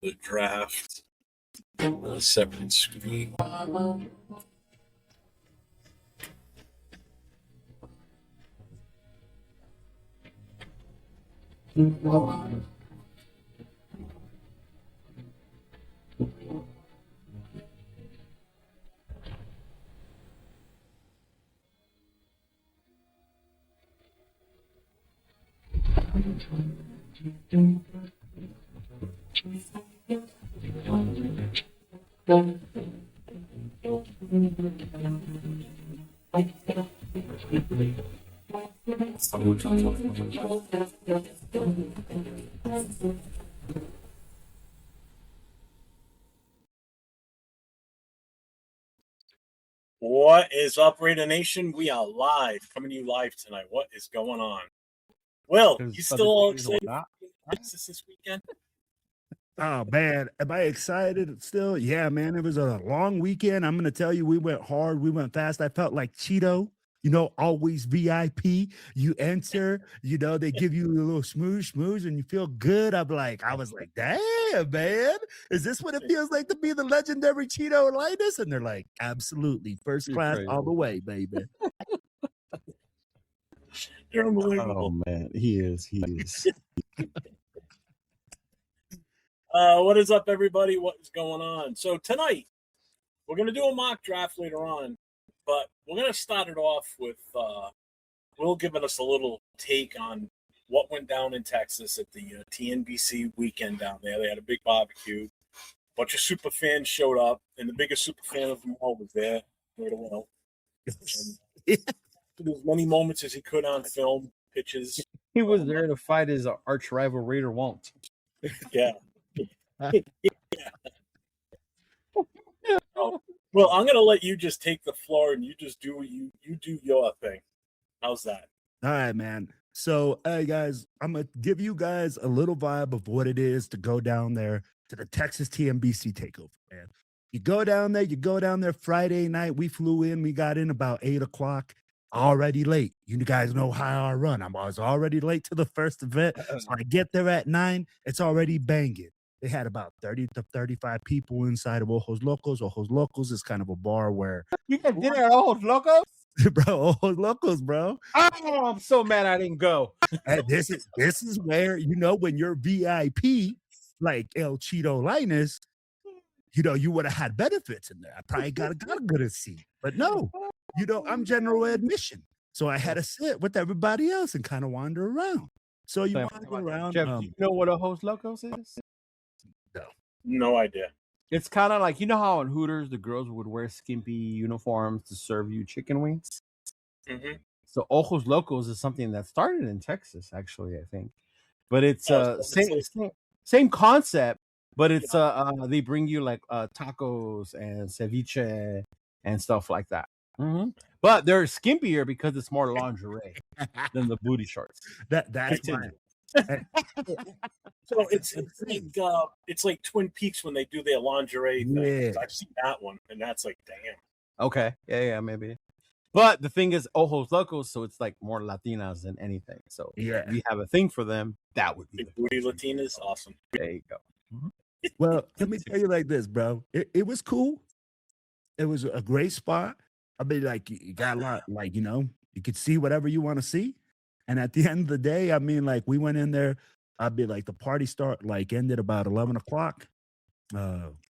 the draft. Separate screen. What is up, Raider Nation? We are live, coming to you live tonight. What is going on? Will, you still all excited for Texas this weekend? Oh, man. Am I excited still? Yeah, man. It was a long weekend. I'm going to tell you, we went hard. We went fast. I felt like Cheeto, always VIP. You enter, they give you a little smooze, and you feel good. I was like, damn, man. Is this what it feels like to be the legendary Chidolinus? And they're like, absolutely. First class all the way, baby. You're unbelievable. Oh, man. He is. What is up, everybody? What is going on? So tonight, we're going to do a mock draft later on, but we're going to start it off with Will giving us a little take on what went down in Texas at the TNBC weekend down there. They had a big barbecue. A bunch of super fans showed up, and the biggest super fan of them all was there, Will. And did as many moments as he could on film, pitches. He was there to fight his arch rival Raider Won't. Yeah. Well, I'm gonna let you just take the floor and you just do you do your thing. How's that? All right, man. So, hey guys, I'm gonna give you guys a little vibe of what it is to go down there to the Texas TMBC takeover, man. You go down there Friday night. We flew in, we got in about 8 o'clock. Already late. You guys know how I run. I was already late to the first event. So I get there at 9. It's already banging. They had about 30 to 35 people inside of Ojos Locos. Ojos Locos is kind of a bar where you had dinner at Ojos Locos? Bro, Ojos Locos, bro. Oh, I'm so mad I didn't go. And this is where, when you're VIP, like El Chidolinus, you would have had benefits in there. I probably got a good seat. But no, I'm general admission. So I had to sit with everybody else and kind of wander around. So you wander around. Jeff, do you know what Ojos Locos is? No idea. It's kind of like, how in Hooters, the girls would wear skimpy uniforms to serve you chicken wings? Mm-hmm. So Ojos Locos is something that started in Texas, actually, I think. But it's same concept, but it's they bring you like tacos and ceviche and stuff like that. Mm-hmm. But they're skimpier because it's more lingerie than the booty shorts. That's fine. So it's like Twin Peaks when they do their lingerie thing. Yeah. I've seen that one, and that's like, damn. Okay, yeah, maybe. But the thing is, Ojos Locos, so it's like more Latinas than anything. So yeah, we have a thing for them. That would be big booty Latinas. Awesome. There you go. Mm-hmm. Well, let me tell you like this, bro. It was cool. It was a great spot. I mean, like, you got a lot, like, you could see whatever you want to see. And at the end of the day, I mean, like, we went in there. I'd be like, the party ended about 11 o'clock.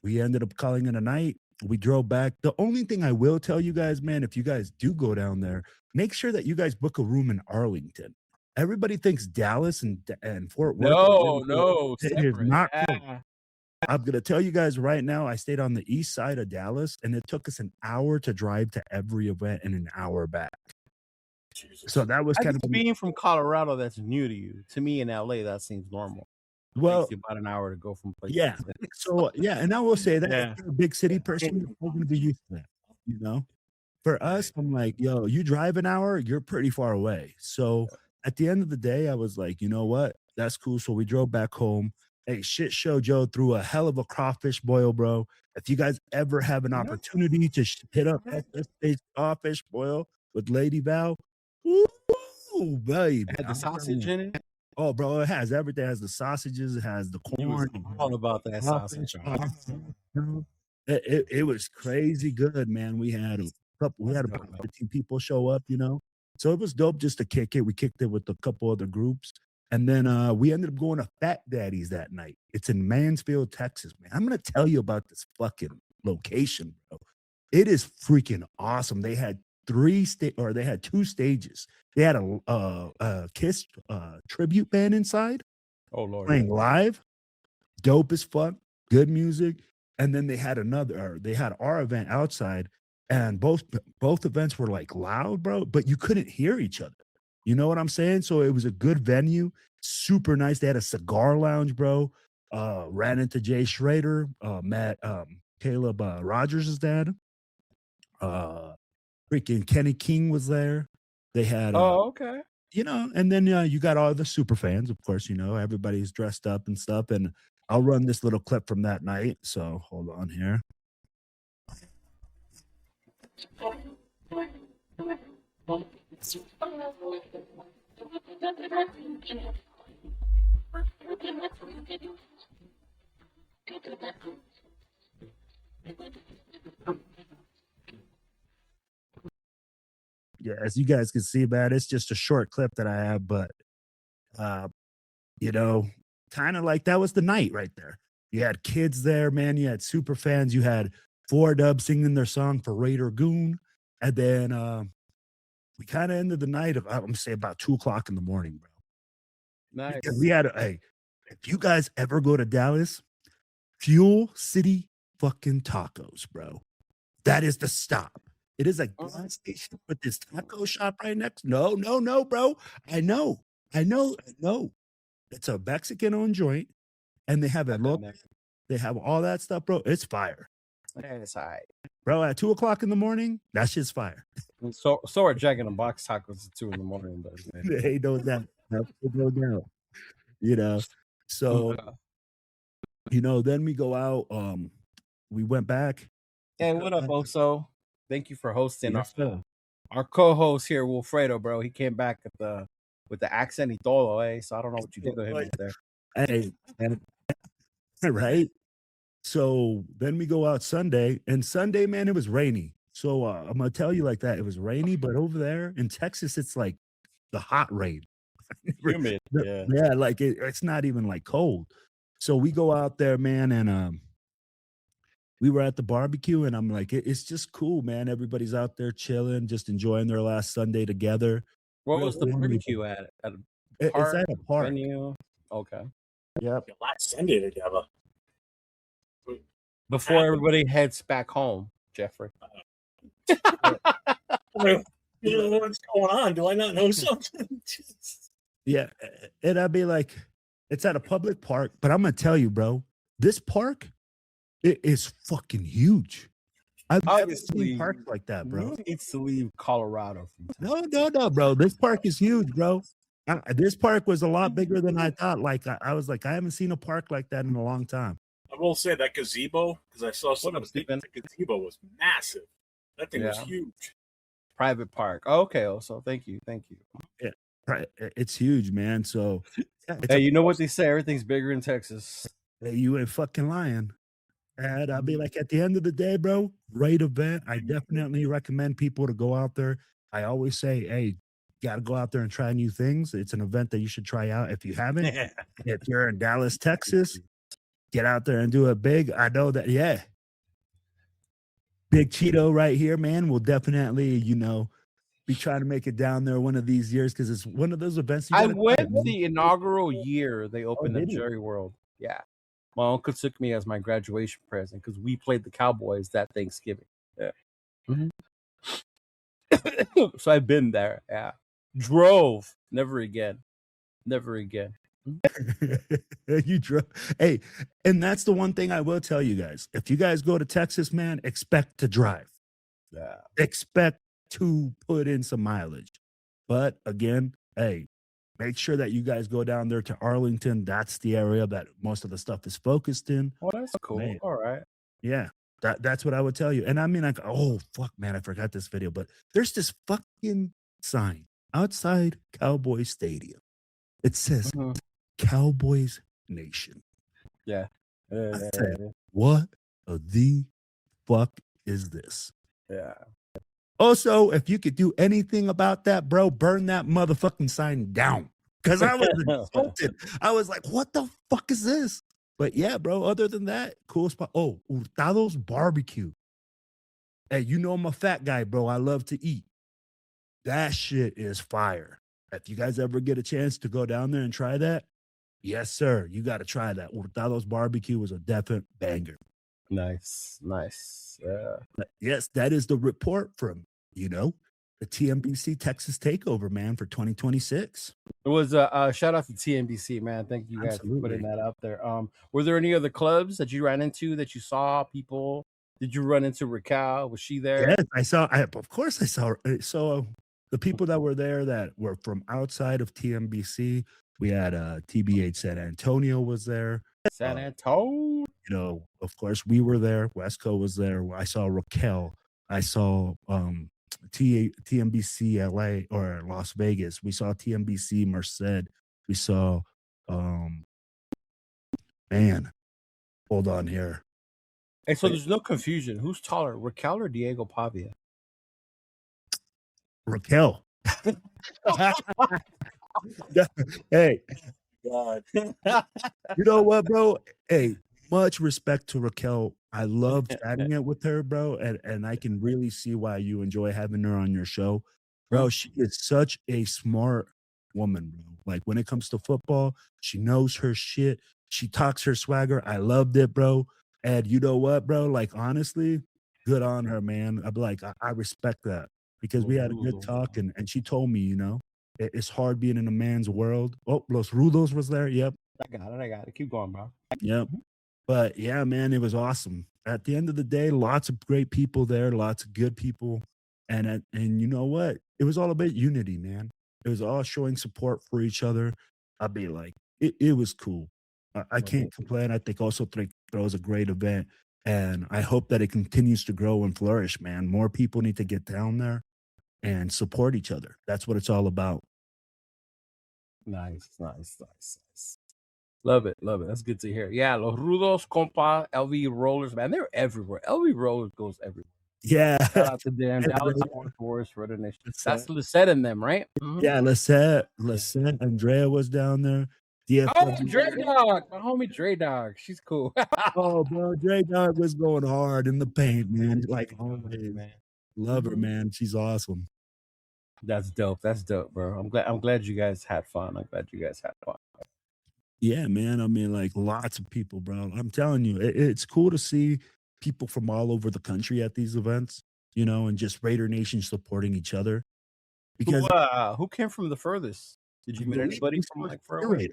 We ended up calling it a night. We drove back. The only thing I will tell you guys, man, if you guys do go down there, make sure that you guys book a room in Arlington. Everybody thinks Dallas and Fort Worth. No. It is not cool. I'm going to tell you guys right now, I stayed on the east side of Dallas, and it took us an hour to drive to every event and an hour back. Jesus. So that was kind of being from Colorado. That's new to you. To me in LA, that seems normal. Well, it takes you about an hour to go from place. Yeah. So and I will say that if you're a big city person, you're going to be used to that. For us, I'm like, yo, you drive an hour, you're pretty far away. So at the end of the day, I was like, you know what? That's cool. So we drove back home. Hey, Shit Show Joe threw a hell of a crawfish boil, bro. If you guys ever have an opportunity to hit up that crawfish boil with Lady Val, ooh, babe. Had the sausage in it? Oh, bro, it has everything. It has the sausages. It has the He was corn. all about that sausage. It was crazy good, man. We had about 15 people show up, So it was dope just to kick it. We kicked it with a couple other groups. And then we ended up going to Fat Daddy's that night. It's in Mansfield, Texas, man. I'm gonna tell you about this fucking location, bro. It is freaking awesome. They had two stages. They had a Kiss tribute band inside. Oh Lord, playing live, dope as fuck, good music. And then they had our event outside, and both events were like loud, bro, but you couldn't hear each other. You know what I'm saying? So it was a good venue, super nice. They had a cigar lounge, bro. Ran into Jay Schrader, met Caleb Rogers' dad. Freaking Kenny King was there. They had okay. And then you got all the super fans, of course, everybody's dressed up and stuff. And I'll run this little clip from that night. So hold on here. Yeah, as you guys can see, man, it's just a short clip that I have, but kind of like that was the night right there. You had kids there, man. You had super fans. You had 4Dub singing their song for Raider Goon. And then we kind of ended the night of, I'm gonna say about 2:00 in the morning, bro. Nice. Because we had if you guys ever go to Dallas, Fuel City fucking tacos, bro. That is the stop. It is a gas station with this taco shop right next. No, bro. I know. It's a Mexican-owned joint, and they have they have all that stuff, bro. It's fire. It's all right. Bro, at 2:00 in the morning, that shit's fire. So are Jack in the Box tacos at 2 in the morning, but Hey, no doubt. No doubt. So then we go out. We went back. Hey, what up, Oso? Thank you for hosting Yes, sir. our co-host here, Wilfredo, bro. He came back with the accent y todo, eh? So I don't know what you did to him right there. Hey, right? So then we go out Sunday, and Sunday, man, it was rainy. So I'm gonna tell you like that. It was rainy, but over there in Texas, it's like the hot rain. Humid, yeah. Yeah, like it's not even like cold. So we go out there, man, and we were at the barbecue, and I'm like, it's just cool, man. Everybody's out there chilling, just enjoying their last Sunday together. Where was the barbecue at? At a park? It's at a park. Venue? Okay. Yep. Last Sunday together. Before everybody heads back home, Jeffrey. What's going on? Do I not know something? Yeah, and I'd be like, it's at a public park, but I'm gonna tell you, bro, this park, it is fucking huge. I've never seen parks like that, bro. Who needs to leave Colorado? No, bro. This park is huge, bro. This park was a lot bigger than I thought. Like I was like, I haven't seen a park like that in a long time. I will say that gazebo, because I saw some of the gazebo was massive. That thing was huge. Private park. Oh, okay, also thank you. Yeah, it's huge, man. So hey, you know what they say? Everything's bigger in Texas. Hey, you ain't fucking lying. And I'll be like, at the end of the day, bro, great event. I definitely recommend people to go out there. I always say, hey, got to go out there and try new things. It's an event that you should try out if you haven't. If you're in Dallas, Texas, get out there and do it big. I know that, yeah. Big Cheeto right here, man, will definitely, be trying to make it down there one of these years, because it's one of those events. I went the inaugural year they opened the Jerry World. Yeah. My uncle took me as my graduation present because we played the Cowboys that Thanksgiving. Yeah. Mm-hmm. So I've been there. Yeah. Drove. Never again. You drove. Hey, and that's the one thing I will tell you guys. If you guys go to Texas, man, expect to drive. Yeah. Expect to put in some mileage. But again, hey, make sure that you guys go down there to Arlington. That's the area that most of the stuff is focused in. Oh, that's cool. Man. All right. Yeah. That's what I would tell you. And I mean, like, oh, fuck, man, I forgot this video. But there's this fucking sign outside Cowboy Stadium. It says Cowboys Nation. Yeah. I said, what the fuck is this? Yeah. Also, if you could do anything about that, bro, burn that motherfucking sign down. Because I was insulted. I was like, what the fuck is this? But yeah, bro, other than that, cool spot. Oh, Hurtado's barbecue. Hey, you know I'm a fat guy, bro. I love to eat. That shit is fire. If you guys ever get a chance to go down there and try that, yes, sir. You got to try that. Hurtado's barbecue was a definite banger. Nice. Yeah. Yes, that is the report from, the TMBC Texas Takeover, man, for 2026. It was a shout out to TNBC, man. Thank you guys for putting that out there. Were there any other clubs that you ran into that you saw people? Did you run into Raquel? Was she there? Yes, of course I saw her. So the people that were there that were from outside of TMBC, we had TBH San Antonio was there. San Antonio. Of course we were there. Wesco was there. I saw Raquel. I saw TMBC LA or Las Vegas. We saw TMBC Merced. We saw man, hold on here. Hey, so there's no confusion. Who's taller, Raquel or Diego Pavia? Raquel. Hey, God. You know what, bro? Hey, much respect to Raquel. I love chatting it with her, bro, and I can really see why you enjoy having her on your show, bro. She is such a smart woman, bro. Like when it comes to football, she knows her shit. She talks her swagger. I loved it, bro. And you know what, bro? Like honestly, good on her, man. I'm like, I respect that because we had a good talk, and she told me, it's hard being in a man's world. Oh, Los Rudos was there. Yep. I got it. Keep going, bro. Yep. But yeah, man, it was awesome. At the end of the day, lots of great people there, lots of good people. And you know what? It was all about unity, man. It was all showing support for each other. I'd be like, it was cool. I can't complain. I think also throws a great event. And I hope that it continues to grow and flourish, man. More people need to get down there and support each other. That's what it's all about. Nice. Love it. That's good to hear. Yeah, Los Rudos, compa, LV Rollers, man, they're everywhere. LV Rollers goes everywhere. Yeah. Shout out to them. Dallas Fort Worth, Rudder Nation. That's Lisette in them, right? Mm-hmm. Yeah, Lisette, Andrea was down there. Dre Dog, my homie Dre Dog. She's cool. Oh, bro, Dre Dog was going hard in the paint, man. Like always, man. Love her, man. She's awesome. That's dope, bro. I'm glad you guys had fun. Yeah, man. I mean, like lots of people, bro. I'm telling you, it's cool to see people from all over the country at these events, and just Raider Nation supporting each other. Because who came from the furthest? Did you meet anybody from like further?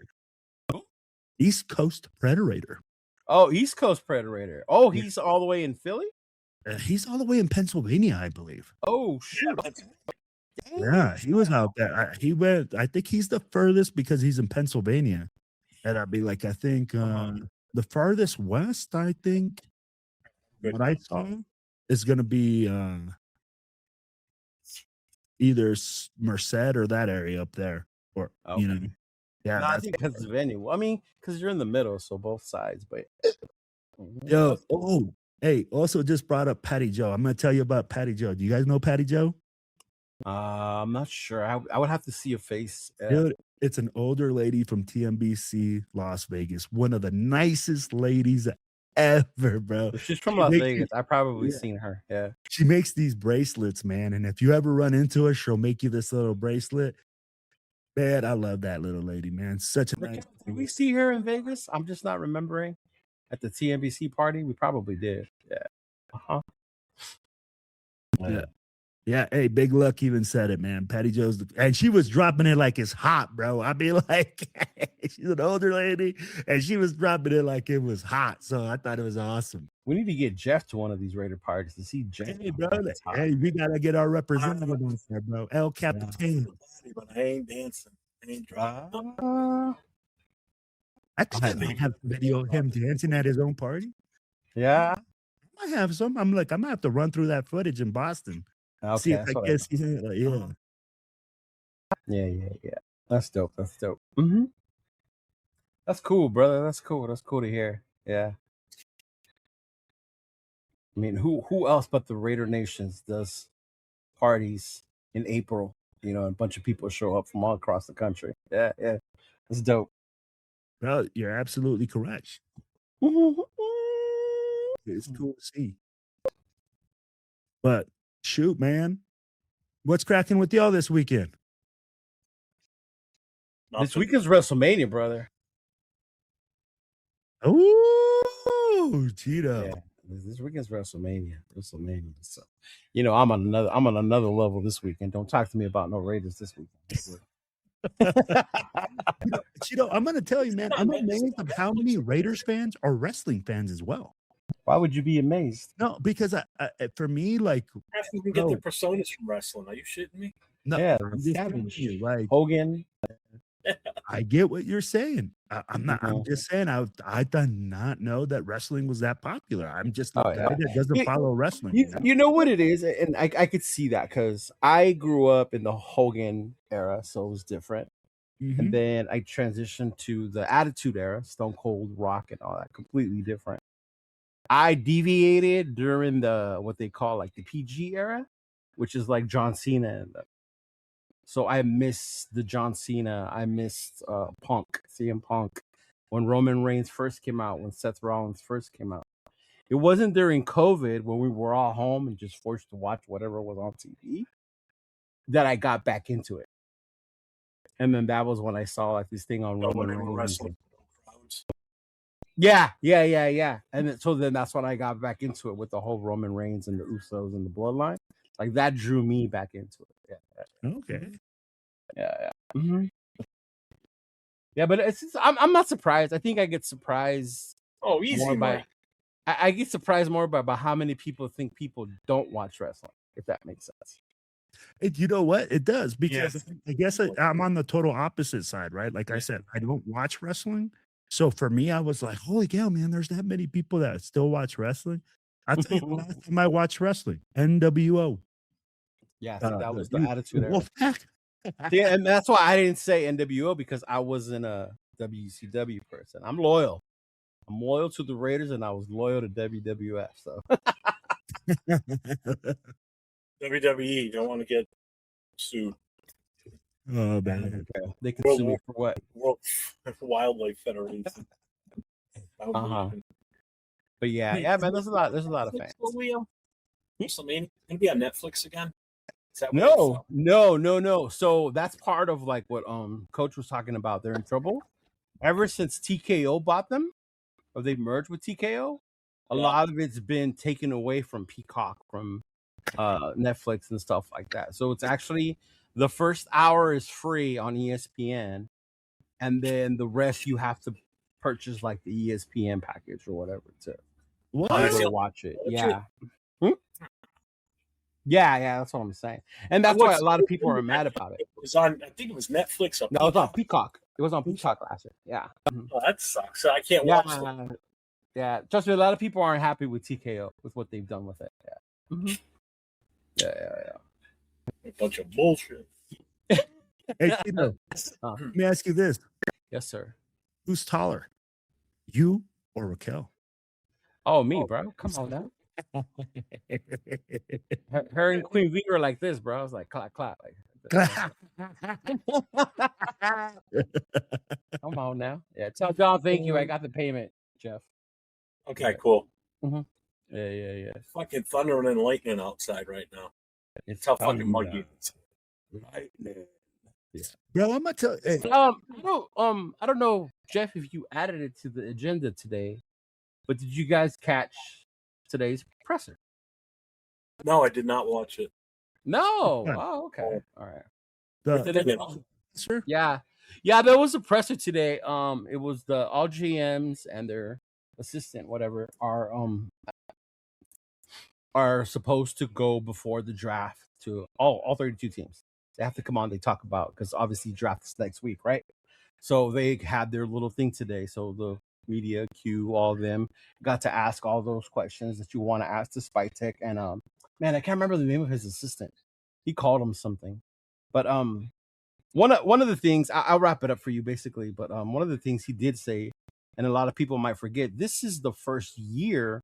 East Coast Predator. Oh, East Coast Predator. Oh, he's all the way in Philly? He's all the way in Pennsylvania, I believe. Oh, shit. Yeah, he was out there. I think he's the furthest because he's in Pennsylvania. And I'd be like, I think the farthest west, I think, what I saw is going to be either Merced or that area up there. Or, yeah. No, I think Pennsylvania. Well, I mean, because you're in the middle, so both sides. But hey, also just brought up Patty Joe. I'm going to tell you about Patty Joe. Do you guys know Patty Joe? I'm not sure. I would have to see a face. Dude, it's an older lady from TMBC, Las Vegas. One of the nicest ladies ever, bro. She's from Las Vegas. I've probably seen her. Yeah. She makes these bracelets, man. And if you ever run into her, she'll make you this little bracelet. Man, I love that little lady, man. Such a nice. Did we see her in Vegas? I'm just not remembering. At the TNBC party? We probably did. Yeah. Yeah, hey, Big Luck even said it, man. Patty Joe's, and she was dropping it like it's hot, bro. I'd be like, she's an older lady, and she was dropping it like it was hot. So I thought it was awesome. We need to get Jeff to one of these Raider parties to see Jeff. Hey, bro, we gotta get our representative on there, bro. El Capitan. But I ain't dancing. I ain't driving. I think I might have a video of him dancing at his own party. Yeah, I might have some. I'm like, I might have to run through that footage in Boston. Okay, see if I guess he's yeah. That's dope. That's dope. Mm-hmm. That's cool, brother. That's cool. That's cool to hear. Yeah. I mean, who else but the Raider Nations does parties in April? You know, a bunch of people show up from all across the country. Yeah, yeah. It's dope. Bro, you're absolutely correct. Mm-hmm. It's cool to see. But shoot, man, what's cracking with y'all this weekend? This weekend's WrestleMania, brother. Oh, Cheeto. Yeah, this weekend's WrestleMania. So, you know, I'm on another level this weekend. Don't talk to me about no Raiders this weekend. Cheeto, I'm gonna tell you, man, I'm amazed of how many Raiders fans are wrestling fans as well. Why would you be amazed? No, because for me, like, half of them get their personas from wrestling. Are you shitting me? no, Yeah, I'm just telling Savage, you, like, Hogan. I get what you're saying. I'm not. I'm Mhm. just saying. I did not know that wrestling was that popular. I'm just Oh, a guy yeah. that doesn't follow wrestling. You know what it is, and I could see that because I grew up in the Hogan era, so it was different. Mhm. And then I transitioned to the Attitude Era, Stone Cold, Rock, and all that, completely different. I deviated during the what they call like the PG era, which is like John Cena and them. So I missed the John Cena. I missed Punk, CM Punk, when Roman Reigns first came out, when Seth Rollins first came out. It wasn't during COVID when we were all home and just forced to watch whatever was on TV that I got back into it. And then that was when I saw like this thing on Roman Reigns. Wrestling. Yeah. And then that's when I got back into it with the whole Roman Reigns and the Usos and the Bloodline. Like that drew me back into it. Yeah. Okay. Yeah. Mm-hmm. Yeah, but I'm not surprised. I think I get surprised. Oh, easy, Mike. I get surprised more by how many people think people don't watch wrestling, if that makes sense. You know what? It does, because I guess I'm on the total opposite side, right? Like I said, I don't watch wrestling. So for me, I was like, holy cow, man, there's that many people that still watch wrestling. I'll tell you the last time I watched wrestling, NWO. Yeah, that was the Attitude Era. Yeah, Yeah, and that's why I didn't say NWO, because I wasn't a WCW person. I'm loyal. I'm loyal to the Raiders, and I was loyal to WWF. So WWE don't want to get sued. Oh man, they can sue me for what? World Wildlife Federation. But yeah, man. There's a lot of fans. WrestleMania gonna be on Netflix again? No. So that's part of like what Coach was talking about. They're in trouble. Ever since TKO bought them, or they merged with TKO, a lot of it's been taken away from Peacock, from Netflix and stuff like that. So it's actually the first hour is free on ESPN, and then the rest you have to purchase like the ESPN package or whatever to watch it. Yeah. Yeah, that's what I'm saying. And that's why a lot of people are mad about it. It was on, I think it was Netflix. No, it was on Peacock. It was on Peacock last year. Yeah. Oh, that sucks. So I can't watch it. Yeah. Trust me, a lot of people aren't happy with TKO, with what they've done with it. Yeah. Mm-hmm. Yeah. A bunch of bullshit. Hey, Tito, let me ask you this. Yes, sir. Who's taller, you or Raquel? Oh, me, bro. Come on now. Her and Queen V were like this, bro. I was like, clap. Like, come on now. Yeah, tell John thank you. I got the payment, Jeff. Okay, cool. Mm-hmm. Yeah. Fucking thunder and lightning outside right now. It's how fucking muggy it is. Yeah. Bro, I'm gonna tell. Hey. I don't know, Jeff, if you added it to the agenda today, but did you guys catch today's presser? No, I did not watch it. No. Oh, okay. All right. Yeah. There was a presser today. It was the all GMs and their assistant, whatever, are supposed to go before the draft to all 32 teams. They have to come on. They talk about, because obviously draft is next week, right? So they had their little thing today. So the media, Q, all of them got to ask all those questions that you want to ask to Spytek. And man, I can't remember the name of his assistant. He called him something, but one of the things I'll wrap it up for you basically, but one of the things he did say, and a lot of people might forget, this is the first year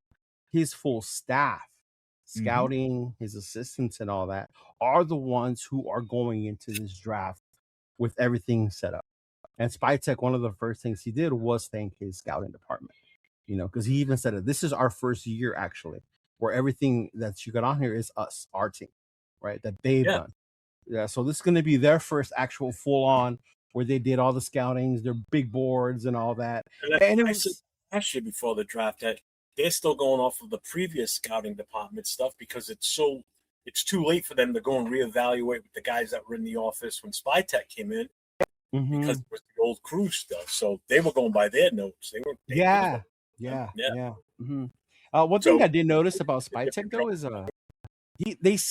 his full staff, scouting, his assistants, and all that are the ones who are going into this draft with everything set up. And Spytek, one of the first things he did was thank his scouting department, because he even said it. This is our first year actually, where everything that you got on here is us, our team, right? That they've done. Yeah, so this is going to be their first actual full on where they did all the scoutings, their big boards and all that. And it was actually before the draft that they're still going off of the previous scouting department stuff because it's too late for them to go and reevaluate with the guys that were in the office when Spytek came in because it was the old crew stuff. So they were going by their notes. Yeah. One thing I did notice about Spytek though is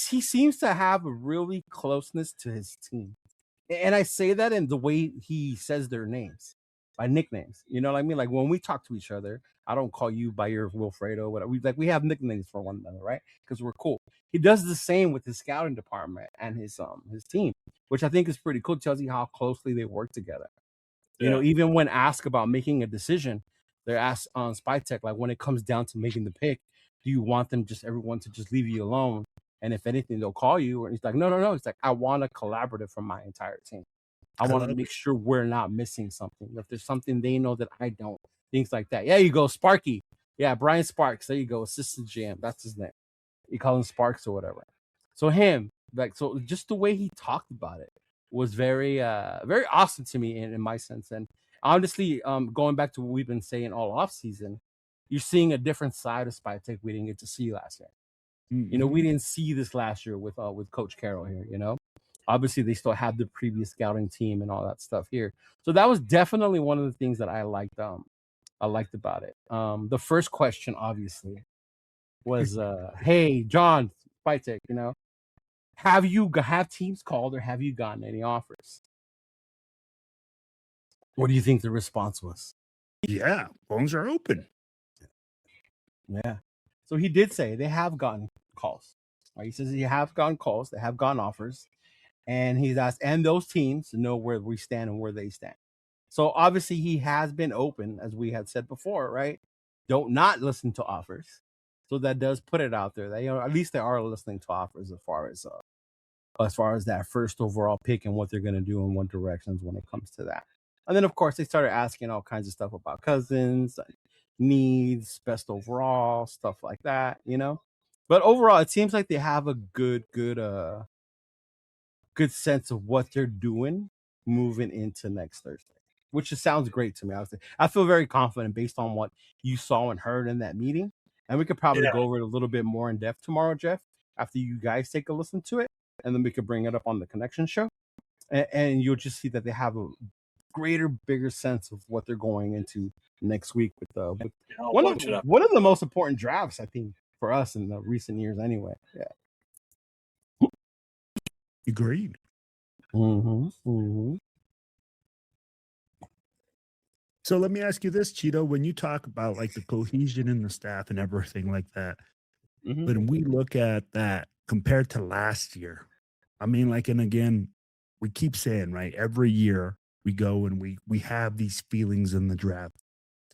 he seems to have a really closeness to his team, and I say that in the way he says their names by nicknames. You know what I mean? Like when we talk to each other, I don't call you by your Wilfredo. Whatever. We have nicknames for one another, right? Because we're cool. He does the same with his scouting department and his team, which I think is pretty cool. It tells you how closely they work together. Even when asked about making a decision, they're asked on Spytek, like when it comes down to making the pick, do you want everyone to just leave you alone? And if anything, they'll call you. And he's like, no. It's like, I want a collaborative from my entire team. I want to make sure we're not missing something. If there's something they know that I don't, things like that. Yeah, you go, Sparky. Yeah, Brian Sparks. There you go, assistant GM. That's his name. You call him Sparks or whatever. So just the way he talked about it was very, very awesome to me in my sense. And honestly, going back to what we've been saying all off season, you're seeing a different side of Spytek we didn't get to see last year. We didn't see this last year with Coach Carroll here. Obviously they still have the previous scouting team and all that stuff here. So that was definitely one of the things that I liked. I liked about it. The first question, obviously, was, "Hey, John Spytek, have teams called or have you gotten any offers?" What do you think the response was? Yeah, phones are open. Yeah. So he did say they have gotten calls. Right? He says they have gotten calls, they have gotten offers, and he's asked, and those teams know where we stand and where they stand. So obviously he has been open, as we had said before, right? Don't not listen to offers. So that does put it out there that at least they are listening to offers as far as that first overall pick and what they're going to do in what directions when it comes to that. And then of course they started asking all kinds of stuff about Cousins, needs, best overall, stuff like that, But overall, it seems like they have a good sense of what they're doing moving into next Thursday, which just sounds great to me. I feel very confident based on what you saw and heard in that meeting. And we could probably go over it a little bit more in depth tomorrow, Jeff, after you guys take a listen to it. And then we could bring it up on the Connection show. And you'll just see that they have a bigger sense of what they're going into next week with one of the most important drafts, I think, for us in the recent years anyway. Yeah. Agreed. So let me ask you this, Cheeto, when you talk about like the cohesion in the staff and everything like that, when we look at that compared to last year, I mean, like, and again, we keep saying, right, every year we go and we have these feelings in the draft.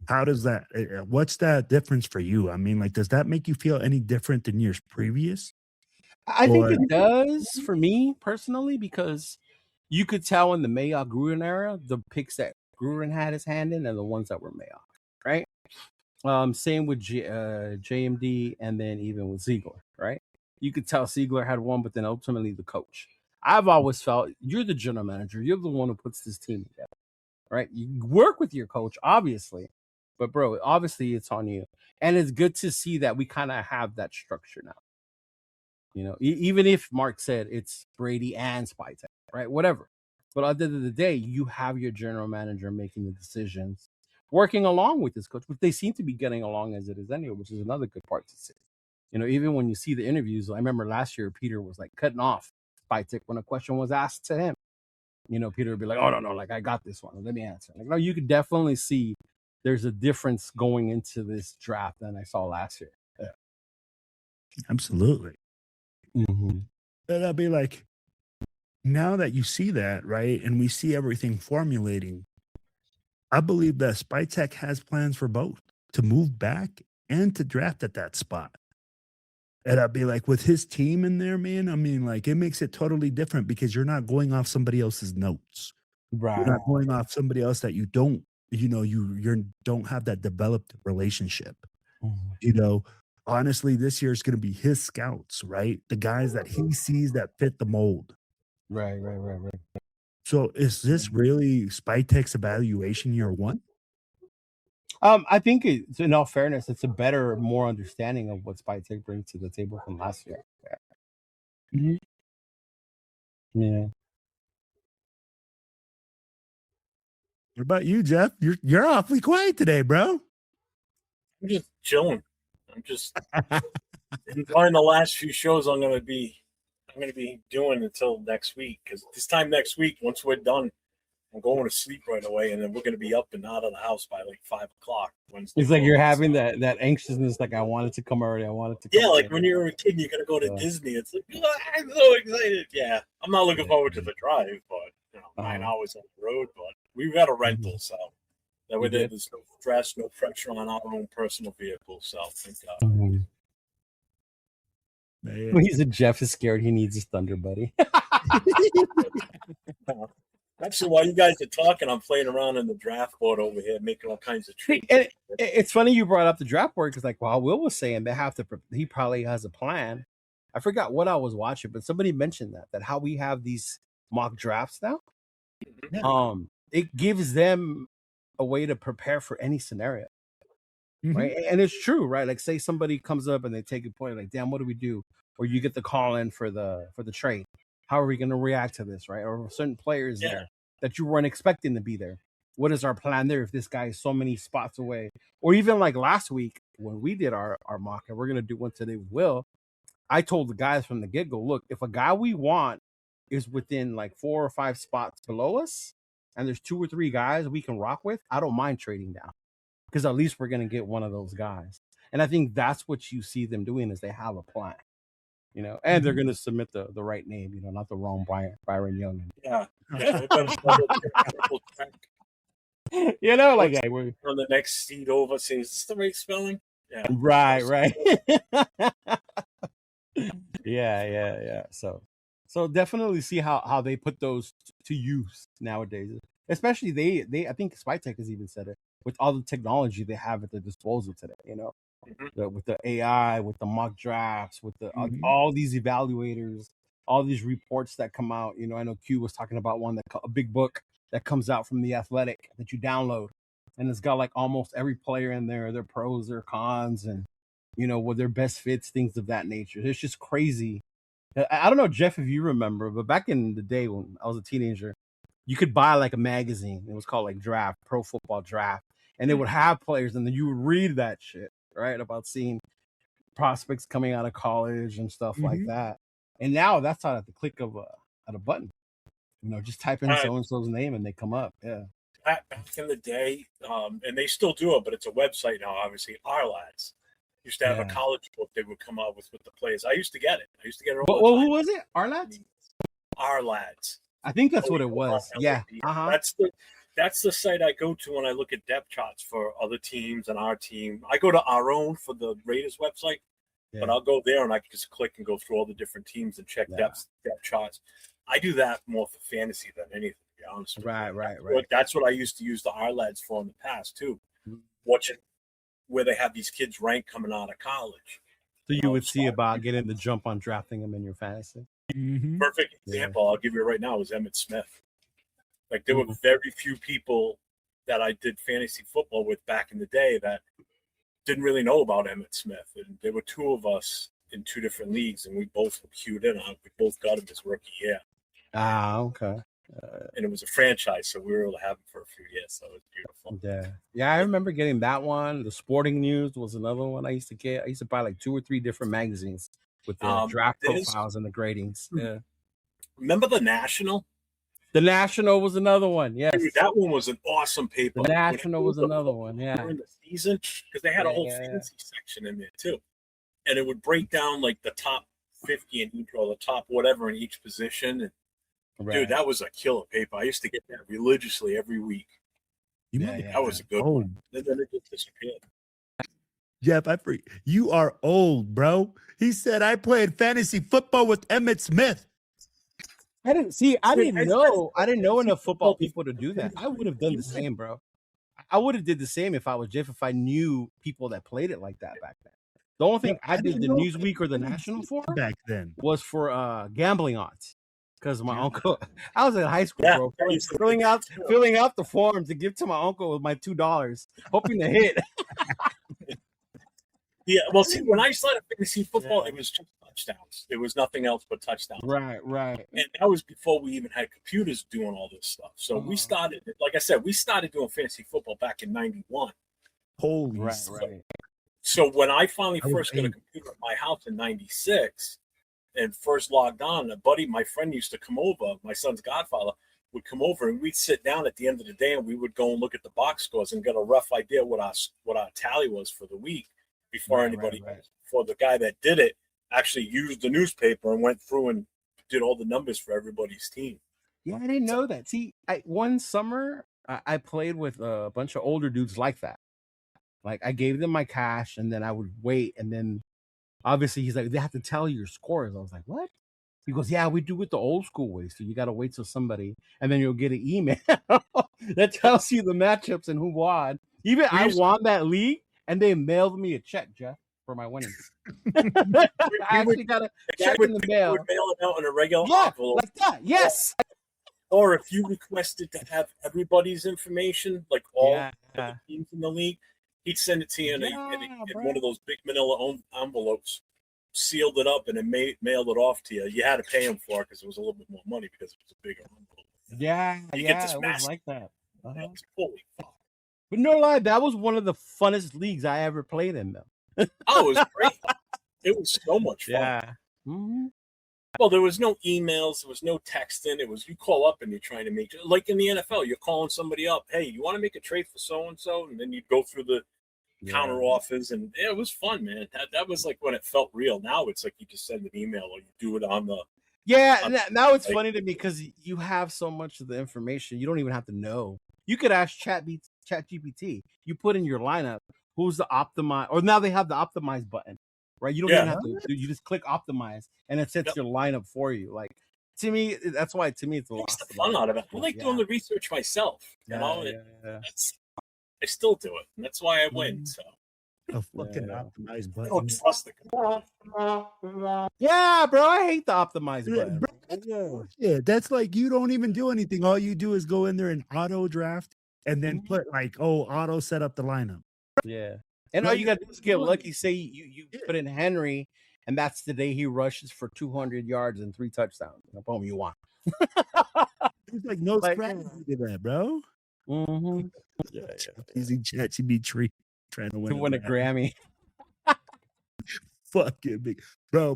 How does that, what's that difference for you? I mean, like, does that make you feel any different than years previous? I think it does for me personally, because you could tell in the Mayock Gruden era, the picks that Gruden had his hand in and the ones that were Mayock, right? Same with JMD and then even with Ziegler, right? You could tell Ziegler had one, but then ultimately the coach. I've always felt you're the general manager. You're the one who puts this team together, right? You work with your coach, obviously, but bro, obviously it's on you. And it's good to see that we kind of have that structure now. Even if Mark said it's Brady and Spytek, right? Whatever. But at the end of the day, you have your general manager making the decisions, working along with this coach, but they seem to be getting along as it is anyway, which is another good part to see. Even when you see the interviews, I remember last year, Peter was like cutting off Spytek when a question was asked to him. Peter would be like, "Oh, no, like I got this one. Let me answer." Like, no, you could definitely see there's a difference going into this draft than I saw last year. Yeah. Absolutely. And I'll be like, now that you see that, right, and we see everything formulating, I believe that Spytech has plans for both to move back and to draft at that spot. And I'd be like, with his team in there, man, I mean, like, it makes it totally different because you're not going off somebody else's notes. Right. You're not going off somebody else that you don't, you don't have that developed relationship. Honestly, this year is going to be his scouts, right? The guys that he sees that fit the mold. Right. So is this really Spytech's evaluation year one? I think it's, in all fairness, it's a better, more understanding of what Spytech brings to the table from last year. Yeah. What about you, Jeff? You're awfully quiet today, bro. I'm just chilling. I'm just enjoying the last few shows I'm gonna be doing until next week. Because this time next week, once we're done, I'm going to sleep right away, and then we're gonna be up and out of the house by like 5 o'clock Wednesday. It's like you're having that anxiousness, like I wanted to come already. I wanted to come Yeah, like already. when you're a kid and you're gonna go to Disney. It's like, I'm so excited. Yeah. I'm not looking forward to the drive, but 9 hours on the road, but we've got a rental, so that way there's no stress, no pressure on our own personal vehicle. So thank God. When he's a Jeff is scared, he needs his Thunder Buddy. Actually, while you guys are talking, I'm playing around in the draft board over here, making all kinds of trades. And it's funny you brought up the draft board because, like, while Will was saying they have to, he probably has a plan. I forgot what I was watching, but somebody mentioned that how we have these mock drafts now. It gives them a way to prepare for any scenario, right? And it's true, right? Like, say somebody comes up and they take a point, like, damn, what do we do? Or you get the call in for the trade. How are we going to react to this, right? Or certain players there that you weren't expecting to be there. What is our plan there if this guy is so many spots away? Or even like last week when we did our mock, and we're going to do one today with Will, I told the guys from the get-go, look, if a guy we want is within like 4 or 5 spots below us, and there's 2 or 3 guys we can rock with, I don't mind trading down because at least we're going to get one of those guys. And I think that's what you see them doing is they have a plan. And they're going to submit the right name, not the wrong Byron Young. Yeah. Like hey, we're on the next seat over, say, is this the right spelling? Yeah. Right. Yeah. So definitely see how they put those to use nowadays. Especially they I think Spytech has even said it with all the technology they have at their disposal today, with the AI, with the mock drafts, with the all these evaluators, all these reports that come out. I know Q was talking about one a big book that comes out from The Athletic that you download, and it's got like almost every player in there, their pros, their cons, and what their best fits, things of that nature. It's just crazy. I don't know, Jeff, if you remember, but back in the day when I was a teenager, you could buy like a magazine. It was called like Draft, Pro Football Draft, and it would have players, and then you would read that shit. Right, about seeing prospects coming out of college and stuff like that, and now that's not at the click of a button. Just type in so and so's name and they come up. Yeah, back in the day, and they still do it, but it's a website now. Obviously, our lads used to have a college book they would come out with the players. I used to get it. Well, who was it? Our lads. Our lads. I think that's what it was. Yeah, That's the site I go to when I look at depth charts for other teams and our team. I go to our own for the Raiders website, but I'll go there and I can just click and go through all the different teams and check depth charts. I do that more for fantasy than anything, to be honest. Right. That's what I used to use the our lads for in the past too. Watching where they have these kids ranked coming out of college. So you would see about getting the jump on drafting them in your fantasy. Perfect example I'll give you right now is Emmitt Smith. Like there were very few people that I did fantasy football with back in the day that didn't really know about Emmitt Smith. And there were 2 of us in 2 different leagues, and we both were queued in. We both got him his rookie year. Okay. And it was a franchise, so we were able to have him for a few years. So it was beautiful. Yeah. I remember getting that one. The Sporting News was another one I used to get. I used to buy like 2 or 3 different magazines with the draft profiles and the gradings. Yeah. Remember the National? The National was another one. Yes. Dude, that one was an awesome paper. The National was another one. Yeah. During the season, because they had a whole fantasy section in there too, and it would break down like the top 50 in each or the top whatever in each position. And Dude, that was a killer paper. I used to get that religiously every week. That was a good one. And then it just disappeared. Jeff, you are old, bro. He said I played fantasy football with Emmitt Smith. I didn't know enough football people to do that. I would have done the same, bro. I would have did the same if I was Jeff, if I knew people that played it like that back then. The only thing I did the Newsweek or the National for back then was for gambling odds. Because my uncle, I was in high school, bro, filling out the form to give to my uncle with my $2, hoping to hit. Yeah, well, see, when I started fantasy football, it was just touchdowns. There was nothing else but touchdowns. Right. And that was before we even had computers doing all this stuff. So we started, like I said, doing fantasy football back in '91. Holy right. So when I finally first got a computer at my house in '96 and first logged on, my friend used to come over, my son's godfather, would come over and we'd sit down at the end of the day and we would go and look at the box scores and get a rough idea what our tally was for the week before before the guy that did it actually used the newspaper and went through and did all the numbers for everybody's team. Yeah, I didn't know that. See, one summer I played with a bunch of older dudes like that. Like I gave them my cash and then I would wait. And then obviously he's like, they have to tell you your scores. I was like, what? He goes, yeah, we do it the old school way. So you got to wait till somebody, and then you'll get an email that tells you the matchups and who won. Even I won that league and they mailed me a check, Jeff, for my winnings. I actually got a check in the mail. Would mail it out in a regular envelope. Like that. Yes. Or if you requested to have everybody's information, like all the teams in the league, he'd send it to you in one of those big manila envelopes, sealed it up, and then mailed it off to you. You had to pay him for it because it was a little bit more money because it was a bigger envelope. Get this it was like that. Holy fuck. But no lie, that was one of the funnest leagues I ever played in, though. Oh, it was great. It was so much fun. Yeah. Mm-hmm. Well, there was no emails, there was no texting. It was you call up and you're trying to make, like in the NFL, you're calling somebody up. Hey, you want to make a trade for so and so, and then you go through the counter offers, and it was fun, man. That was like when it felt real. Now it's like you just send an email or you do it on the. Now it's funny to me because you have so much of the information you don't even have to know. You could ask ChatGPT. You put in your lineup who's the optimize, or now they have the optimize button, right? You don't even have to. You just click optimize, and it sets your lineup for you. Like to me, that's why it's a lot. Takes the fun out of it. I like doing the research myself. You know, I still do it, and that's why I win. So. A fucking optimized button. I don't trust the Yeah, bro. I hate the optimized button. Yeah, that's like you don't even do anything. All you do is go in there and auto draft and then put like, auto set up the lineup. Yeah. And all you got to do is get lucky. Say you put in Henry, and that's the day he rushes for 200 yards and 3 touchdowns. Boom, you won. There's like no strategy to that, bro. Mm-hmm. Using ChatGPT trying to win a Grammy. Fucking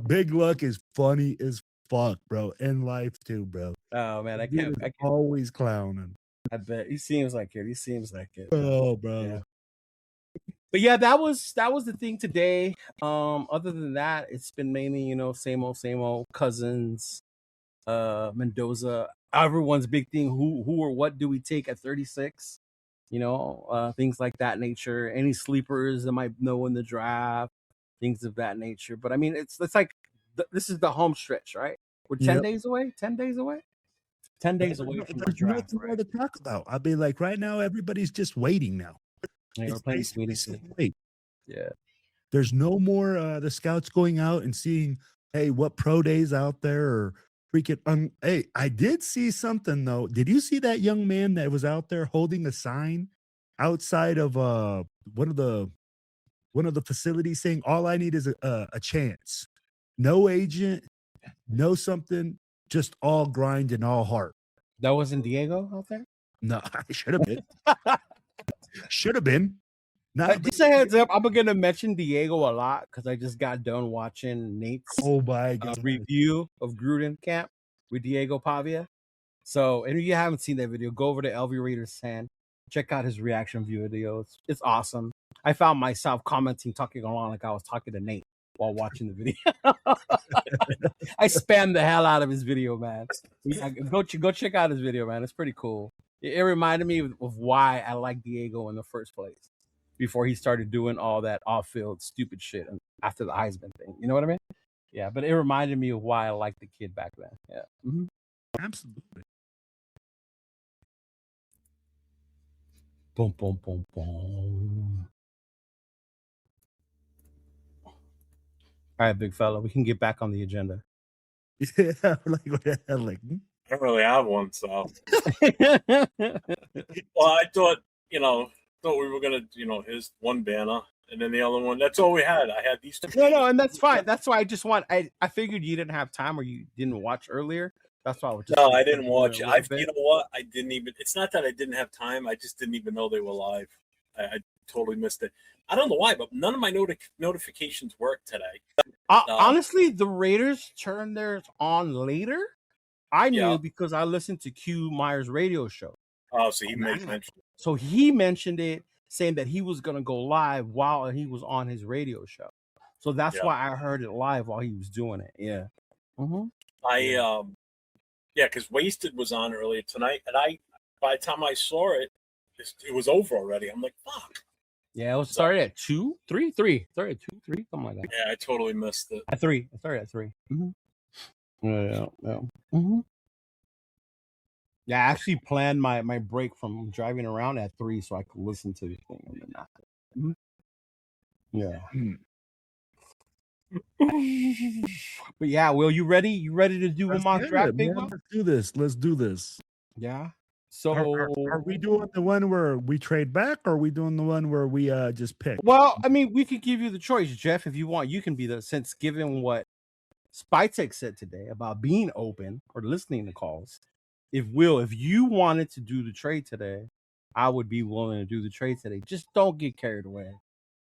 big luck is funny as fuck, bro. In life too, bro. Oh man, I can't always clowning. I bet he seems like it. Oh, bro. Yeah. But yeah, that was the thing today. Other than that, it's been mainly, same old Cousins, Mendoza. Everyone's big thing. Who or what do we take at 36? Things like that nature. Any sleepers that might know in the draft, things of that nature. But I mean, it's like this is the home stretch, right? We're 10 days away. 10 days away. 10 days away from the draft. Nothing more to talk about. I mean, like right now, everybody's just waiting now. Wait. Yeah. There's no more the scouts going out and seeing, hey, what pro days out there or freaking. Hey, I did see something though. Did you see that young man that was out there holding a sign outside of one of the facilities saying, "All I need is a chance, no agent, no something, just all grind and all heart." That wasn't Diego out there. No, I should have been. Should have been. Just a heads up, I'm gonna mention Diego a lot because I just got done watching Nate's review of Gruden camp with Diego Pavia. So, and if you haven't seen that video, go over to LV Raiders Fan, check out his reaction video. It's awesome. I found myself commenting, talking along like I was talking to Nate. while watching the video. I spammed the hell out of his video, man. Go check out his video, man. It's pretty cool. It reminded me of why I like Diego in the first place before he started doing all that off-field stupid shit after the Heisman thing. You know what I mean? Yeah, but it reminded me of why I liked the kid back then. Yeah. Mm-hmm. Absolutely. Boom, boom, boom, boom. All right, big fella, we can get back on the agenda. Yeah, like what the hell? Like, I don't really have one, so. Well, I thought we were gonna, his one banner and then the other one. That's all we had. I had these two. No, and that's fine. That's why I figured you didn't have time or you didn't watch earlier. That's why I was just. No, I didn't watch. You know what? I didn't even. It's not that I didn't have time. I just didn't even know they were live. I totally missed it. I don't know why, but none of my notifications worked today. Honestly, the Raiders turned theirs on later. I knew because I listened to Q Myers' radio show. Oh, so he mentioned it. So he mentioned it, saying that he was going to go live while he was on his radio show. So that's why I heard it live while he was doing it. Yeah. Mm-hmm. Because Wasted was on earlier tonight, and by the time I saw it, it was over already. I'm like, fuck. Yeah, it was started at 2, 3, 3. Started at 2, 3, something like that. Yeah, I totally missed it. At 3. I started at 3. Mm-hmm. Yeah. Mm-hmm. Yeah, I actually planned my break from driving around at 3 so I could listen to the thing and then after. Mm-hmm. Yeah. But yeah, Will, you ready? You ready to do a mock draft, big one? Let's do this. Yeah. So are we doing the one where we trade back, or are we doing the one where we just pick? Well, I mean, we could give you the choice, Jeff, if you want. You can be since given what Spytek said today about being open or listening to calls. If you wanted to do the trade today, I would be willing to do the trade today. Just don't get carried away.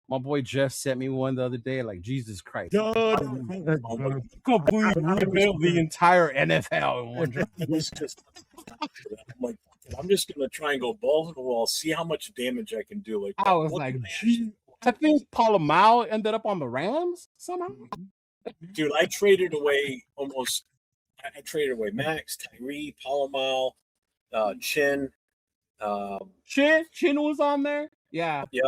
My boy Jeff sent me one the other day, like, Jesus Christ. Completely rebuild the entire NFL in one draft. I'm just going to try and go balls to the wall, see how much damage I can do. I was like, gee, I think Palomar ended up on the Rams somehow. Dude, I traded away Max, Tyree, Palomar, Chin. Chin was on there? Yeah. Yep.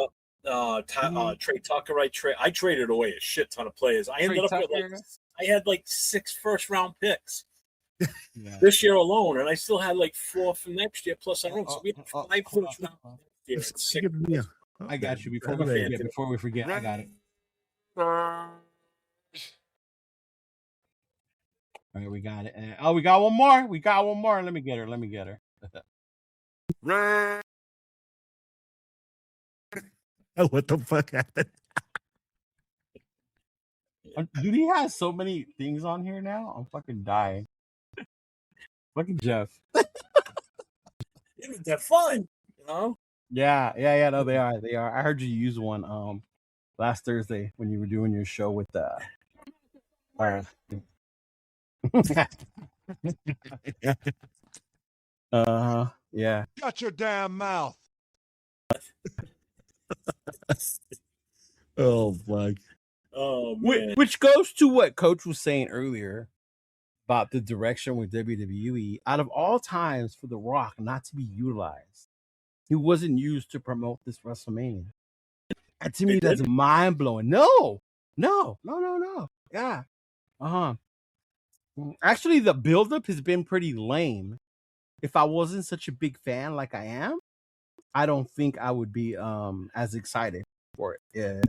Trey Tucker, I traded away a shit ton of players. I ended up with I had 6 first-round picks this year alone, and I still had 4 for next year. Plus, I don't. So we had 5 first-round picks. I got you. Before we forget, I got it. All right, we got it. We got one more. Let me get her. What the fuck happened? Dude, he has so many things on here now. I'm fucking dying. Fucking Jeff. They're fun, you know? Yeah. No, they are. I heard you use one last Thursday when you were doing your show with yeah. Shut your damn mouth. Oh fuck. Oh man. Which goes to what Coach was saying earlier about the direction with WWE. Out of all times for The Rock not to be utilized, he wasn't used to promote this WrestleMania. And to me, that's mind blowing. No. Yeah. Actually, the buildup has been pretty lame. If I wasn't such a big fan like I am, I don't think I would be as excited for it. Yeah.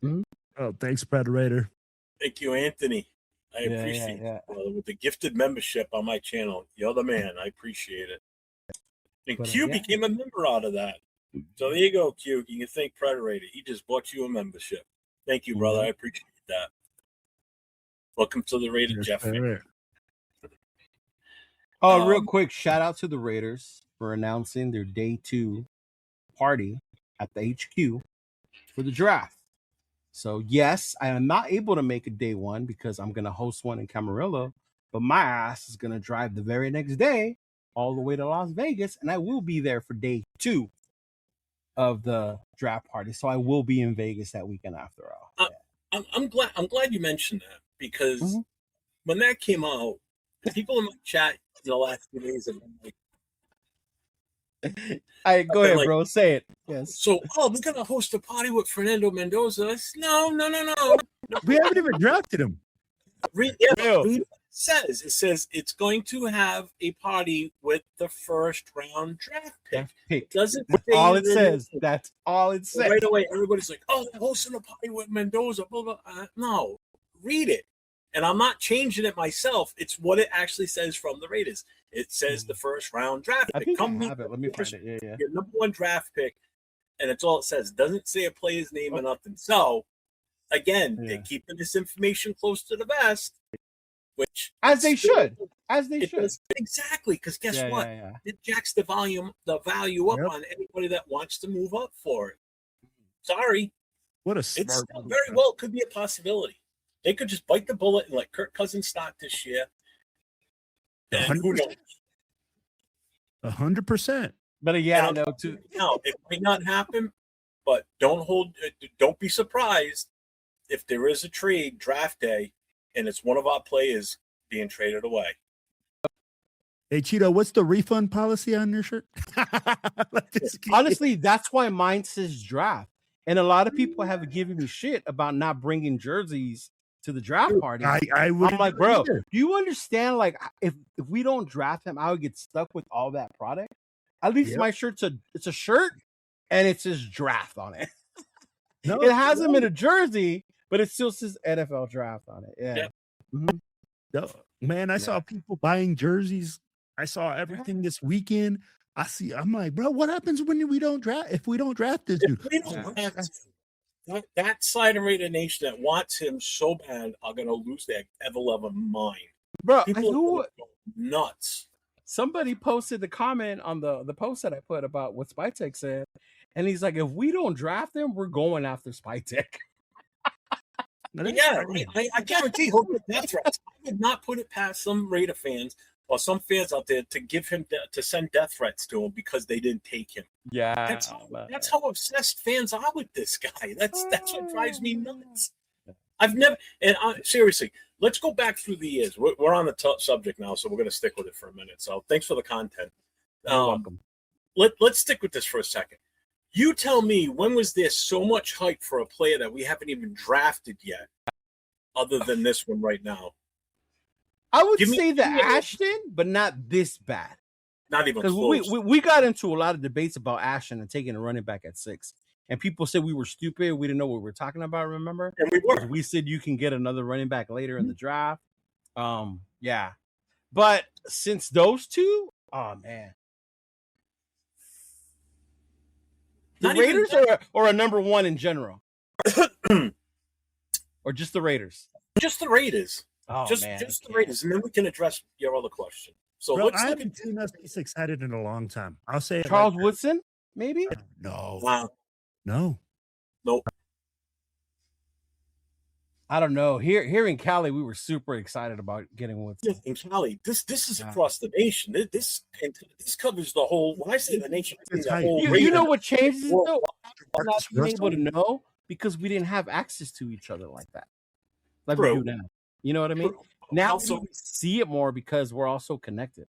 Mm-hmm. Oh, thanks, Predator. Thank you, Anthony. I appreciate it. With the gifted membership on my channel. You're the man. I appreciate it. And Q became a member out of that. So there you go, Q. You can thank Predator. He just bought you a membership. Thank you, brother. I appreciate that. Welcome to the Raider Jeff. Real quick, shout out to the Raiders for announcing their day 2 party at the HQ for the draft. So yes, I am not able to make a day 1 because I'm going to host one in Camarillo, but my ass is going to drive the very next day all the way to Las Vegas, and I will be there for day 2 of the draft party. So I will be in Vegas that weekend after all. I'm glad you mentioned that, because when that came out, people in my chat in the last few days have been like, Go ahead, bro. Say it. Yes. So, we're gonna host a party with Fernando Mendoza. No. We haven't even drafted him. Read what it says. It says it's going to have a party with the first round draft pick. Doesn't That's all it says. That's all it says. Right away, everybody's like, "Oh, they're hosting a party with Mendoza." Blah blah. No, read it. And I'm not changing it myself. It's what it actually says from the Raiders. It says the first round draft pick. I think I have it. Let me find it. Yeah. Your number one draft pick, and it's all it says. It doesn't say a player's name or nothing. So, again, they're keeping this information close to the vest, which as they should. Exactly, because guess what? It jacks the value up on anybody that wants to move up for it. Sorry, what a it's very well could be a possibility. They could just bite the bullet and let Kirk Cousins start this year. And who knows? 100%. But Now, it might not happen, but don't be surprised if there is a trade draft day and it's one of our players being traded away. Hey, Cheeto, what's the refund policy on your shirt? Honestly, that's why mine says draft. And a lot of people have given me shit about not bringing jerseys to the draft party. I'm like, bro, do you understand? Like, if we don't draft him, I would get stuck with all that product. At least my shirt's it's a shirt and it says draft on it. No, it has him in a jersey, but it still says NFL draft on it. Yeah. No, man, I saw people buying jerseys. I saw everything this weekend. I'm like, bro, what happens when we don't draft? If we don't draft this dude? That side of Raider Nation that wants him so bad are going to lose their ever-loving mind. Bro, people are nuts. Somebody posted the comment on the post that I put about what Spytek said, and he's like, if we don't draft him, we're going after Spytek. Yeah, I guarantee he'll get death threats. I would not put it past some Raider fans or some fans out there to give him to send death threats to him because they didn't take him. Yeah, that's how obsessed fans are with this guy. That's what drives me nuts. I've never seriously. Let's go back through the years. We're on the subject now, so we're going to stick with it for a minute. So thanks for the content. You're welcome. Let's stick with this for a second. You tell me, when was there so much hype for a player that we haven't even drafted yet, other than this one right now? I would say the Ashton, but not this bad. Not even close. We got into a lot of debates about Ashton and taking a running back at 6. And people said we were stupid. We didn't know what we were talking about, remember? And we were. We said you can get another running back later in the draft. Yeah. But since those two, oh, man. The Raiders or a number one in general? Or just the Raiders? Just the Raiders. Oh, just the Raiders. And then we can address your other question. So bro, I haven't seen us this excited in a long time. I'll say Charles Woodson, maybe? No. Wow. No. Nope. I don't know. Here in Cali, we were super excited about getting Woodson. In Cali, this is across the nation. This covers the whole. When I say the nation, you know what changes it though? Not being able to know because we didn't have access to each other like that, like we do now. You know what I mean? Now also, we see it more because we're also connected.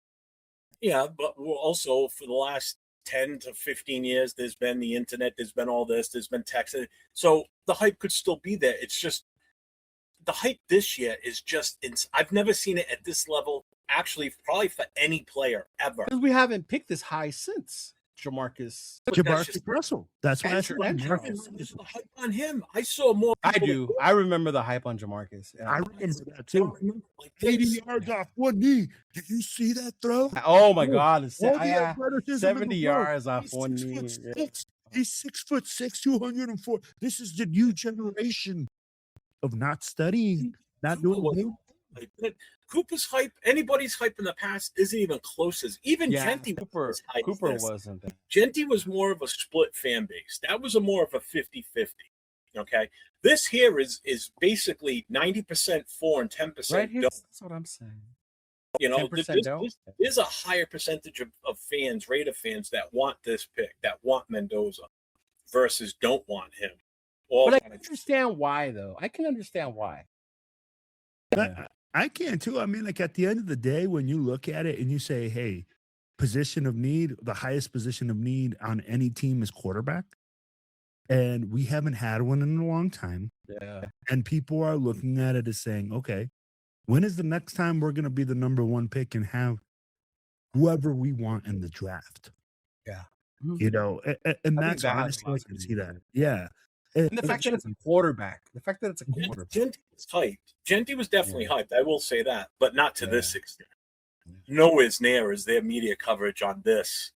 Yeah, but we're also for the last 10 to 15 years, there's been the internet, there's been all this, there's been text. So the hype could still be there. It's just the hype this year is just I've never seen it at this level, actually, probably for any player ever. Because we haven't picked this high since Jamarcus Russell. That's why Jamarcus. The hype on him. I saw more. I do. I remember the hype on Jamarcus. I remember that too. Like 80 yards off one knee. Did you see that throw? Oh my God! 70 yards off one knee. He's 6'6", 204. This is the new generation of not studying, not doing. Cooper's hype, anybody's hype in the past isn't even close as even Genty. Cooper wasn't that. Genty was more of a split fan base. That was more of a 50-50. Okay. This here is basically 90% for and 10% right don't. That's what I'm saying. You know, there's a higher percentage of fans, Raider fans, that want this pick, that want Mendoza versus don't want him. all But I kind can of understand why, though. I can understand why. I can too. I mean, like at the end of the day, when you look at it and you say, hey, position of need, the highest position of need on any team is quarterback. And we haven't had one in a long time. Yeah. And people are looking at it as saying, okay, when is the next time we're going to be the number one pick and have whoever we want in the draft? Yeah. You know, and I that's think that has a honestly, I lot to can do see with that. it. Yeah. And the fact that it's a quarterback. The fact that it's a Gen- quarterback. Genty was hyped. Genty was definitely Yeah. hyped. I will say that, but not to this Yeah. extent. Nowhere near as their media coverage on this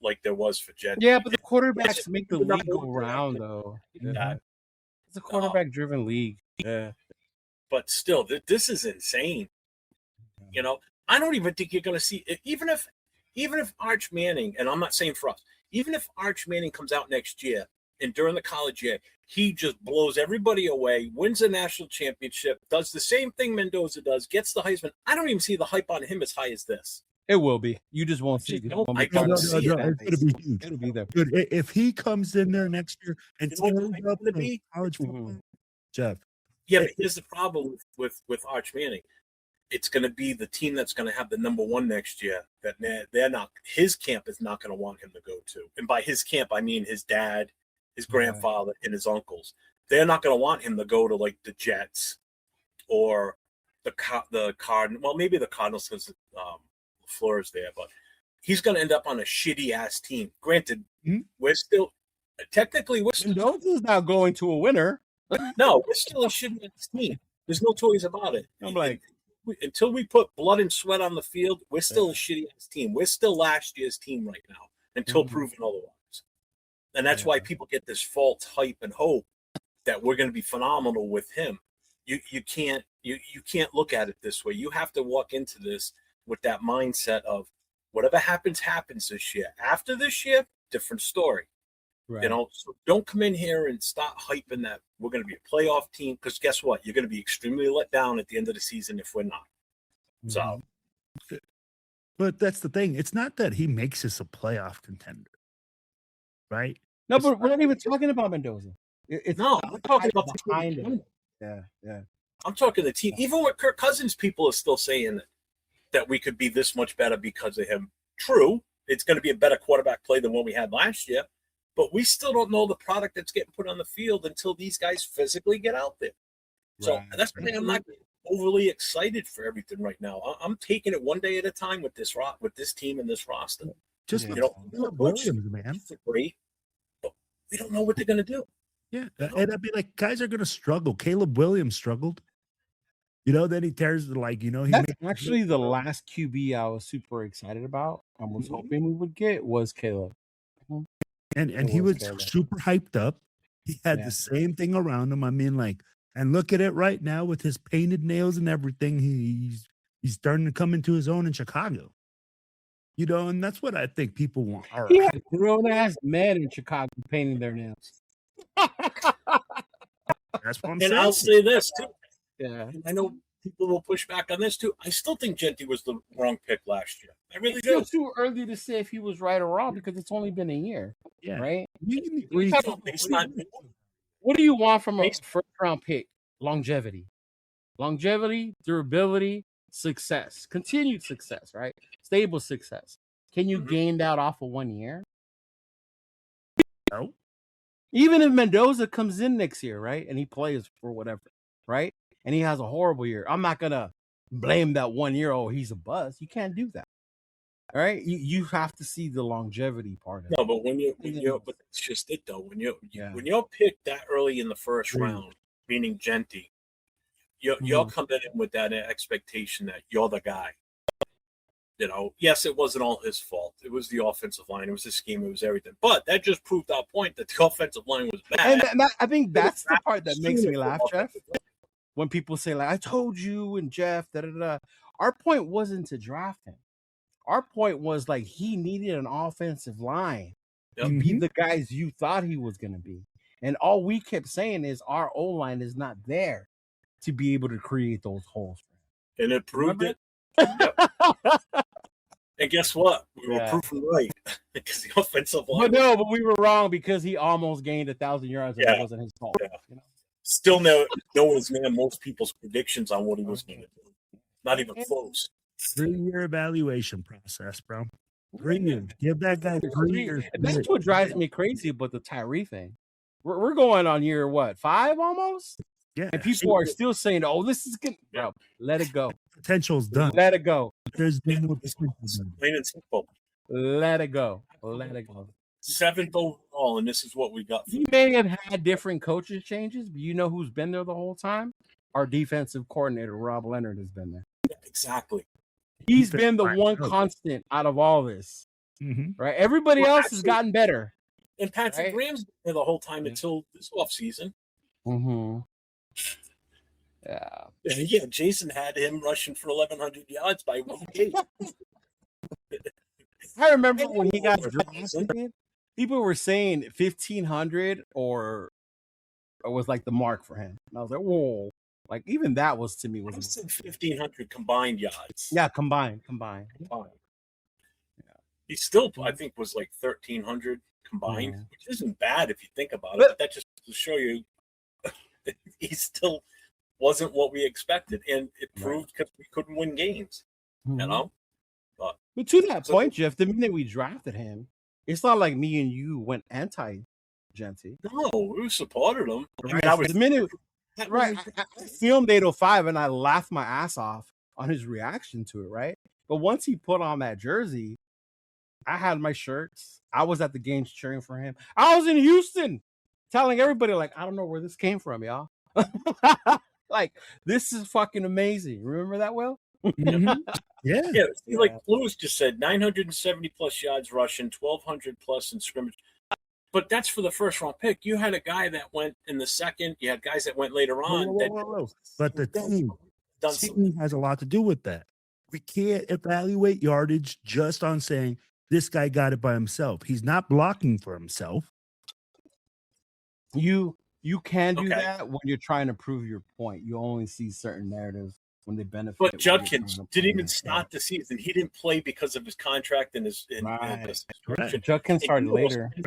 like there was for Genty. Yeah, but the It's quarterbacks make the the league number go one round, pick. though. Yeah. It's a quarterback-driven league. Yeah. But still, this is insane. You know, I don't even think you're going to see even if Arch Manning, and I'm not saying for us, even if Arch Manning comes out next year and during the college year, he just blows everybody away, wins a national championship, does the same thing Mendoza does, gets the Heisman. I don't even see the hype on him as high as this. It will be. You just won't see it. I don't see it. It's going to be huge. It'll be there. Dude, if he comes in there next year and You know what the tears hype's up gonna the be? college football, Jeff. Yeah, but here's the problem with Arch Manning. It's going to be the team that's going to have the number one next year that they're not. His camp is not going to want him to go to, and by his camp I mean his dad, his grandfather, and his uncles. They're not going to want him to go to like the Jets or the Cardinals. Well, maybe the Cardinals because LaFleur's there, but he's going to end up on a shitty ass team. Granted, we're still technically Mendoza's not going to a winner. No, we're still a shitty ass team. There's no toys about it. I'm like, until we put blood and sweat on the field, we're still a shitty ass team. We're still last year's team right now until proven otherwise. And that's why people get this false hype and hope that we're going to be phenomenal with him. You can't look at it this way. You have to walk into this with that mindset of whatever happens this year. After this year, different story. right. You know, so don't come in here and start hyping that we're going to be a playoff team because guess what? You're going to be extremely let down at the end of the season if we're not. So, But that's the thing. It's not that he makes us a playoff contender, right? No, but we're not even talking about Mendoza. no, we're talking about behind the it. team. Yeah. I'm talking the team. Even with Kirk Cousins, people are still saying that we could be this much better because of him. True, it's going to be a better quarterback play than what we had last year, but we still don't know the product that's getting put on the field until these guys physically get out there. So that's why I'm not overly excited for everything right now. I'm taking it one day at a time with this team and this roster. Just Yeah. Caleb Williams, man. Great, but we don't know what they're going to do. Yeah, and I'd be like, guys are going to struggle. Caleb Williams struggled. You know, then he tears like, you know, he That's actually the last QB I was super excited about. I was hoping we would get was Caleb. and he was super hyped up. He had the same thing around him. I mean, like, and look at it right now with his painted nails and everything. He's starting to come into his own in Chicago. You know, and that's what I think people want. He had grown ass men in Chicago painting their nails. That's what I'm And saying. I'll say this too. Yeah. And I know people will push back on this too. I still think Genty was the wrong pick last year. I really do. It's still too early to say if he was right or wrong because it's only been a year. Yeah. Right? It's not. What do you want from a first round pick? Longevity, durability, success, continued success, right? Stable success. Can you gain that off of 1 year? No. Even if Mendoza comes in next year, right, and he plays for whatever, right, and he has a horrible year, I'm not gonna blame that 1 year. Oh, he's a bust. You can't do that. All right, you have to see the longevity part of it. No, but but that's just it though. When you're picked that early in the first round, meaning Genty, you're coming in with that expectation that you're the guy. You know, yes, it wasn't all his fault. It was the offensive line. It was the scheme. It was everything. But that just proved our point that the offensive line was bad. And I think that's the part that makes me laugh, Jeff. When people say, like, I told you and Jeff, our point wasn't to draft him. Our point was, like, he needed an offensive line to be the guys you thought he was going to be. And all we kept saying is our O-line is not there to be able to create those holes. And it proved it. And guess what? We were Yeah. proven right because the offensive line. But we were wrong because he almost gained 1,000 yards and it wasn't his fault. Yeah. You know? Still no one's man most people's predictions on what he was going to do. Not even close. 3-year evaluation process, bro. 3 years. Give that guy 3 years. That's what drives me crazy about the Tyree thing. We're going on year what, 5 almost? Yeah. And people are still saying, "Oh, this is good." Bro, let it go. Potential's done. Let it go. There's been no potential done. Plain and simple. Let it go. Let it go. 7th overall, and this is what we got. He may have had different coaches changes, but you know who's been there the whole time? Our defensive coordinator, Rob Leonard, has been there. Yeah, exactly. He's been the one constant out of all this. Mm-hmm. Right? Everybody else has gotten better. And Patrick Graham's been there the whole time until this offseason. Mm-hmm. Yeah, Jason had him rushing for 1,100 yards by week 8. I remember when he got drafted, people were saying 1,500 or was like the mark for him. And I was like, whoa. Like, even that was, to me, I was said 1,500 combined yards. Yeah, combined. Yeah. He still, I think, was like 1,300 combined, which isn't bad if you think about it. But that just to show you he still wasn't what we expected. And it proved because we couldn't win games, you know? But to that point, Jeff, the minute we drafted him, it's not like me and you went anti-Genty. No, we supported him. Right. I was, the minute, right, I filmed 805 and I laughed my ass off on his reaction to it, right? But once he put on that jersey, I had my shirts. I was at the games cheering for him. I was in Houston telling everybody, like, I don't know where this came from, y'all. Like, this is fucking amazing. Remember that, Will? Mm-hmm. Yeah. Like Lewis just said, 970 plus yards rushing, 1,200 plus in scrimmage. But that's for the first round pick. You had a guy that went in the second. You had guys that went later on. But the team has a lot to do with that. We can't evaluate yardage just on saying this guy got it by himself. He's not blocking for himself. You can do that when you're trying to prove your point. You only see certain narratives when they benefit. But Judkins didn't even start the season. He didn't play because of his contract and his situation. Judkins started later. He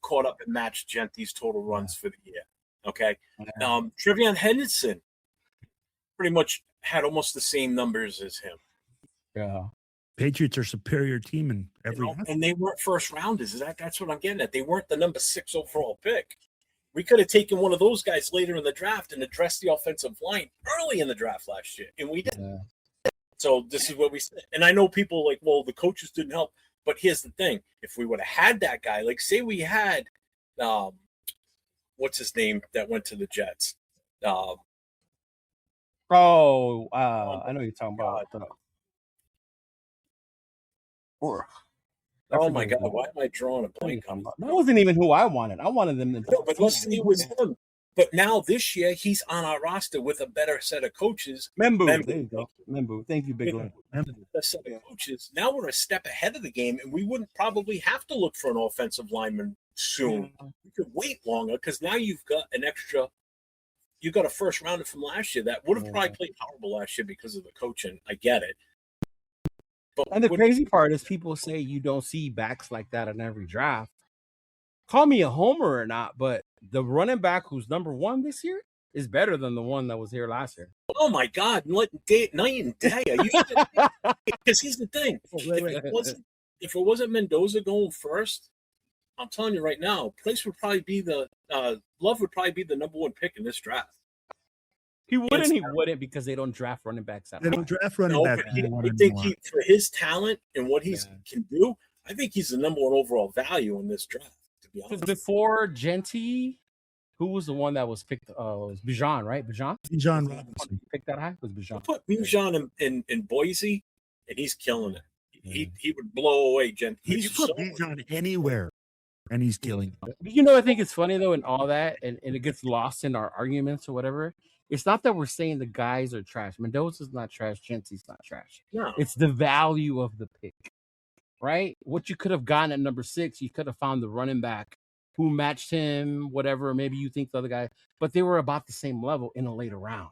caught up and matched Genty's total runs for the year. Okay. Trevion Henderson pretty much had almost the same numbers as him. Yeah. Patriots are a superior team in every and they weren't first rounders. That's what I'm getting at. They weren't the number 6 overall pick. We could have taken one of those guys later in the draft and addressed the offensive line early in the draft last year, and we didn't. So this is what we said. And I know people like, well, the coaches didn't help. But here's the thing. If we would have had that guy, like say we had, what's his name that went to the Jets? I know what you're talking about. Oh my God! Why am I drawing a blank on that? That wasn't even who I wanted. I wanted them to. No, but let's say it was him. But now this year he's on our roster with a better set of coaches. Membu. There you go. Membu. Thank you, Big Lou. A set of coaches. Now we're a step ahead of the game, and we wouldn't probably have to look for an offensive lineman soon. We could wait longer because now you've got an extra. You got a first rounder from last year that would have probably played horrible last year because of the coaching. I get it. But and the crazy part is people say you don't see backs like that in every draft. Call me a homer or not, but the running back who's number 1 this year is better than the one that was here last year. Oh my God! Night and day. Because here's the thing: if it wasn't Mendoza going first, I'm telling you right now, Place would probably be Love would probably be the number 1 pick in this draft. He wouldn't because they don't draft running backs. They don't draft running backs. I think for his talent and what he can do, I think he's the number 1 overall value in this draft. To be honest, before Genty, who was the one that was picked? It was Bijan, right? Bijan Robinson picked that high. Was Bijan? Put Bijan in Boise, and he's killing it. He would blow away Genty. He's put Bijan anywhere. And he's killing. I think it's funny though, in all that, and it gets lost in our arguments or whatever. It's not that we're saying the guys are trash. Mendoza's not trash. Genty's not trash. No. It's the value of the pick, right? What you could have gotten at number 6, you could have found the running back who matched him, whatever. Maybe you think the other guy, but they were about the same level in a later round.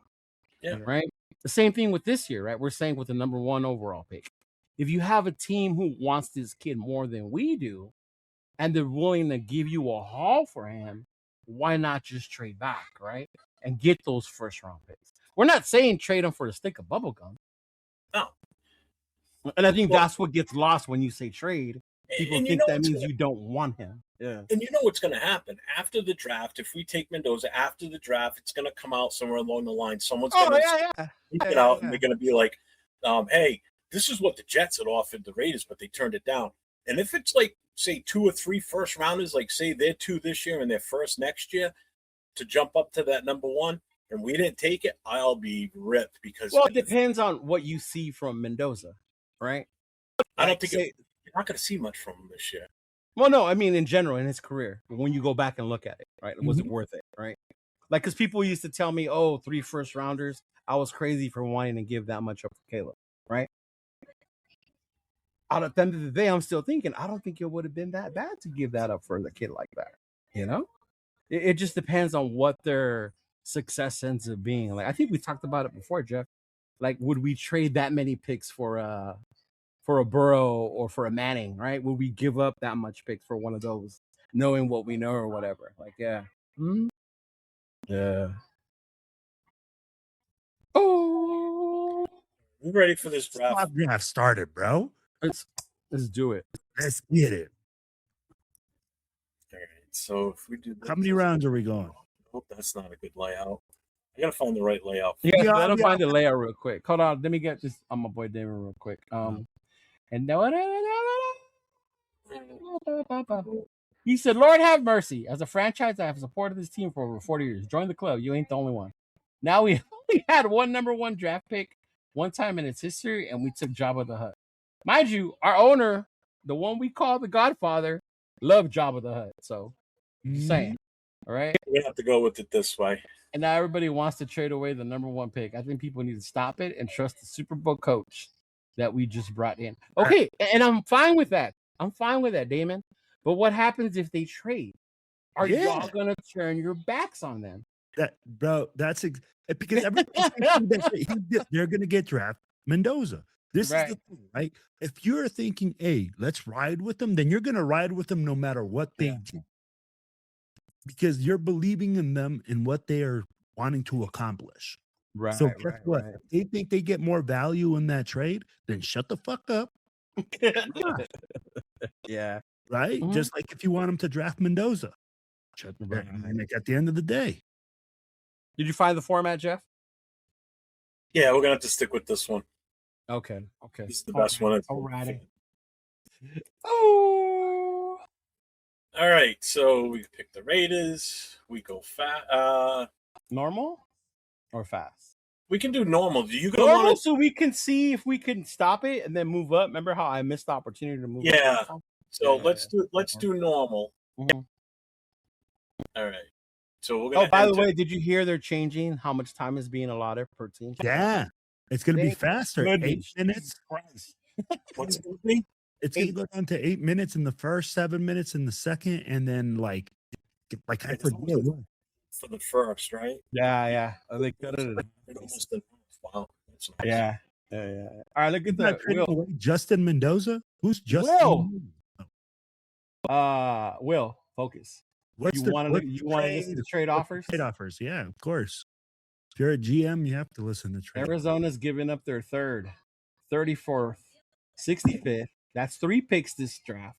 Yeah. Right. The same thing with this year, right? We're saying with the number 1 overall pick. if you have a team who wants this kid more than we do, and they're willing to give you a haul for him, why not just trade back, right? And get those first round picks. We're not saying trade him for a stick of bubble gum. No. And I think that's what gets lost when you say trade. People think that means you don't want him. Yeah. And you know what's going to happen after the draft? If we take Mendoza after the draft, it's going to come out somewhere along the line. Someone's going to it out, and they're going to be like, "Hey, this is what the Jets had offered the Raiders, but they turned it down." And if it's like, say, 2 or 3 first rounders, like say they're 2 this year and they're first next year, to jump up to that number 1, and we didn't take it, I'll be ripped because. Well, it depends on what you see from Mendoza, right? I don't think you're not going to see much from him this year. Well, no, I mean in general in his career, when you go back and look at it, right? Was it worth it, right? Like, because people used to tell me, "Oh, 3 first rounders." I was crazy for wanting to give that much up for Caleb, right? Out at the end of the day, I'm still thinking, I don't think it would have been that bad to give that up for a kid like that. You know, it just depends on what their success ends up being. Like, I think we talked about it before, Jeff. Like, would we trade that many picks for a Burrow or for a Manning, right? Would we give up that much picks for one of those, knowing what we know or whatever? Like, yeah. Yeah. Oh, We're ready for this draft. Top draft started, bro. let's do it. Let's get it. All right. So if we do, How many rounds are we going? I hope that's not a good layout. I gotta find the right layout. Yeah, let him find the layout real quick. Hold on, let me get this on my boy Damon real quick. And he said, "Lord have mercy. As a franchise, I have supported this team for over 40 years. Join the club. You ain't the only one. Now we only had one number 1 draft pick one time in its history, and we took Jabba the Hutt. Mind you, our owner, the one we call the Godfather, loved Jabba the Hutt. So, just saying, all right. We have to go with it this way. And now everybody wants to trade away the number 1 pick. I think people need to stop it and trust the Super Bowl coach that we just brought in. Okay, and I'm fine with that. I'm fine with that, Damon. But what happens if they trade? Are y'all gonna turn your backs on them? That's because they're gonna get draft Mendoza. This is the thing, right? If you're thinking, "Hey, let's ride with them," then you're gonna ride with them no matter what they do, because you're believing in them and what they are wanting to accomplish. Right. So guess what? If they think they get more value in that trade, then shut the fuck up. Yeah. Right? Just like if you want them to draft Mendoza. And at the end of the day. Did you find the format, Jeff? Yeah, we're gonna have to stick with this one. Okay. This is the best one. All right. Oh. All right. So we pick the Raiders. We go fast. Normal or fast? We can do normal. Do you go normal so we can see if we can stop it and then move up? Remember how I missed the opportunity to move up? Up? So let's do normal. All right. So we're gonna. Oh, by the way, did you hear they're changing how much time is being allotted per team? Yeah, it's gonna be faster. 8 minutes. What's it gonna be? It's gonna go down to 8 minutes in the first, 7 minutes in the second, and then like I forget for the first, right? Yeah. They cut it. Wow. That's nice. Yeah. All right, look at that. Justin Mendoza. Who's Justin? Will, focus. You want to listen to trade offers? Trade offers, yeah, of course. If you're a GM, you have to listen to trade. Arizona's giving up their 3rd, 34th, 65th. That's 3 picks this draft.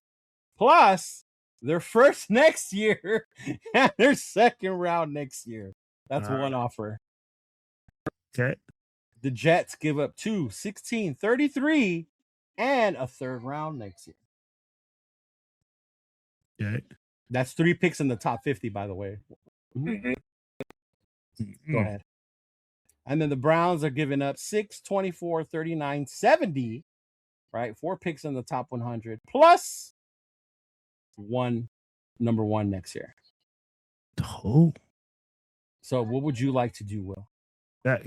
Plus their first next year and their 2nd round next year. That's one offer. Okay. The Jets give up 2, 16, 33, and a 3rd round next year. Okay. That's 3 picks in the top 50, by the way. Go ahead. And then the Browns are giving up 6, 24, 39, 70, right? 4 picks in the top 100, plus 1 number 1 next year. Oh. So what would you like to do, Will?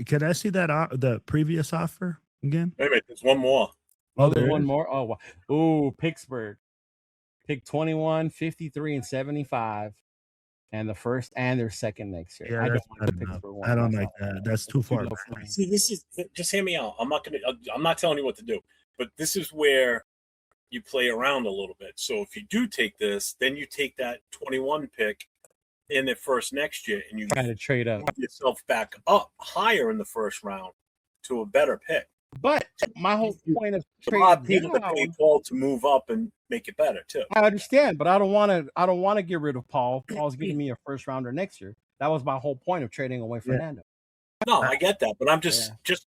Can I see that the previous offer again? Wait, there's one more. Oh, there's one more? Oh, wow. Oh, Pittsburgh. Pick 21, 53, and 75. And the first and their 2nd next year. Yeah, I don't want to pick for one. I don't like that. That's too far. See, this is just hear me out. I'm not telling you what to do. But this is where you play around a little bit. So if you do take this, then you take that 21 pick in the first next year, and you try to trade up move yourself back up higher in the first round to a better pick. But my whole point of A lot of trading people that down, pay Paul to move up and make it better too. I understand, but I don't want to get rid of Paul. Paul's giving me a first rounder next year. That was my whole point of trading away Fernando. No, I get that, but I'm just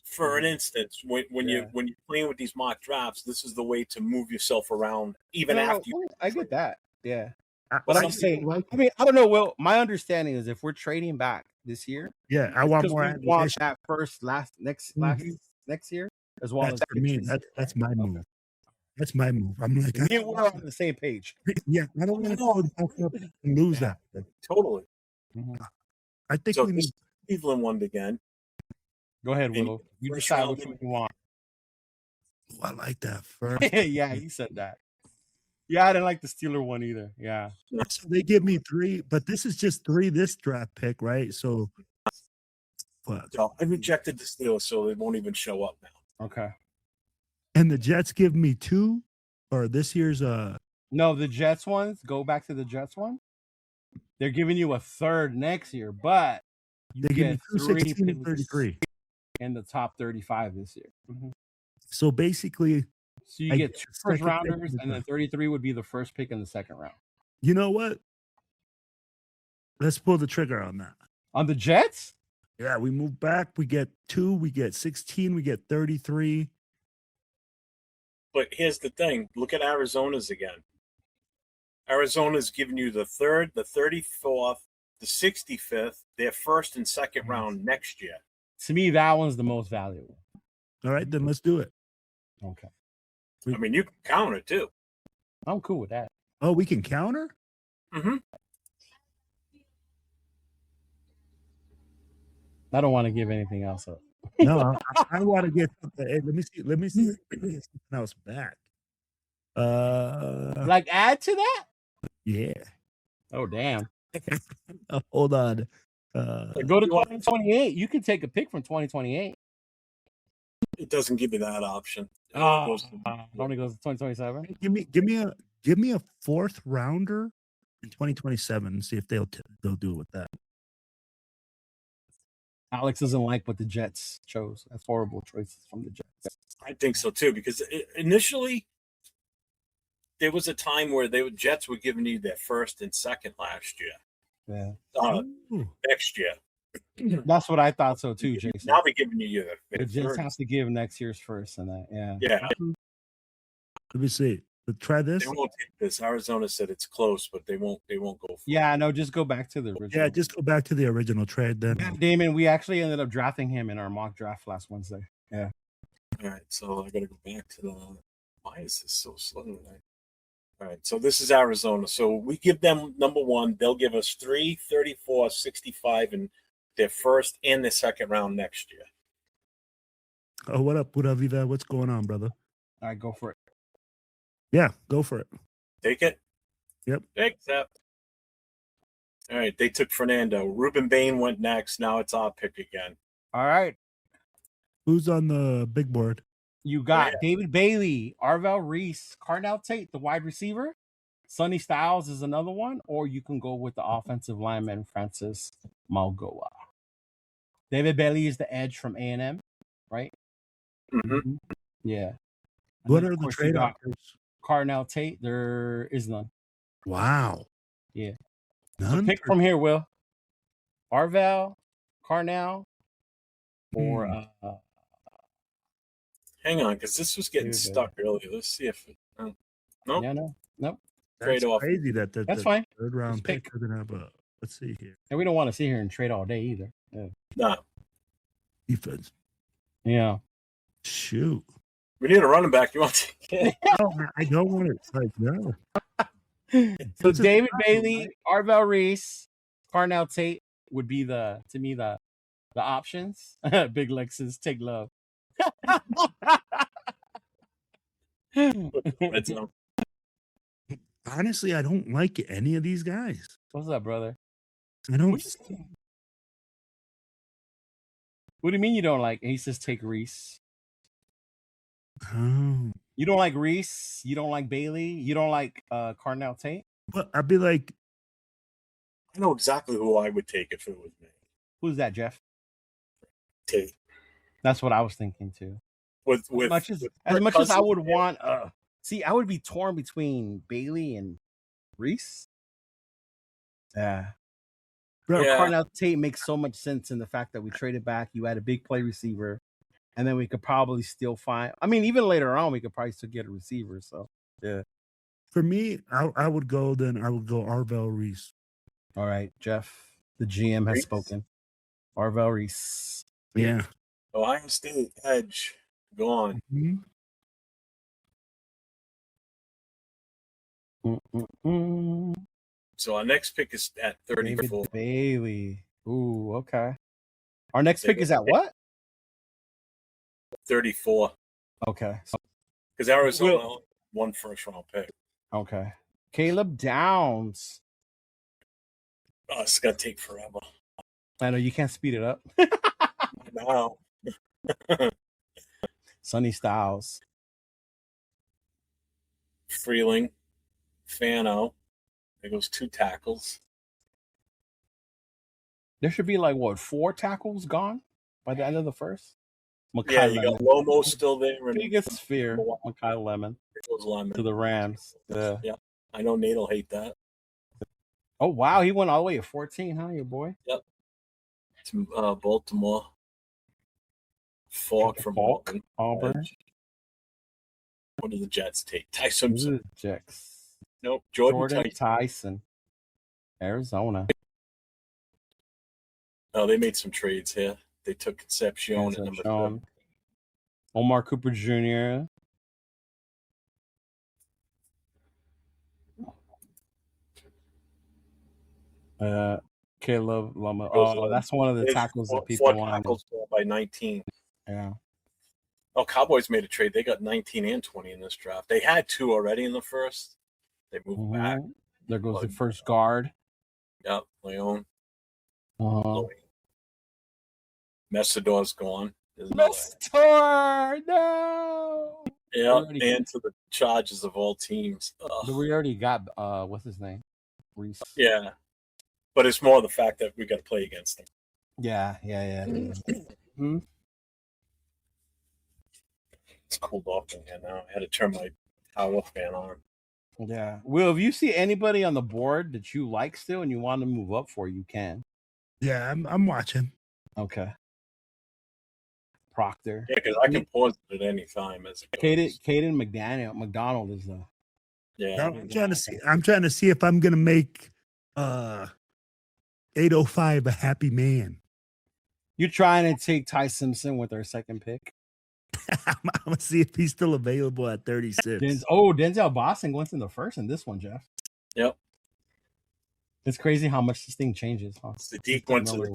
for an instance, when you're playing with these mock drafts, this is the way to move yourself around even after you. I get that, yeah. But I'm saying, I mean, I don't know. Well, my understanding is if we're trading back this year, I want more. We want that first next year as well. That's for me. That's my move. Okay. That's my move. I'm like, we're on the same page. Yeah, I don't want to lose that. Totally. I think so. we need Cleveland won again. Go ahead, Willow. You decide which one you want. Oh, I like that first. Yeah, he said that. Yeah, I didn't like the Steeler one either. Yeah. So they give me 3, but this is just 3 this draft pick, right? So I rejected the Steelers, so they won't even show up now. Okay. And the Jets give me 2, or this year's No, the Jets ones, go back to the Jets one. They're giving you a third next year, but they give me 2, 16, and 33 in the top 35 this year. So basically, so you get 2 first rounders, and then 33 would be the first pick in the second round. You know what? Let's pull the trigger on that. On the Jets? Yeah, we move back. We get 2, we get 16, we get 33. But here's the thing. Look at Arizona's again. Arizona's giving you the 3rd, the 34th, the 65th, their first and second round next year. To me, that one's the most valuable. All right, then let's do it. Okay. I mean, you can counter too. I'm cool with that. Oh, we can counter? Mm-hmm. I don't want to give anything else up. No, I want to get something. Hey, let me see something else back. Like add to that? Yeah. Oh, damn. Hold on. Go to 2028. You can take a pick from 2028. It doesn't give you that option. It only goes to 2027. Give me a 4th rounder in 2027 and see if they'll do it with that. Alex doesn't like what the Jets chose. That's horrible choices from the Jets. I think so too, because initially there was a time where the Jets were giving you their first and second last year. Yeah. Next year. That's what I thought so too, Jason. Now we're giving you the Jets have to give next year's first and that. Yeah. Let me see. But try this. They won't take this. Arizona said it's close, but they won't go for it. Yeah, no, just go back to the original. Yeah, just go back to the original trade then. Yeah, Damon, we actually ended up drafting him in our mock draft last Wednesday. Yeah. All right, so I gotta go back to the why is this so slow tonight? All right, so this is Arizona. So we give them number 1, they'll give us 3, 34, 65, and their first and their second round next year. Oh, what up, Pura Vida? What's going on, brother? All right, go for it. Yeah, go for it. Take it? Yep. Accept. All right, they took Fernando. Ruben Bain went next. Now it's our pick again. All right. Who's on the big board? You got David Bailey, Arvell Reese, Carnell Tate, the wide receiver. Sonny Styles is another one. Or you can go with the offensive lineman, Francis Malgoa. David Bailey is the edge from A&M, right? Mm-hmm. Yeah. What are the trade offers? Carnell Tate, there is none. Wow. Yeah. None? So pick from here, Will. Arvell, Carnell, or hang on, because this was getting stuck earlier. Let's see if nope. Yeah, nope. Trade off. Crazy that that's fine. Third round pick doesn't have a. Let's see here. And we don't want to sit here and trade all day either. Yeah. No. Defense. Yeah. Shoot. We need a running back. You want to get? No, I don't want it. Like, no. So David Bailey, Arvell Reese, Carnell Tate would be to me the options. Big Lexus, take love. Honestly, I don't like any of these guys. What's up, brother? I don't. What do you mean you don't like? He says take Reese. Oh. You don't like Reese? You don't like Bailey? You don't like Carnell Tate? But I'd be like, I know exactly who I would take if it was me. Who's that, Jeff? Tate. That's what I was thinking too. With as much as I would want, see, I would be torn between Bailey and Reese. Yeah. bro, Yeah. Carnell Tate makes so much sense in the fact that we traded back. You had a big play receiver, and then we could probably still find. I mean, even later on, we could probably still get a receiver. So, yeah. for me, I would go Arvell Reese. All right, Jeff, the GM has Reese? spoken. Arvell Reese. Yeah. Ohio State edge gone. Mhm. So our next pick is at 34. David Bailey. Ooh, okay. Our next pick is at what? 34. Okay. Because Arizona only one first-round pick. Okay. Caleb Downs. Oh, it's gonna take forever. I know you can't speed it up. No. Sonny Styles. Freeling. Fano. There goes 2 tackles. There should be like what, 4 tackles gone by the end of the first? Yeah, you got Lomo still there. And biggest fear, Makai Lemon to the Rams. Yeah, I know Nate'll hate that. Oh wow, he went all the way to 14, huh, your boy? Yep. To Baltimore. Falk from Auburn. What do the Jets take? Tyson. Jets. Nope. Jordan Tyson. Arizona. Oh, they made some trades here. They took Concepcion at number 7. Omar Cooper Jr. Caleb Loma. Oh, that's one of the tackles that people want. 4 tackles by 19. Yeah. Oh, Cowboys made a trade. They got 19 and 20 in this draft. They had 2 already in the first. They moved back. There goes the first guard. Yep, Leon. Messidor's gone. Messidor, no. Yeah, and to the Chargers of all teams. We already got what's his name? Reese. Yeah, but it's more the fact that we got to play against them. Yeah. It's cooled off in here now. I had to turn my power fan on. Yeah. Will, if you see anybody on the board that you like still and you want to move up for, you can. Yeah, I'm watching. Okay. Proctor. Yeah, because I can pause it at any time. As Caden McDonald is the. Yeah, I'm trying to see if I'm gonna make 805 a happy man. You're trying to take Ty Simpson with our second pick. I'm gonna see if he's still available at 36. Denzel Boston went in the first in this one, Jeff. Yep. It's crazy how much this thing changes, huh? Sadiq went to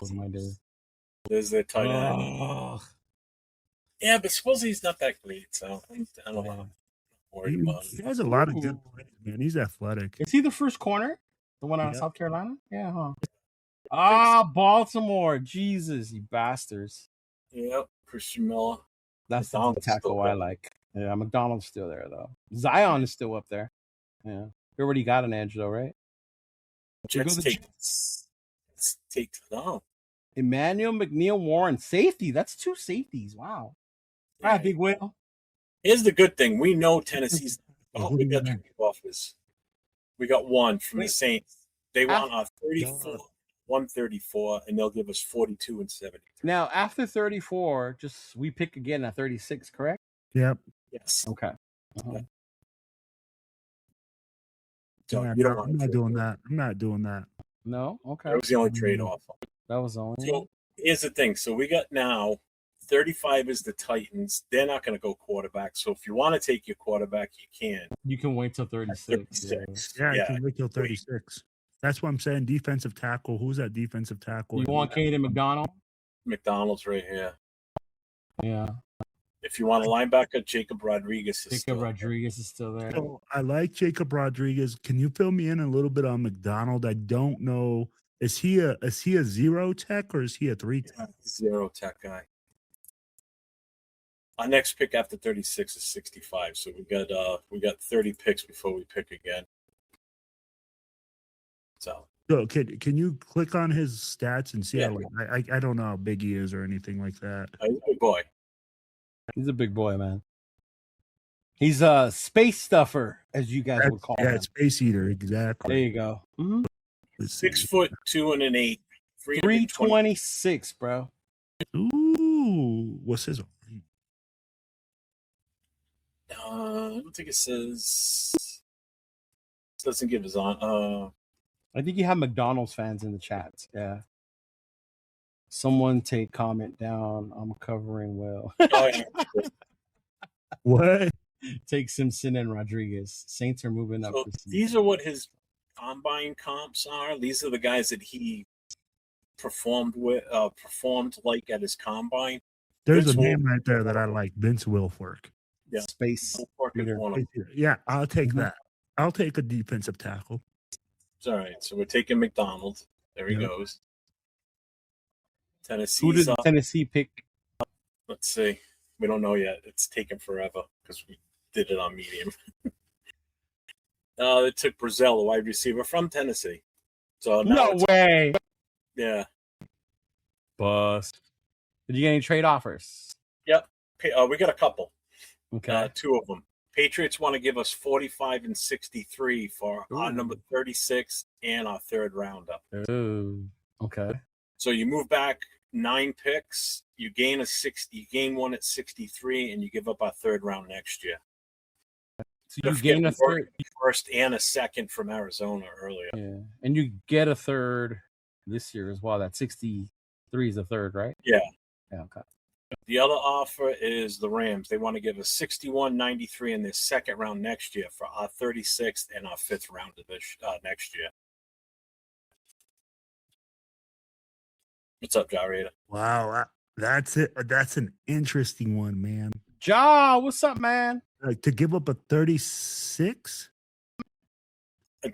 there's their tight end. Yeah, but suppose he's not that great, so I don't know. Worried about he has a lot of good plays, man. He's athletic. Is he the first corner? The one out of South Carolina? Yeah, huh? Baltimore. Jesus, you bastards. Yep, Christian Miller. That's the tackle I like. Yeah, McDonald's still there, though. Zion is still up there. Yeah. We already got an edge, though, right? Jets take no. Emmanuel McNeil Warren, safety. That's 2 safeties. Wow. All right, Big Will. Here's the good thing. We know Tennessee's. We got 3 offers. We got 1 from the Saints. They want our 34, 134, and they'll give us 42 and 70. Now, after 34, we pick again at 36, correct? Yep. Yes. Okay. So I'm not doing that. I'm not doing that. No? Okay. That was the only trade offer. That was the only. So here's the thing. So we got now 35 is the Titans. They're not going to go quarterback. So if you want to take your quarterback, you can. You can wait till 36. Yeah, you can wait till 36. That's what I'm saying. Defensive tackle. Who's that defensive tackle? You want Caden McDonald? McDonald's right here. Yeah. If you want a linebacker, Jacob Rodriguez is still there. So I like Jacob Rodriguez. Can you fill me in a little bit on McDonald? I don't know. Is he a 0 tech or is he a 3 tech? 0 tech guy. Our next pick after 36 is 65. So we got 30 picks before we pick again. So can you click on his stats and see Yeah. how I don't know how big he is or anything like that. he's a big boy. He's a big boy, man. He's a space stuffer, as you guys would call him. Yeah, Space Eater, exactly. There you go. Mm-hmm. 6'2" and an 8. 326, bro. Ooh, what's his? I don't think it says. It doesn't give his on. I think you have McDonald's fans in the chats. Yeah. Someone take comment down. I'm covering Will. Oh, yeah. What? Take Simpson and Rodriguez. Saints are moving up. So these are what his combine comps are. These are the guys that he performed like at his combine. There's Vince a name Wilfork. right there that I like. Vince Wilfork. Yeah. Space. Wilfork is Eater. one of them. Yeah, I'll take that. I'll take a defensive tackle. It's all right. So we're taking McDonald. There he Yeah. goes. Who Tennessee's did Tennessee pick? Let's see. We don't know yet. It's taken forever because we did it on medium. They took Brazil, a wide receiver from Tennessee. So now No way. Yeah. Bust. Did you get any trade offers? We got a couple. Okay. 2 of them. Patriots want to give us 45 and 63 for our number 36 and our 3rd rounder. Ooh. Okay. So you move back 9 picks, you gain one at 63, and you give up our 3rd round next year. So you gain a third. First and a second from Arizona earlier. Yeah. And you get a third this year as well. That 63 is a third, right? Yeah. Yeah, okay. The other offer is the Rams. They want to give us 61, 93 in their 2nd round next year for our 36th and our 5th round of this next year. What's up, Jarretta? Wow, that's it. That's an interesting one, man. Ja, what's up, man? Like to give up a 36?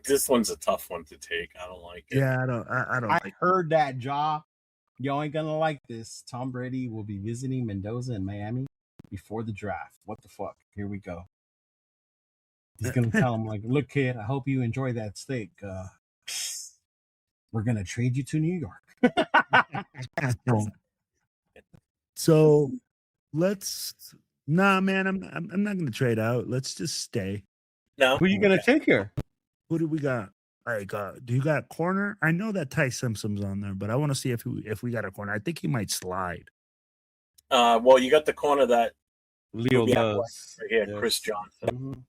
This one's a tough one to take. I don't like it. Yeah, I don't. I like heard that, Ja. Y'all ain't gonna like this. Tom Brady will be visiting Mendoza in Miami before the draft. What the fuck? Here we go. He's gonna tell him like, "Look, kid, I hope you enjoy that steak. We're gonna trade you to New York." So let's. Nah, man, I'm not gonna trade out. Let's just stay. No. Who are you gonna take here? Who do we got? Like, do you got corner? I know that Ty Simpson's on there, but I want to see if we got a corner. I think he might slide. Well, you got the corner that Leo Kubiak does. likes right here, Yes. Chris Johnson. Mhm.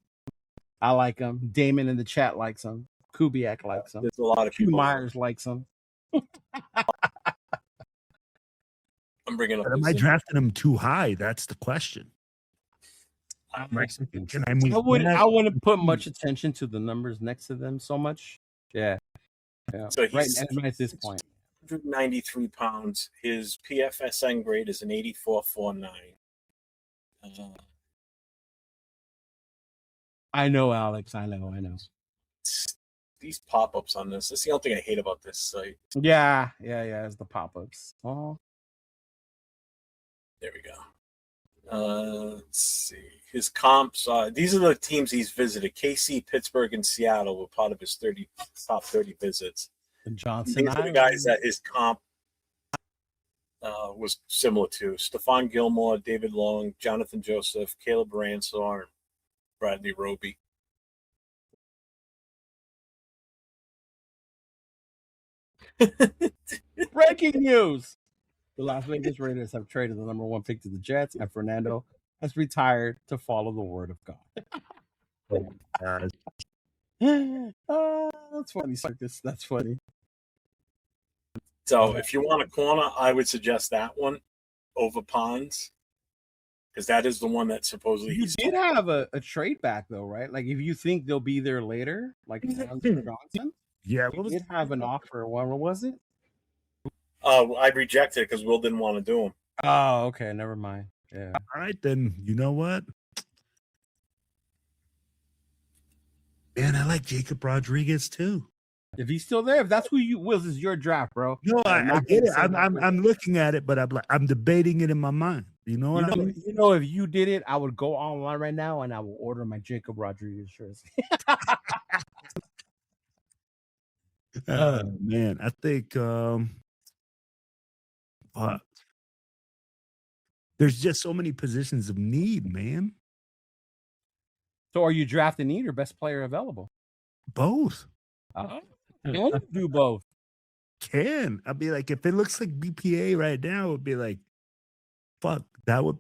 I like him. Damon in the chat likes him. Kubiak likes him. There's a lot of Hugh people. Myers likes him. I'm bringing up. But am I drafting him too high? That's the question. Can I move? I wouldn't put much attention to the numbers next to them so much. Yeah. So right he's at this point. 193 pounds. His PFSN grade is an 84.49. I know, Alex. I know. These pop-ups on this. That's the only thing I hate about this site. Yeah. It's the pop-ups. Oh. There we go. Let's see. His comps. These are the teams he's visited. KC, Pittsburgh, and Seattle were part of his top 30 visits. And Johnson. These are the guys that his comp was similar to. Stephon Gilmore, David Long, Jonathan Joseph, Caleb Ransor, and Bradley Roby. Breaking news. The Las Vegas Raiders have traded the number 1 pick to the Jets, and Fernando has retired to follow the word of God. That's funny, Circus. That's funny. So if you want a corner, I would suggest that one over Ponds, because that is the one that supposedly You did have a trade back, though, right? Like, if you think they'll be there later, like Johnson, Yeah, you did have an offer. What was it? I rejected it because Will didn't want to do them. Oh, okay. Never mind. Yeah. All right, then. You know what? Man, I like Jacob Rodriguez too. If he's still there, if that's who you will, this is your draft, bro. No, I get it. I'm looking at it, but I'm debating it in my mind. You know what I mean? You know, if you did it, I would go online right now and I will order my Jacob Rodriguez jersey. Man, I think there's just so many positions of need, man. So are you drafting need or best player available? Both. You do both. Can. I'd be like, if it looks like BPA right now, it would be like, fuck, that would.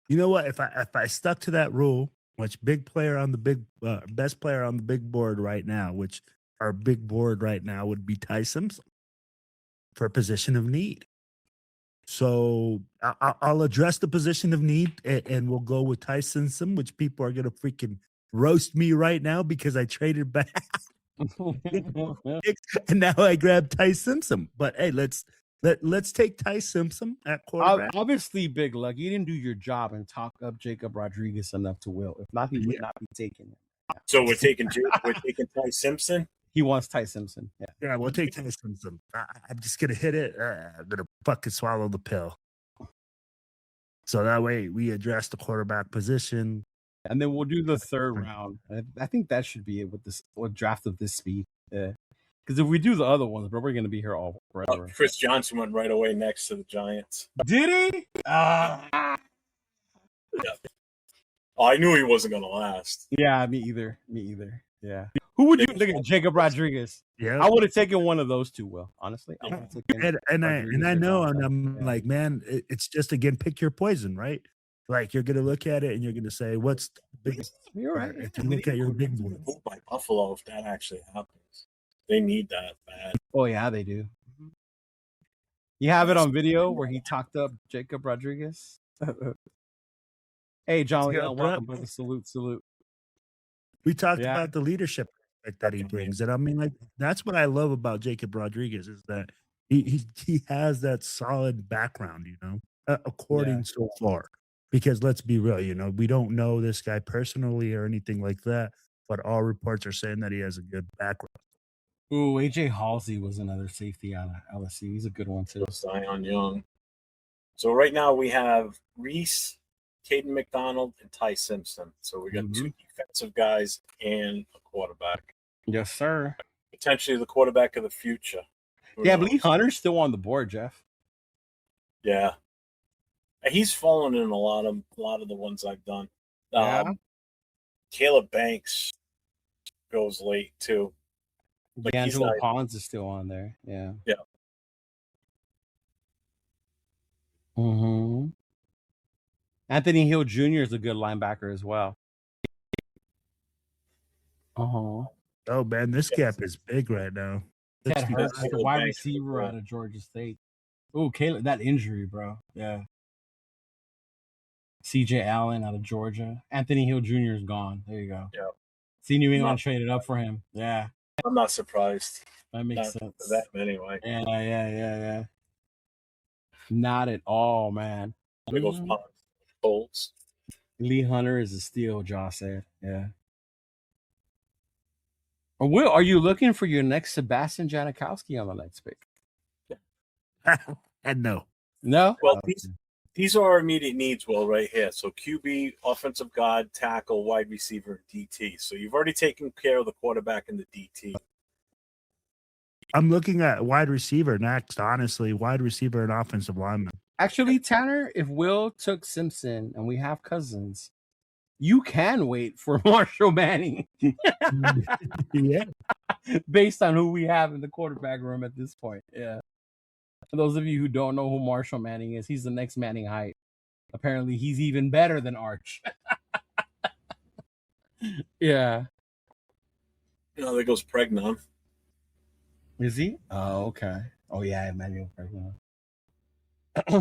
You know what? If I stuck to that rule, which big player on the best player on the big board right now, which our big board right now would be Ty Simpson for a position of need. So I'll address the position of need and we'll go with Ty Simpson, which people are gonna freaking roast me right now because I traded back and now I grabbed Ty Simpson. But hey, let's take Ty Simpson at quarterback. Obviously, Big Luck, you didn't do your job and talk up Jacob Rodriguez enough to will. If not, he would not be taking it. So we're taking Ty Simpson. He wants Ty Simpson. Yeah, we'll take Ty Simpson. I'm just gonna hit it. I'm gonna fucking swallow the pill. So that way we address the quarterback position. And then we'll do the third round. I think that should be it with draft of this speed. Yeah. Because if we do the other ones, bro, we're going to be here all forever. Chris Johnson went right away next to the Giants. Did he? Yeah. Oh, I knew he wasn't going to last. Yeah, me either. Yeah. Who would you look at? Jacob Rodriguez. Yeah, I would have taken one of those two. Will honestly, I would have taken. And I know, and I'm like, man, it's just again, pick your poison, right? Like you're gonna look at it and you're gonna say, "What's the biggest?" You're right. If you look at your big boy, Moved by Buffalo, if that actually happens, they need that bad. Oh yeah, they do. You have it on video where he talked up Jacob Rodriguez. Hey, John, welcome, brother. Salute. We talked about the leadership that he brings, and I mean, like that's what I love about Jacob Rodriguez is that he has that solid background, you know, according so far. Because let's be real, you know, we don't know this guy personally or anything like that, but all reports are saying that he has a good background. Ooh, AJ Halsey was another safety out of LSU. He's a good one too. Zion Young. So right now we have Reese, Caden McDonald, and Ty Simpson. So we got two defensive guys and a quarterback. Yes, sir. Potentially the quarterback of the future. Yeah, but Lee Hunter's still on the board, Jeff. Yeah. He's fallen in a lot of the ones I've done. Caleb Banks goes late too. D'Angelo Pons is still on there. Yeah. Mm-hmm. Anthony Hill Jr. is a good linebacker as well. Oh man, this gap is big right now. That hurts like a wide receiver out of Georgia State. Oh, Caleb, that injury, bro. Yeah. CJ Allen out of Georgia. Anthony Hill Jr. is gone. There you go. Yeah. See, New England traded up for him. Yeah. I'm not surprised. That makes sense. For that anyway. Yeah. Not at all, man. There goes Bolts. Lee Hunter is a steal, Josh said. Yeah. Will, are you looking for your next Sebastian Janikowski on the next pick? And no. Well, these are our immediate needs, Will, right here. So QB, offensive guard, tackle, wide receiver, DT. So you've already taken care of the quarterback and the DT. I'm looking at wide receiver next, honestly. Wide receiver and offensive lineman. Actually, Tanner, if Will took Simpson and we have Cousins, you can wait for Marshall Manning. Yeah. Based on who we have in the quarterback room at this point. Yeah. For those of you who don't know who Marshall Manning is, he's the next Manning Hype. Apparently, he's even better than Arch. Yeah. There goes Pregnon. Is he? Oh, okay. Oh, yeah, Emmanuel Pregnon.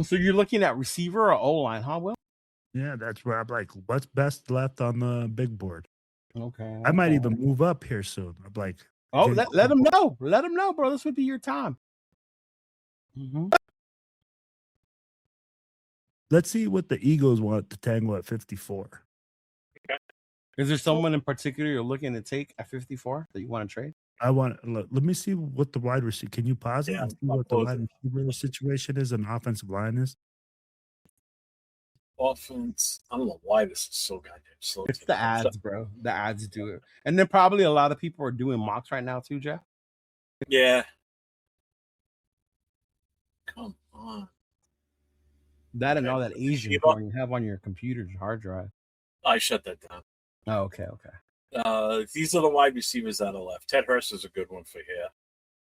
So you're looking at receiver or O-line, huh, Will? Yeah, that's where I'm like, what's best left on the big board? Okay. I might even move up here soon. I'm like, let them know. Let them know, bro. This would be your time. Mm-hmm. Let's see what the Eagles want to tangle at 54. Okay. Is there someone in particular you're looking to take at 54 that you want to trade? I want let me see what the wide receiver. Can you pause it Yeah, and see I'll what the close wide it. receiver situation is and offensive line is? Offense. I don't know why this is so goddamn slow. It's the ads, bro. The ads do it. And then probably a lot of people are doing mocks right now too, Jeff. Yeah. Come on. That and Okay. all that Asian Receiver. porn you have on your computer's hard drive. I shut that down. Oh, okay, okay. These are the wide receivers that are left. Ted Hurst is a good one for here.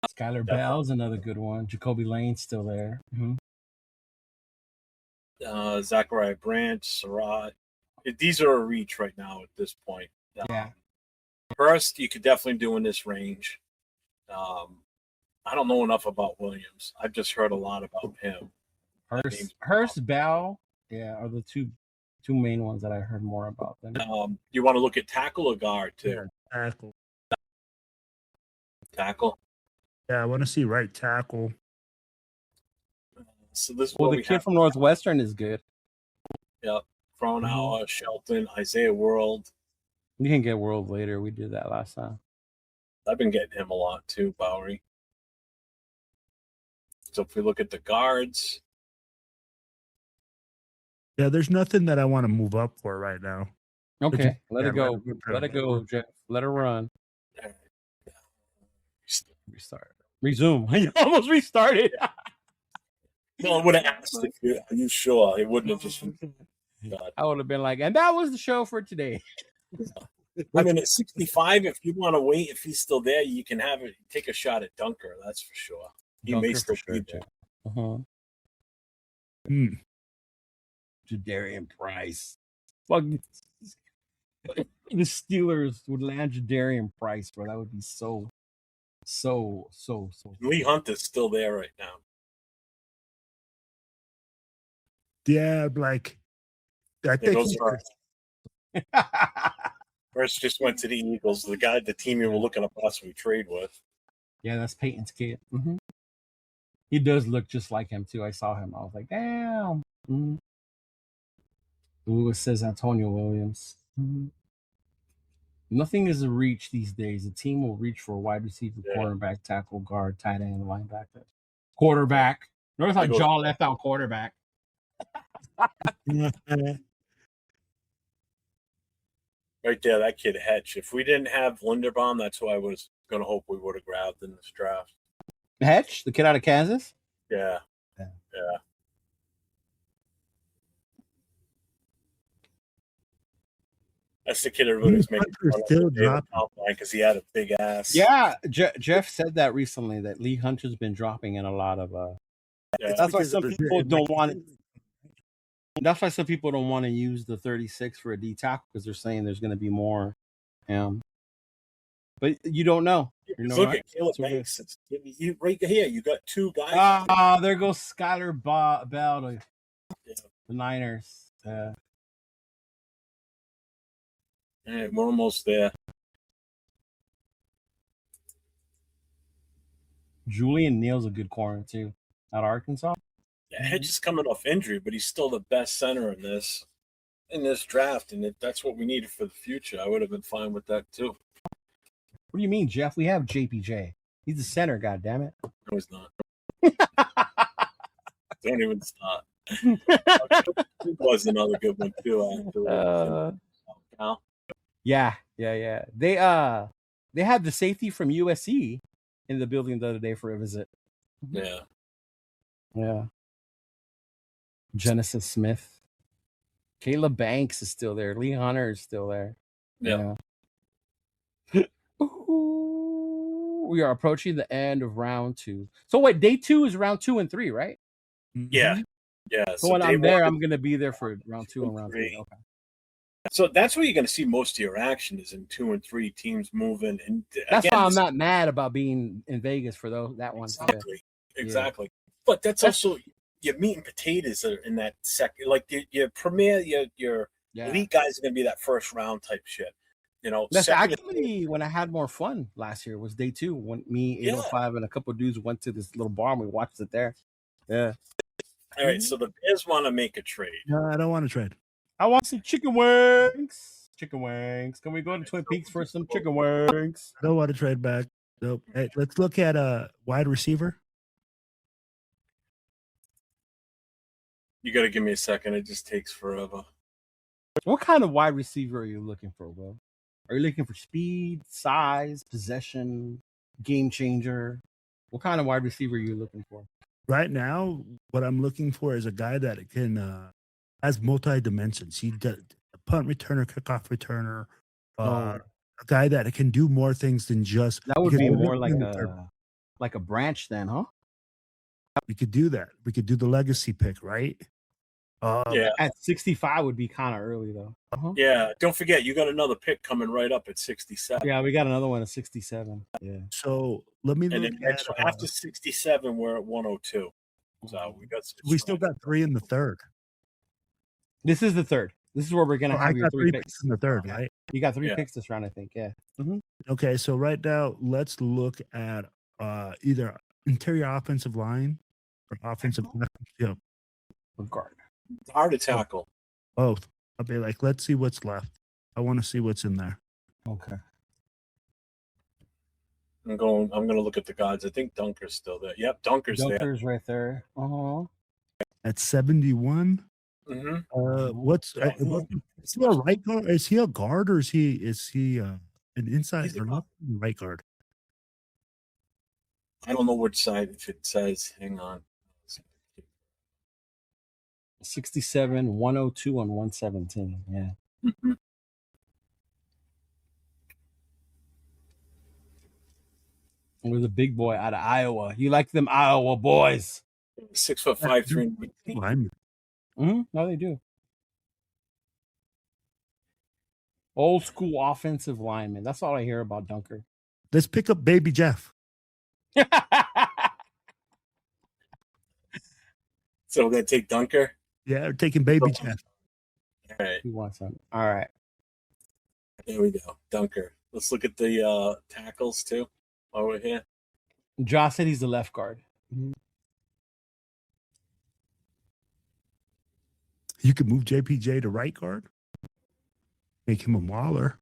Skylar Bell's another good one. Jacoby Lane's still there. Zachariah Branch, Surratt. These are a reach right now at this point. Yeah. Hurst, you could definitely do in this range. I don't know enough about Williams. I've just heard a lot about him. Hurst, Bell, yeah, are the two main ones that I heard more about. You want to look at tackle or guard too? Yeah, tackle. Tackle. Yeah, I want to see right tackle. So this. Well, the kid from Northwestern is good. Yep. Cronauer, Shelton, Isaiah World. You can get World later. We did that last time. I've been getting him a lot too, Bowery. So if we look at the guards. Yeah, there's nothing that I want to move up for right now. Okay, let it go. Let it go, Jeff. Let it run. Restart. Resume. You almost restarted. Well, I would have asked if you, are you sure? It wouldn't have just. God. I would have been like, and that was the show for today. I mean, at 65, if you want to wait, if he's still there, you can have it. Take a shot at Dunker. That's for sure. He may still be there. Jadarian Price. Fuck. The Steelers would land Jadarian Price, bro. That would be so. Lee Hunt is still there right now. Yeah, like I think First just went to the Eagles, the team you were looking to possibly trade with. Yeah, that's Peyton's kid. He does look just like him too. I saw him. I was like, damn. Lewis says Antonio Williams. Nothing is a reach these days. A team will reach for a wide receiver, quarterback, tackle, guard, tight end, linebacker, quarterback. Notice how Jaw left out quarterback. Right there, that kid Hetch. If we didn't have Linderbaum, that's who I was going to hope we would have grabbed in this draft. Hetch, the kid out of Kansas? Yeah. That's the kid everybody's making still dropping because he had a big ass. Yeah, Jeff said that recently, that Lee Hunter's been dropping in a lot of. That's why some people don't want it. That's why some people don't want to use the 36 for a D tackle because they're saying there's going to be more. But you don't know. Look at Caleb Banks. Right here, you got two guys. There goes Skylar Bell to the Niners. Hey, we're almost there. Julian Neal's a good corner too, out of Arkansas. Yeah, Hedge is coming off injury, but he's still the best center in this draft, and that's what we needed for the future. I would have been fine with that too. What do you mean, Jeff? We have JPJ. He's the center. God damn it! No, he's not. Don't even start. He was another good one too. Yeah. They had the safety from USC in the building the other day for a visit. Yeah. Genesis Smith. Caleb Banks is still there. Lee Hunter is still there. Yeah. We are approaching the end of round 2. So wait, day 2 is round 2 and 3, right? Yeah. So when I'm there, I'm going to be there for round 2 and round 3. Okay. So that's where you're going to see most of your action is in 2 and 3 teams moving. And that's why I'm not mad about being in Vegas for that one. Exactly. Yeah. But that's also your meat and potatoes are in that second. Like your premier, your elite guys are going to be that first round type shit. That's actually when I had more fun last year. Was day 2 when me, 805, and a couple of dudes went to this little bar and we watched it there. Yeah. All right. So the Bears want to make a trade. No, I don't want to trade. I want some chicken wings. Chicken wings. Can we go to Twin Peaks for some chicken wings? I don't want to trade back. So hey, let's look at a wide receiver. You got to give me a second. It just takes forever. What kind of wide receiver are you looking for, Will? Are you looking for speed, size, possession, game changer? What kind of wide receiver are you looking for? Right now, what I'm looking for is a guy that can has multi dimensions. He does a punt returner, kickoff returner, a guy that can do more things than just. That would because be we're more looking in the third. like a branch then, huh? We could do that. We could do the legacy pick, right? Yeah. At 65 would be kind of early though. Yeah. Don't forget, you got another pick coming right up at 67. Yeah, we got another one at 67. Yeah. So let me And look then at after 67, we're at 102. So we still got 3 in the third. This is the third. This is where we're gonna have I your got 3 3 picks in the third, right? You got 3 picks this round, I think. Yeah. Okay, so right now let's look at either interior offensive line or offensive guard. Hard to tackle. Both. I'll be like, let's see what's left. I want to see what's in there. Okay. I'm gonna look at the guards. I think Dunker's still there. Yep, Dunker's right there. At 71. What's is he a right guard? Is he a guard or is he an inside or not right guard? I don't know which side if it says. Hang on. 67, 102 on 117. Yeah. We're the big boy out of Iowa. You like them Iowa boys? 6'5", 3. No, they do. Old school offensive lineman. That's all I hear about Dunker. Let's pick up Baby Jeff. So we're gonna take Dunker. Yeah, we're taking Baby Jeff. All right. He wants some. All right. There we go. Dunker. Let's look at the tackles too while we're here. Josh said he's the left guard. You could move JPJ to right guard. Make him a mauler.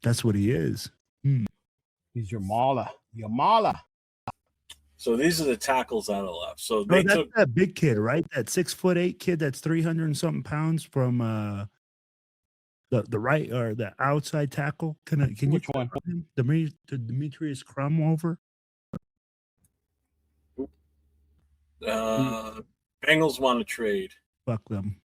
That's what he is. He's your mauler. Your mauler. So these are the tackles on the left. So Bro, they that's took that big kid, right? That 6'8" kid that's 300 and something pounds from the right or the outside tackle. Can Which you one? Demetrius Crum over? Bengals want to trade. Fuck them.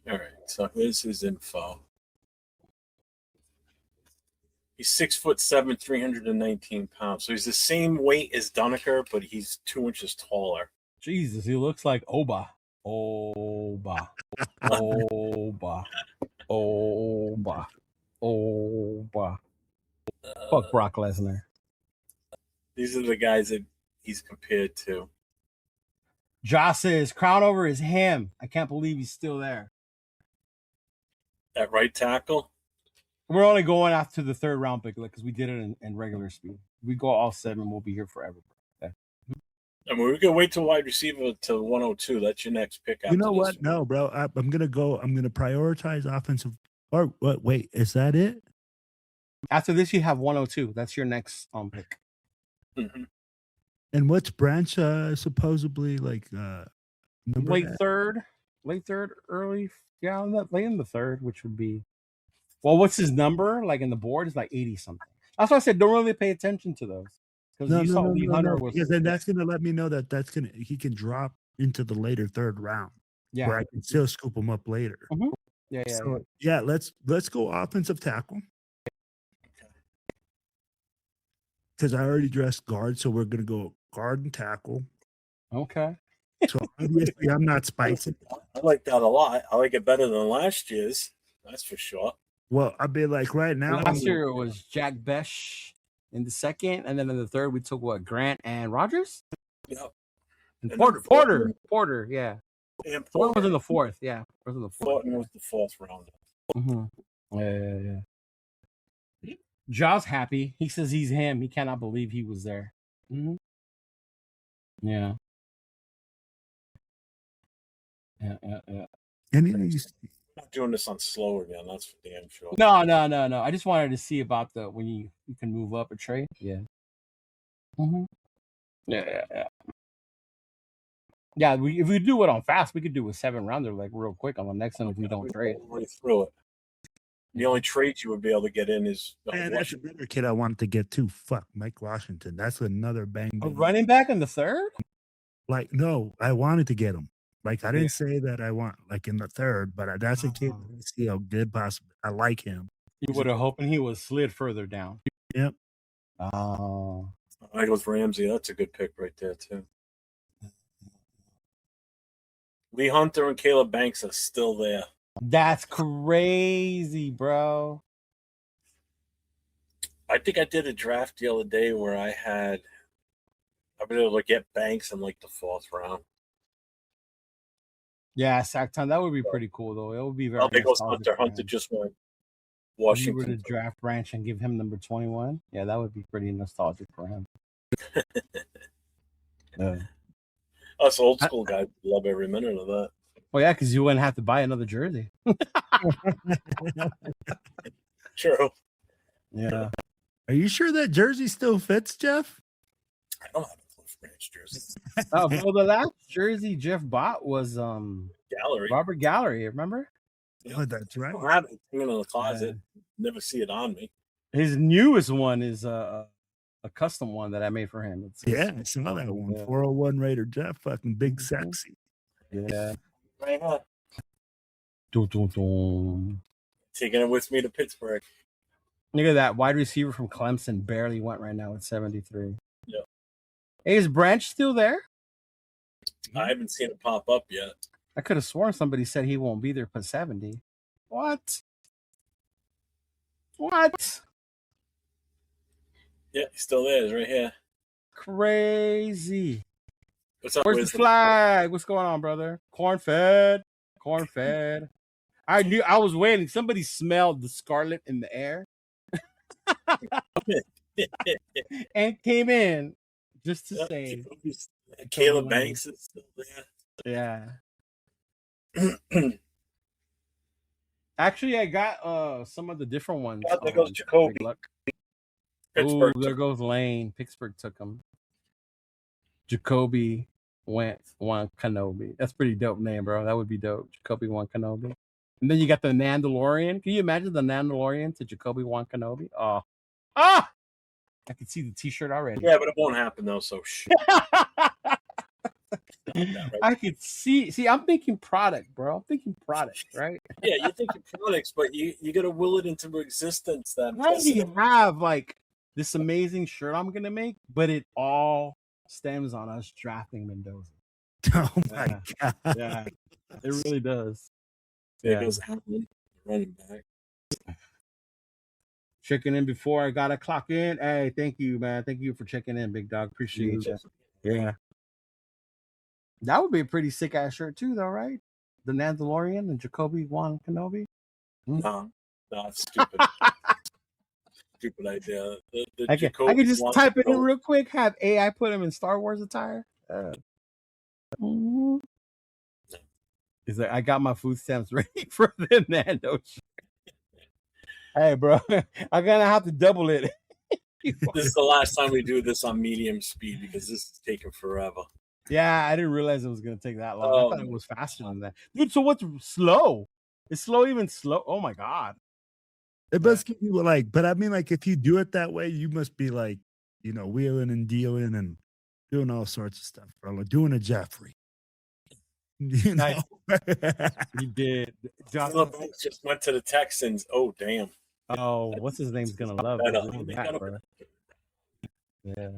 All right. So here's his info. He's 6'7", 319 pounds. So he's the same weight as Dunaker, but he's 2 inches taller. Jesus, he looks like Oba. Oba. Oba. Oba. Oba. Fuck Brock Lesnar. These are the guys that he's compared to. Josh says, crown over is him. I can't believe he's still there. At right tackle? We're only going after the 3rd round pick because we did it in regular speed. We go all 7, we'll be here forever. Okay. I mean, we can wait till wide receiver to 102. That's your next pick. You know what? No, bro. I'm gonna prioritize offensive. Or what? Wait, is that it? After this, you have 102. That's your next pick. And what's Branch supposedly like? Late third, early. Yeah, late in the 3rd, which would be. Well, what's his number? Like in the board is like 80 something. That's why I said don't really pay attention to those. No, because then that's gonna let me know that he can drop into the later 3rd round. Yeah, where I can still scoop him up later. Yeah. Let's go offensive tackle. Because I already dressed guard, so we're gonna go guard and tackle. Okay. So obviously I'm not spicy. I like that a lot. I like it better than last year's. That's for sure. Well, I'd be like right now. Last year it was Jack Besh in the 2nd, and then in the 3rd we took Grant and Rogers. Yep. And Porter, yeah. And Porter was in the 4th, yeah. Was in the 4th. Thornton was the 4th round. Yeah. Jaw's happy. He says he's him. He cannot believe he was there. Yeah. And he's not doing this on slow again. That's for damn sure. No. I just wanted to see about the when you can move up a trade. Yeah. Mm-hmm. Yeah. Yeah, if we do it on fast, we could do a 7-rounder like real quick on the next one if we don't trade. Right through it. The only trade you would be able to get in is that's another kid I wanted to get too. Fuck, Mike Washington. That's another bang. A running back in the third? Like, no, I wanted to get him. Like, I didn't say that I want like in the third, but that's a kid. I see how good possible. I like him. You would have hoping he was slid further down. Yep. Oh. I goes Ramsey. That's a good pick right there too. Lee Hunter and Caleb Banks are still there. That's crazy, bro. I think I did a draft the other day where I've been able to get Banks in like the 4th round. Yeah, sack time. That would be pretty cool though. It would be very. Oh, there goes Hunter. Hunter just went Washington. If you were to draft Branch and give him number 21, yeah, that would be pretty nostalgic for him. Us old school guys love every minute of that. Well, yeah, because you wouldn't have to buy another jersey. True. Yeah. Are you sure that jersey still fits, Jeff? I don't have a Cliff Branch jersey. Well, the last jersey Jeff bought was Gallery. Robert Gallery. Remember? Oh, that's right. I don't have it hanging in the closet. Never see it on me. His newest one is a custom one that I made for him. I saw that one. 401 Raider Jeff, fucking big sexy. Yeah. Right on. Dun. Taking it with me to Pittsburgh. Look at that wide receiver from Clemson barely went right now at 73. Yeah. Hey, is Branch still there? I haven't seen it pop up yet. I could have sworn somebody said he won't be there for 70. What? Yeah, he's still there. He's right here. Crazy. What's up? Where's the flag? What's going on, brother? Corn fed. I was waiting. Somebody smelled the scarlet in the air and came in just to say Caleb Banks is still there. Yeah. Actually, I got some of the different ones. Oh, there goes Jacoby. Pittsburgh. There goes Lane. Pittsburgh took him. Jacoby won Kenobi. That's pretty dope name, bro. That would be dope. Jacoby won Kenobi. And then you got the Mandalorian. Can you imagine the Mandalorian to Jacoby won Kenobi? I can see the T-shirt already. Yeah, but it won't happen though. So shit. I could see. See, I'm thinking product, bro. I'm thinking product, right? Yeah, you're thinking products, but you got to will it into existence. Then how do you have like this amazing shirt I'm gonna make, but it all stems on us drafting Mendoza? Oh my god! Yeah, it really does. There goes Allen, running back. Checking in before I gotta clock in. Hey, thank you, man. Thank you for checking in, big dog. Appreciate you. Yeah. That would be a pretty sick ass shirt too, though, right? The Mandalorian and Jacoby won Kenobi. No, it's stupid. Stupid idea. I could just type it in real quick. Have AI put him in Star Wars attire. He's like, I got my food stamps ready for the Nando shirt. Hey, bro, I'm gonna have to double it. This is the last time we do this on medium speed because this is taking forever. Yeah, I didn't realize it was gonna take that long. I thought it was faster than that, dude. So what's slow? Is slow even slow? Oh my god! It must give you like, but I mean, like, if you do it that way, you must be like, wheeling and dealing and doing all sorts of stuff, bro. Like doing a Jeffrey. You know? He did. Just went to the Texans. Oh damn! Oh, what's his name's gonna love it? Bro. Yeah.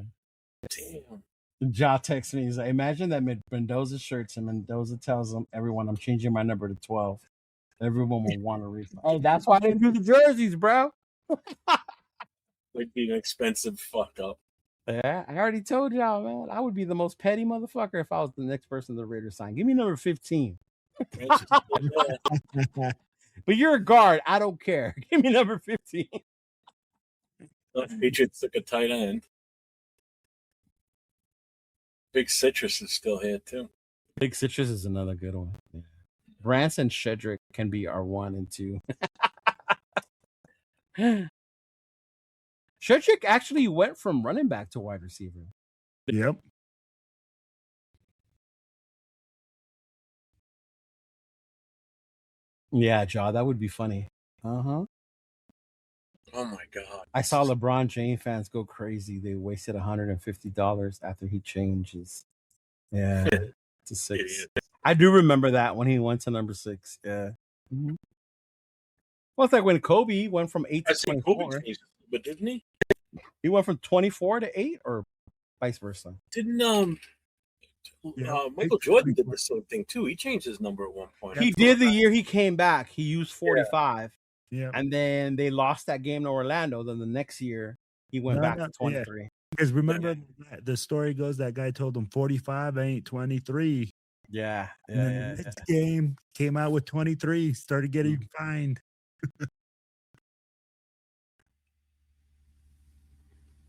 Damn. Ja texts me. He's like, imagine that Mendoza shirts and Mendoza tells them, everyone, I'm changing my number to 12. Everyone will want to read. Hey, that's why I didn't do the jerseys, bro. Like being an expensive fuck up. Yeah, I already told y'all, man. I would be the most petty motherfucker if I was the next person the Raiders sign. Give me number 15. But you're a guard. I don't care. Give me number 15. The Patriots took a tight end. Big Citrus is still here too. Big Citrus is another good one. Yeah. Branson Shedrick can be our 1 and 2. Shedrick actually went from running back to wide receiver. Yep. Yeah, Jaw, that would be funny. Uh-huh. Oh my God! I saw LeBron James fans go crazy. They wasted $150 after he changes. Yeah, to 6. Idiot. I do remember that when he went to number 6. Yeah. Mm-hmm. Well, it's like when Kobe went from 8 I to see 24. Kobe changed, but didn't he? He went from 24 to 8, or vice versa. Didn't Yeah. Michael Jordan did the same thing too? He changed his number at one point. He did the year he came back. He used 45. Yeah. And then they lost that game to Orlando. Then the next year, he went back to 23. Because remember, the story goes that guy told him 45 ain't 23. Yeah. And then the next game came out with 23, started getting fined.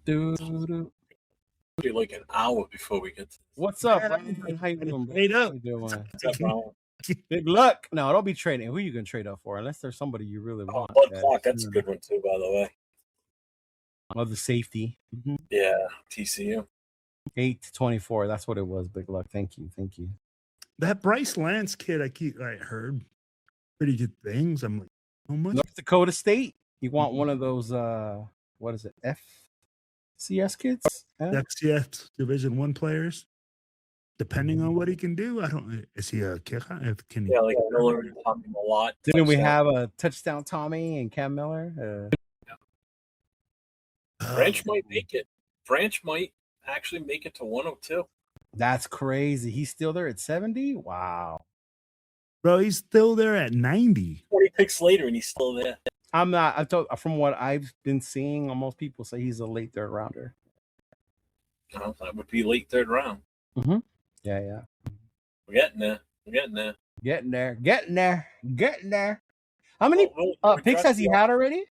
Be like an hour before we get to What's up, Brian? How you doing, bro? Trade up. How you doing? that. Big luck. No, don't be trading. Who you gonna trade up for? Unless there's somebody you really want. Blood clock, that's a good one too, by the way. Of the safety. Yeah, TCU. 8 to 24. That's what it was. Big luck. Thank you. That Bryce Lance kid, I heard pretty good things. I'm like, how much? North Dakota State. You want one of those? What is it? FCS kids? FCS Division I players. Depending on what he can do, I don't. Is he a kicker? Yeah, like Miller talking a lot. Didn't we have a touchdown Tommy and Cam Miller? Branch might make it. Branch might actually make it to 102. That's crazy. He's still there at 70? Wow. Bro, he's still there at 90. 40 picks later, and he's still there. I'm not. I told from what I've been seeing, most people say he's a late 3rd rounder. That would be late 3rd round. Mm-hmm. Yeah. We're getting there. Getting there. How many picks has he had already?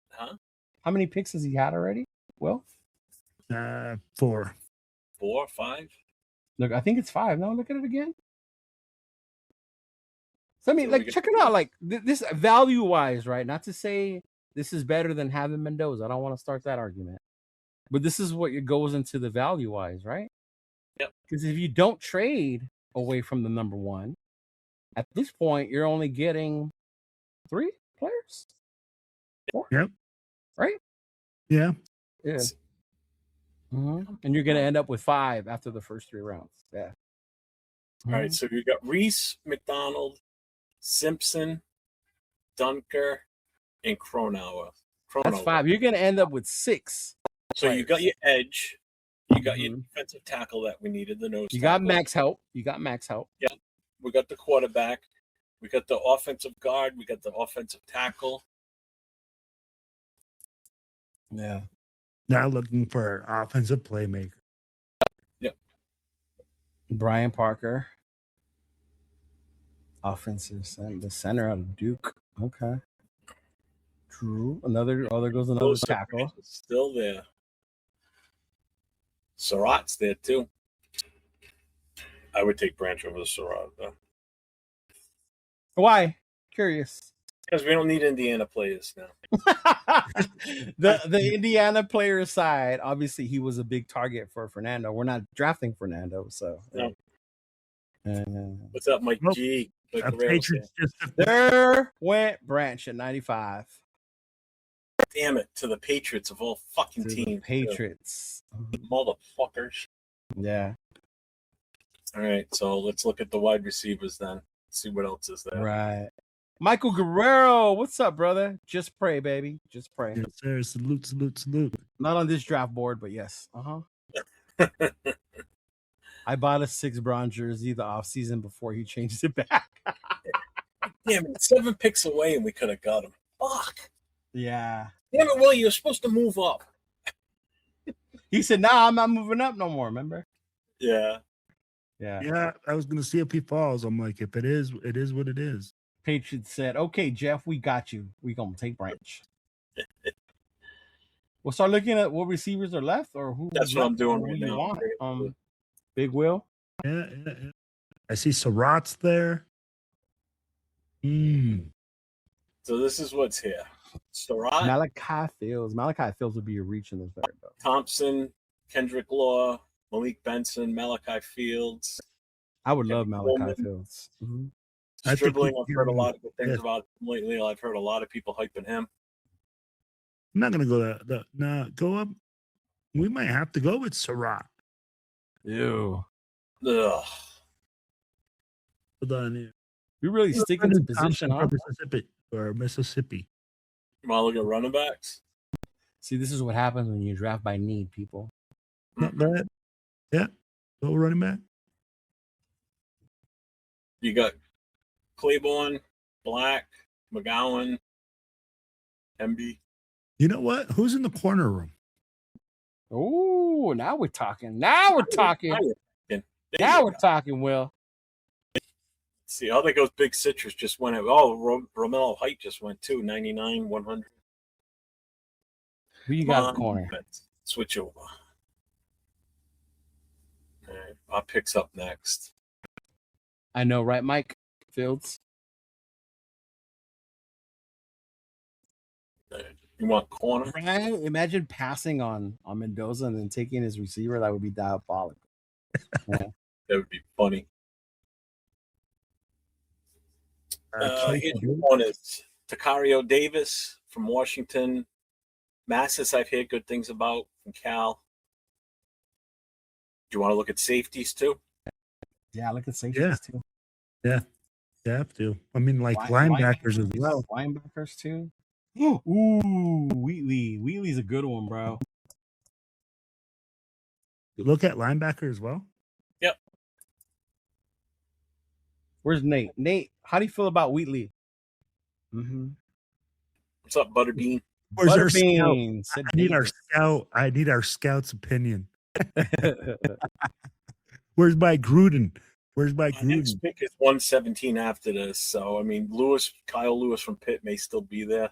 Huh? How many picks has he had already? Well, 4. 4 or 5. Look, I think it's 5. No, look at it again. So I mean, check it out. Like this value-wise, right? Not to say this is better than having Mendoza. I don't want to start that argument. But this is what it goes into the value-wise, right? Yep. Because if you don't trade away from the number 1, at this point, you're only getting 3 players. 4. Yep. Right? Yeah. Mm-hmm. And you're going to end up with 5 after the first 3 rounds. Yeah. All right. So you got Reese, McDonald, Simpson, Dunker, and Cronauer. That's 5. You're going to end up with 6. So you got your edge. You got your defensive tackle that we needed, the nose. You got max help. Yeah. We got the quarterback. We got the offensive guard. We got the offensive tackle. Yeah. Now looking for an offensive playmaker. Yep. Brian Parker. Offensive center, the center out of Duke. Okay. True. There goes another tackle. Still there. Surratt's there too. I would take Branch over the Surratt though. Why? Curious. Because we don't need Indiana players now. the Indiana player aside, obviously he was a big target for Fernando. We're not drafting Fernando, so. No. What's up, Mike G? There went Branch at 95. Damn it, to the Patriots of all fucking teams. Patriots. Motherfuckers. Yeah. All right, so let's look at the wide receivers then. See what else is there. Right. Michael Guerrero, what's up, brother? Just pray, baby. Just pray. Yes, sir. Salute. Not on this draft board, but yes. Uh-huh. I bought a 6 Braun jersey the offseason before he changed it back. Damn it, 7 picks away and we could have got him. Fuck. Yeah. Damn it, Willie, you're supposed to move up. He said, nah, I'm not moving up no more, remember? Yeah. Yeah, I was going to see if he falls. I'm like, if it is what it is. Patriots said, okay, Jeff, we got you. We going to take Branch. We'll start looking at what receivers are left or who. That's what I'm doing right now. Big Will. Yeah. I see Surratt's there. So this is what's here. Surratt, Malachi Fields. Malachi Fields would be a reach in the third, though. Thompson, Kendrick Law, Malik Benson, Malachi Fields. I would love Malachi Coleman. Fields. Mm-hmm. Stribling, I've heard a lot of good things about him lately. I've heard a lot of people hyping him. I'm not gonna go that. No, go up. We might have to go with Surratt. Ew. Ugh. Hold on here. We really sticking to position, huh? Mississippi. You want to look at running backs? See, this is what happens when you draft by need, people. Not bad. Yeah. Go running back. You got Claiborne, Black, McGowan, MB. You know what? Who's in the corner room? Oh, now we're talking. Now we're talking. Now we're talking, Will. See, how that goes. Big Citrus just went. Romello Height just went too. 99, 100. Who you got in the corner? Switch over. All right, our picks up next. I know, right, Mike Fields? You want corner? Right? Imagine passing on Mendoza and then taking his receiver. That would be diabolical. Yeah. That would be funny. Here's your corners. Takario Davis from Washington. Massis, I've heard good things about from Cal. Do you want to look at safeties too? Yeah, look at safeties too. Yeah, you have to. I mean, like linebackers as well. Linebackers too. Ooh, Wheatley. Wheatley's a good one, bro. You look at linebacker as well. Yep. Where's Nate? Nate, how do you feel about Wheatley? Mm-hmm. What's up, Butterbean? Where's our Butterbean? scout? I need our scout's opinion. Where's my Gruden? Where's my Gruden? Next pick is 117 after this. So, I mean, Kyle Lewis from Pitt may still be there.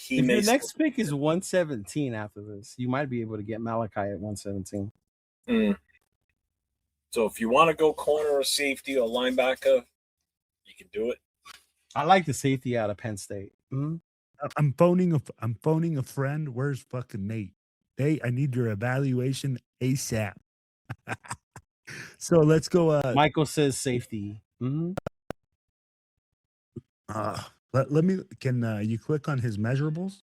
If your next pick is 117 after this, you might be able to get Malachi at 117. So if you want to go corner or safety or linebacker, you can do it. I like the safety out of Penn State. Mm-hmm. I'm phoning a friend. Where's fucking Nate? Nate, I need your evaluation ASAP. So let's go. Michael says safety. Mm-hmm. Let me. Can you click on his measurables?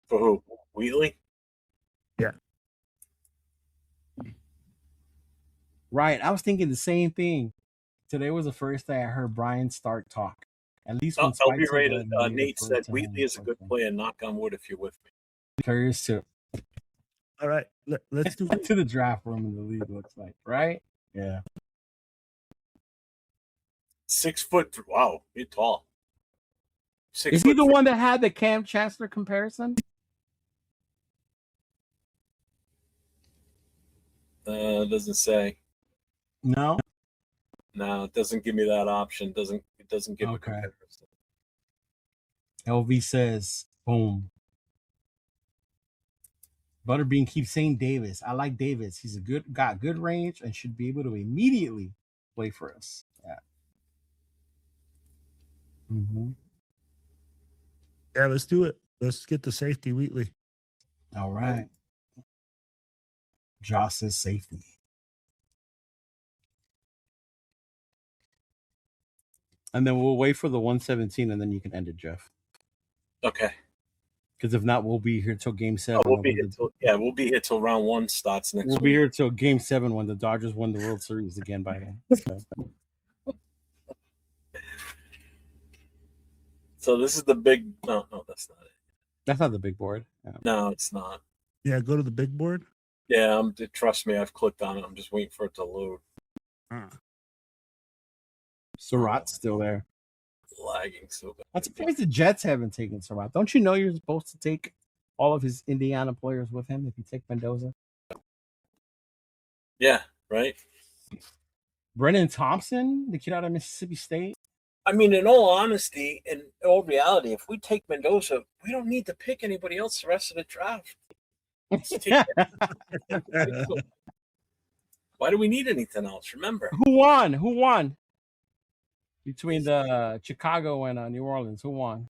For who? Wheatley? Yeah. Right. I was thinking the same thing. Today was the first day I heard Brian Stark talk. At least when I'll be rated. Nate said Wheatley is a good player. Knock on wood if you're with me. Curious too. All right. Let's do it. To the draft room in the league looks like, right? Yeah. 6 foot. Wow, you're tall. Is he the one that had the Cam Chancellor comparison? Doesn't say. No, it doesn't give me that option. It doesn't give me a comparison. LV says, boom. Butterbean keeps saying Davis. I like Davis. He's got good range and should be able to immediately play for us. Yeah. Mm-hmm. Yeah, let's do it. Let's get the safety Wheatley. All right. Josh says safety. And then we'll wait for the 117 and then you can end it, Jeff. Okay. Because if not, we'll be here till game 7. We'll be here till round 1 starts next week. We'll be here till game 7 when the Dodgers win the World Series again by then. So this is the big. No, that's not it. That's not the big board. Yeah. No, it's not. Yeah, go to the big board. Yeah, trust me, I've clicked on it. I'm just waiting for it to load. Surratt's still there. Lagging so bad. I'm surprised the Jets haven't taken Surratt. Don't you know you're supposed to take all of his Indiana players with him if you take Mendoza? Yeah, right. Brennan Thompson, the kid out of Mississippi State. I mean, in all honesty, in all reality, if we take Mendoza, we don't need to pick anybody else the rest of the draft. Why do we need anything else? Remember. Who won? Between the Chicago and New Orleans, who won?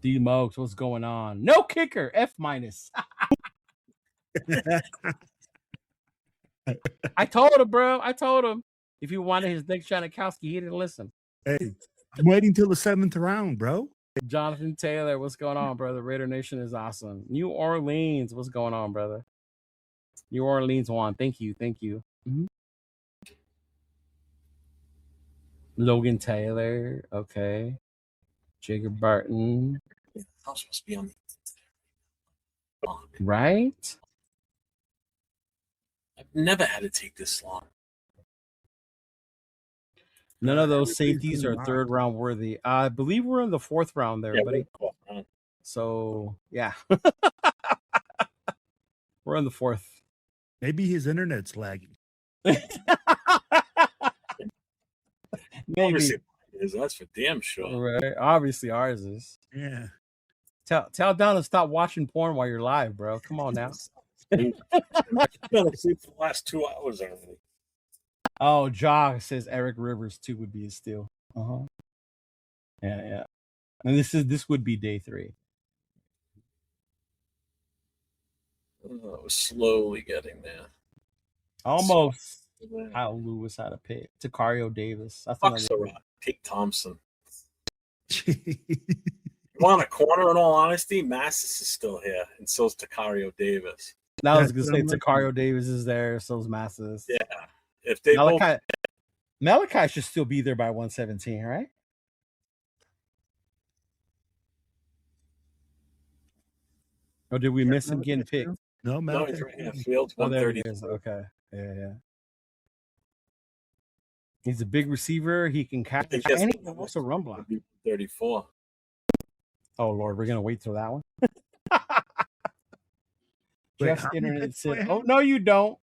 D-Mokes, what's going on? No kicker, F minus. I told him, bro. I told him. If he wanted his next Janikowski, he didn't listen. Hey, I'm waiting till the 7th round, bro. Jonathan Taylor, what's going on, brother? Raider Nation is awesome. New Orleans, what's going on, brother? New Orleans won. Thank you. Thank you. Mm-hmm. Logan Taylor. Okay. Jacob Barton. Yeah, I was supposed to be on the Right? I've never had to take this long. None of those safeties are third round worthy. I believe we're in the 4th round there, buddy. So, yeah. We're in the 4th. Maybe his internet's lagging. Maybe. Obviously, that's for damn sure. Right. Obviously, ours is. Yeah. Tell Don to stop watching porn while you're live, bro. Come on now. I've been asleep for the last 2 hours already. Oh, Jock says Eric Rivers too would be a steal. Yeah. And this would be day 3. Oh, slowly getting there. Almost. Kyle Lewis had a pick. Takario Davis. Fuck Surratt. Take Thompson. You want a corner, in all honesty? Massis is still here, and so is Takario Davis. Now I was going to say Takario Davis is there, so is Massis. Yeah. If they Malachi should still be there by 117, right? Or did we miss him getting picked? No, he's right here. Fields 130. Okay. Yeah. He's a big receiver. He can catch. And he can also run block. 34. Oh, Lord. We're going to wait till that one? Jeff's internet said, oh, no, you don't.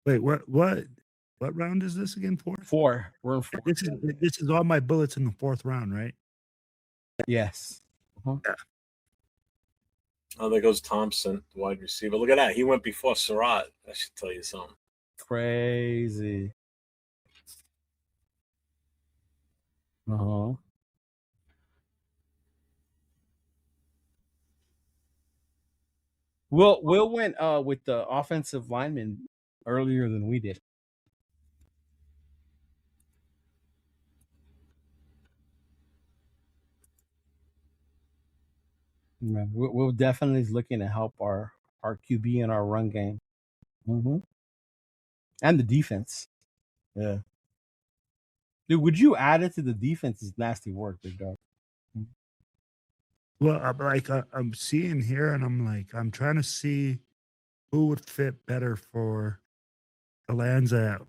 Wait, what round is this again? 4th? 4. We're in 4. This is all my bullets in the 4th round, right? Yes. Yeah. Oh, there goes Thompson, the wide receiver. Look at that. He went before Surratt. I should tell you something. Crazy. Will went with the offensive lineman earlier than we did. Will definitely is looking to help our QB and our run game. And the defense. Yeah. Dude, would you add it to the defense? Is nasty work, big dog. Well, I'm seeing here, and I'm trying to see who would fit better for Alanza.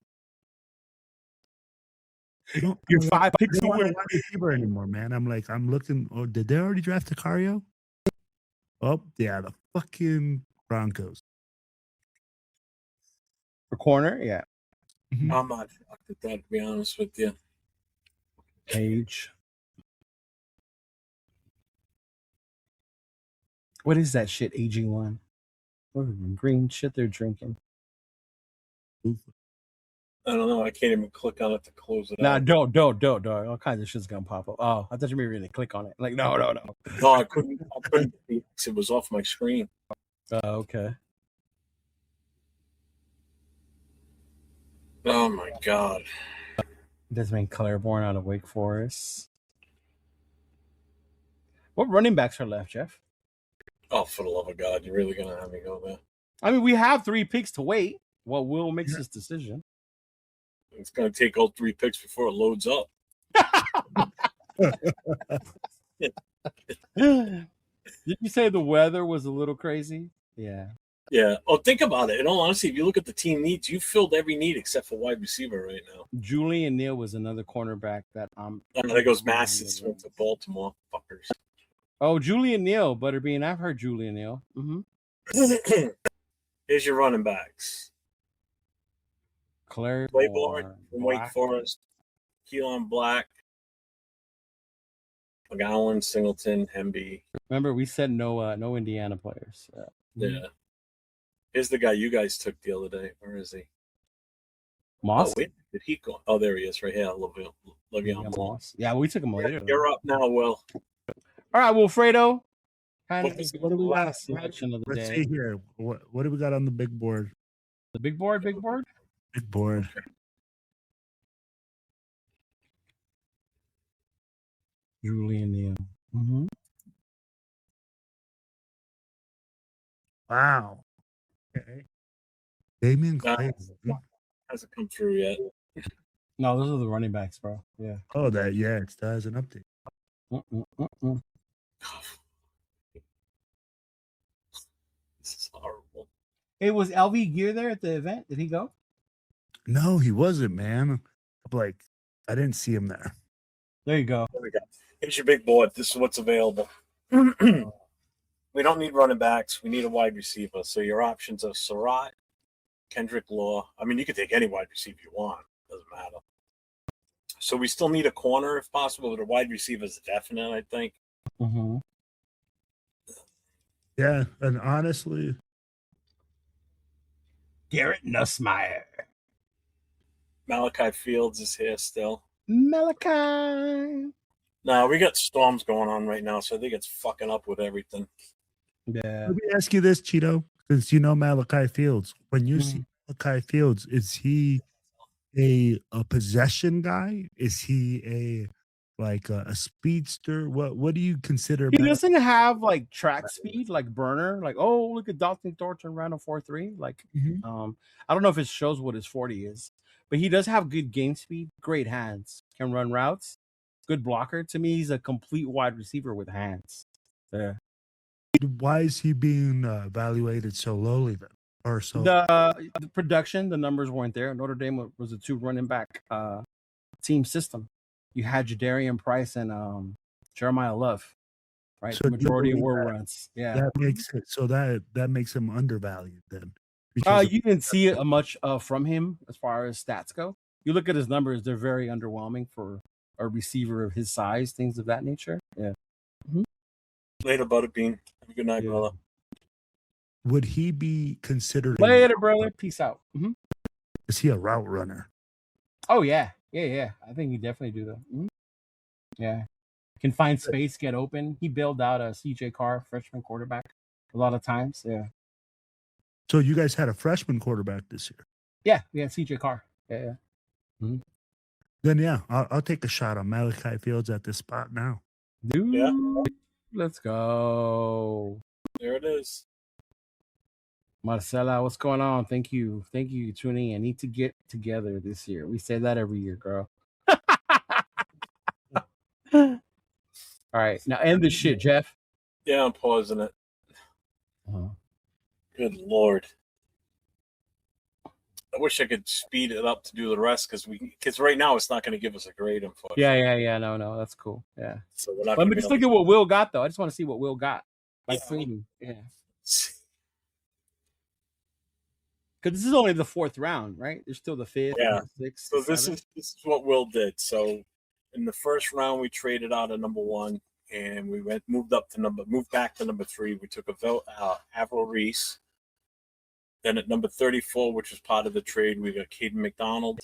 You're 5 picks away. Receiver anymore, man. I'm looking. Oh, did they already draft Takario? Oh, yeah, the fucking Broncos. For corner, yeah. I'm not shocked at that, to be honest with you. Page. What is that shit, aging one? What green shit they're drinking? I don't know. I can't even click on it to close it out. Nah, don't. All kinds of shit's gonna pop up. Oh, I thought you were going to click on it. Like, no. No, I couldn't. It was off my screen. Okay. Oh my God. Desmond Claiborne out of Wake Forest. What running backs are left, Jeff? Oh, for the love of God, you're really gonna have me go there? I mean, we have 3 picks to wait. Well, Will makes his decision. It's gonna take all 3 picks before it loads up. Did you say the weather was a little crazy? Yeah. Yeah. Oh, think about it. In all honesty, if you look at the team needs, you filled every need except for wide receiver right now. Julian Neal was another cornerback that there goes Massis went to Baltimore. Fuckers. Oh, Julian Neal, Butterbean. I've heard Julian Neal. Here's your running backs. Claiborne from Wake Forest. Keelan Black. McGowan, Singleton, Hemby. Remember, we said no Indiana players. Yeah. Here's the guy you guys took the other day. Where is he? Moss. Oh, wait, did he go? Oh, there he is, right here. Le'Veon Moss. Yeah, we took him later. You're up now, Will. All right, Wilfredo. What do we got? Selection of the Let's day. see here. What do we got on the big board? The big board. Big board. Julian Neal. Mm-hmm. Wow. Okay. Damian Clay. Hasn't come through yet. No, those are the running backs, bro. Yeah. Oh, it still has an update. This is horrible. Hey, was LV Gear there at the event? Did he go? No, he wasn't, man. Like, I didn't see him there. There you go. There we go. Here's your big board. This is what's available. We don't need running backs. We need a wide receiver. So your options are Surratt, Kendrick Law. I mean, you can take any wide receiver you want. Doesn't matter. So we still need a corner if possible, but a wide receiver is definite, I think. Mm-hmm. Yeah, and honestly, Garrett Nussmeier. Malachi Fields is here still. Malachi. No, we got storms going on right now, so I think it's fucking up with everything. Yeah. let me ask you this, Cheeto, since you know Malachi Fields. When you see Malachi Fields, is he a possession guy? Is he a speedster? What do you consider? He doesn't have like track speed like Burner. Like, oh, look at Dalton Thornton ran a 4.3. Like, I don't know if it shows what his 40 is, but he does have good game speed, great hands, can run routes, good blocker. To me, he's a complete wide receiver with hands. Yeah. Why is he being evaluated so lowly then? Or so The production, the numbers weren't there. Notre Dame was a 2 running back team system. You had Jadarian Price and Jeremiah Love, right? So the majority you were believe runs. Yeah. that makes it so that makes him undervalued then. You didn't see much from him as far as stats go. You look at his numbers; they're very underwhelming for a receiver of his size, things of that nature. Yeah. Later, Butterbean. Have a good night, brother. Would he be considered? Later, brother. Peace out. Is he a route runner? Oh yeah. I think he definitely do that. Yeah, can find space, get open. He bailed out a CJ Carr, freshman quarterback, a lot of times. Yeah. So you guys had a freshman quarterback this year? Yeah, we had CJ Carr. Yeah. Then yeah, I'll take a shot on Malachi Fields at this spot now. Dude, Yeah. Let's go. There it is. Marcela, what's going on? Thank you tuning in. I need to get together this year. We say that every year, girl. All right, now end this shit, Jeff. Yeah, I'm pausing it. Good Lord. I wish I could speed it up to do the rest because right now it's not going to give us a grade, unfortunately. Yeah. No, that's cool. Yeah. So we're not. Let me just look at what Will got though. I just want to see what Will got. Like Yeah. Yeah. Because this is only the 4th round, right? There's still the 5th, Yeah. and the 6th. So this is what Will did. So in the first round, we traded out of number 1, and we moved back to number 3. We took Avril Reese. Then at number 34, which was part of the trade, we got Caden McDonald,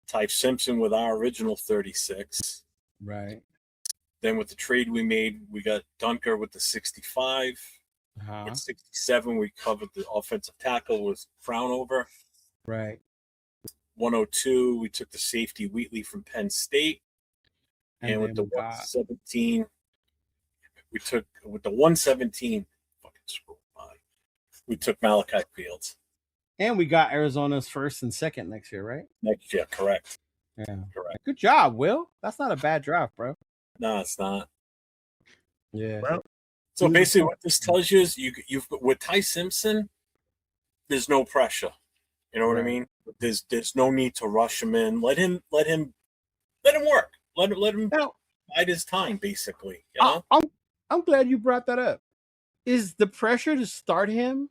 Ty Simpson with our original 36. Right. Then with the trade we made, we got Dunker with the 65. At 67, we covered the offensive tackle with Frownover. Right. 102, we took the safety Wheatley from Penn State. And with the 117, we took with the 117, fucking scroll by. We took Malachi Fields. And we got Arizona's 1st and 2nd next year, right? Next year, correct. Yeah. Correct. Good job, Will. That's not a bad draft, bro. No, it's not. Yeah. Well, so basically what this tells you is you've with Ty Simpson, there's no pressure. You know what I mean? There's no need to rush him in. Let him work. Let him bide his time, basically. You know? I'm glad you brought that up. Is the pressure to start him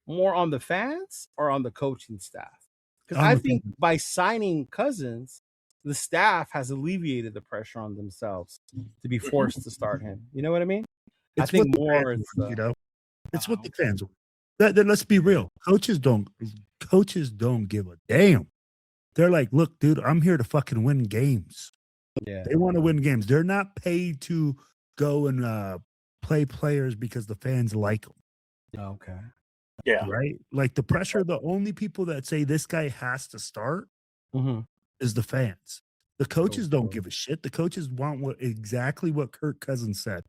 more on the fans or on the coaching staff? Because I think by signing Cousins, the staff has alleviated the pressure on themselves to be forced to start him. You know what I mean? It's I think what the more fans it's want, you know. It's what the okay. fans want. Let's be real. Coaches don't give a damn. They're like, look, dude, I'm here to fucking win games. Yeah. They want to win games. They're not paid to go and play players because the fans like them. Okay. Yeah. Right? Like the pressure, the only people that say this guy has to start Mm-hmm. is the fans. The coaches don't Cool. give a shit. The coaches want exactly what Kirk Cousins said.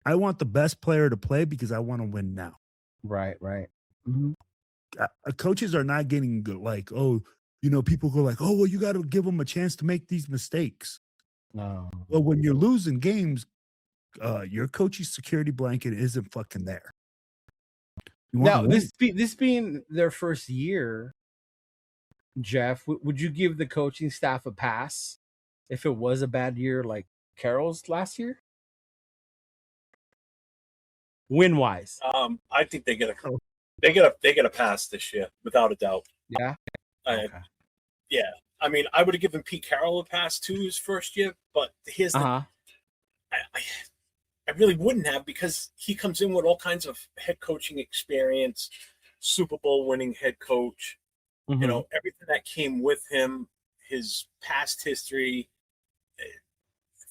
I want the best player to play because I want to win now. Right. Mm-hmm. Coaches are not getting like, oh, you know, people go like, oh, well, you got to give them a chance to make these mistakes. No. Well, when you're losing games, your coach's security blanket isn't fucking there. Now, this being their first year, Jeff, would you give the coaching staff a pass if it was a bad year like Carroll's last year? Win wise. I think they get a pass this year without a doubt. Yeah. Okay. Yeah. I mean, I would have given Pete Carroll a pass too his first year, but here's the I really wouldn't have, because he comes in with all kinds of head coaching experience, Super Bowl winning head coach, Mm-hmm. you know, everything that came with him, his past history.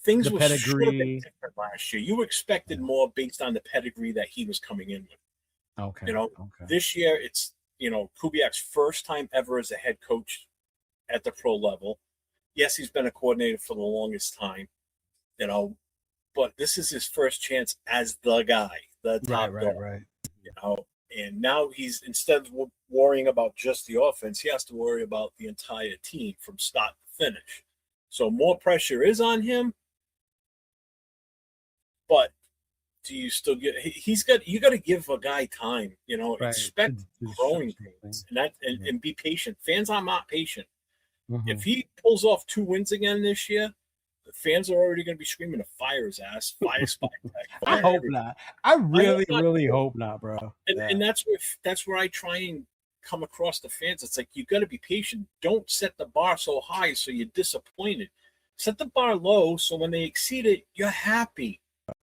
Things The were pedigree. should have been different last year. You expected more based on the pedigree that he was coming in with. Okay. You know, this year it's, you know, Kubiak's first time ever as a head coach at the pro level. Yes, he's been a coordinator for the longest time, you know, but this is his first chance as the guy, the top dog, right. you know. And now he's, instead of worrying about just the offense, he has to worry about the entire team from start to finish. So more pressure is on him, but do you still get? You got to give a guy time, you know. Right. Expect growing pains, and be patient. Fans are not patient. Mm-hmm. If he pulls off 2 wins again this year, the fans are already going to be screaming to fire his ass, fire Spike. I hope not. I really hope not, bro. And that's where I try and come across the fans. It's like, you got to be patient. Don't set the bar so high so you're disappointed. Set the bar low so when they exceed it, you're happy.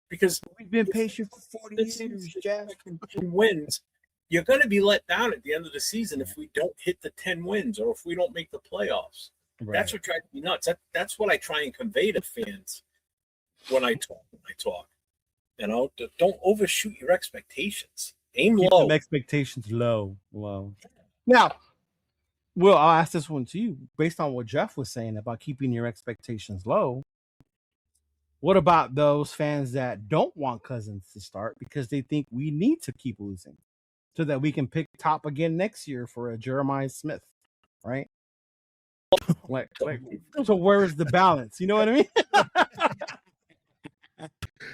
Because we've been patient for 40 years, Jeff. 10 wins, you're going to be let down at the end of the season if we don't hit the 10 wins or if we don't make the playoffs. Right. That's what drives me nuts. That's what I try and convey to fans when I talk. You know, don't overshoot your expectations. Aim Keep low. them expectations low. Now, Will, I'll ask this one to you. Based on what Jeff was saying about keeping your expectations low, what about those fans that don't want Cousins to start because they think we need to keep losing so that we can pick top again next year for a Jeremiah Smith, right? So where's the balance? You know what I mean?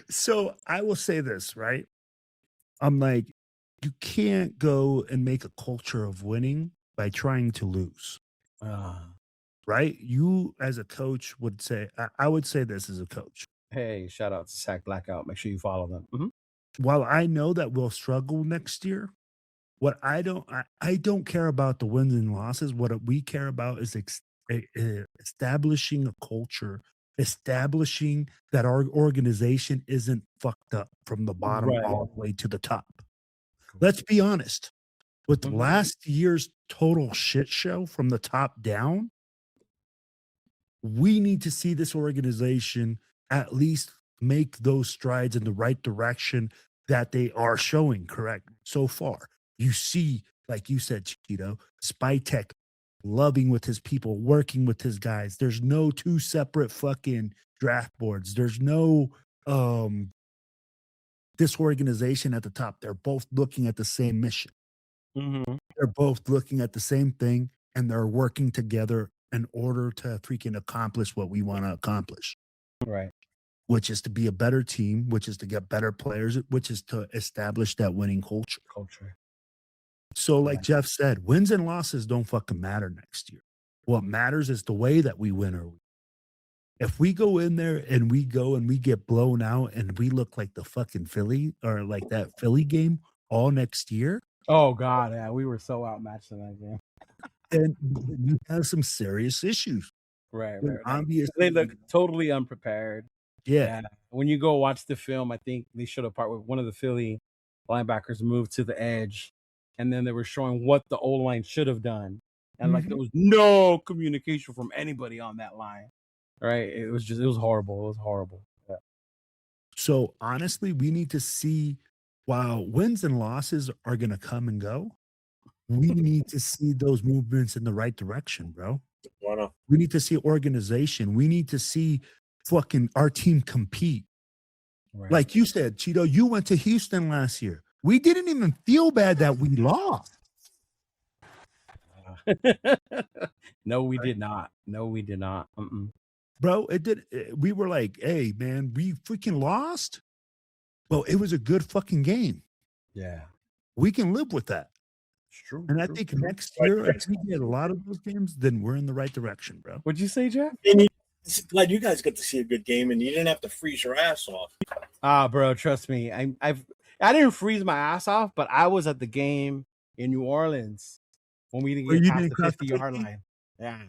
So I will say this, right? I'm like, you can't go and make a culture of winning by trying to lose. Right? You as a coach would say, I would say this as a coach. Hey, shout out to Sack Blackout. Make sure you follow them. Mm-hmm. While I know that we'll struggle next year, what I don't care about the wins and losses. What we care about is establishing a culture, establishing that our organization isn't fucked up from the bottom all the way to the top. Let's be honest. With last year's total shit show from the top down, we need to see this organization at least make those strides in the right direction that they are showing, correct? So far, you see, like you said, Cheeto, Spytek loving with his people, working with his guys. There's no 2 separate fucking draft boards. There's no disorganization at the top. They're both looking at the same mission. Mm-hmm. They're both looking at the same thing, and they're working together in order to freaking accomplish what we want to accomplish. Right. Which is to be a better team, which is to get better players, which is to establish that winning culture. So like Jeff said, wins and losses don't fucking matter next year. What matters is the way that we win or lose. If we go in there and we get blown out and we look like the fucking Philly or like that Philly game all next year. Oh God, yeah, we were so outmatched in that game. And you have some serious issues. Right. Obviously, They look totally unprepared. yeah. When you go watch the film, I think they showed a part where one of the Philly linebackers moved to the edge, and then they were showing what the O line should have done, and like there was no communication from anybody on that line. Right? It was horrible. It was horrible. Yeah. So honestly, we need to see, while wins and losses are going to come and go, we need to see those movements in the right direction, bro. We need to see organization. We need to see fucking our team compete. Right. Like you said, Cheeto, you went to Houston last year. We didn't even feel bad that we lost. No, we did not. No, we did not. Bro, we were like, hey, man, we freaking lost. Well, it was a good fucking game. Yeah. We can live with that. It's true. And I think next year, if we get a lot of those games, then we're in the right direction, bro. What'd you say, Jeff? Glad you guys get to see a good game and you didn't have to freeze your ass off. Bro, trust me. I didn't freeze my ass off, but I was at the game in New Orleans when we didn't get past the 50-yard line. Yeah.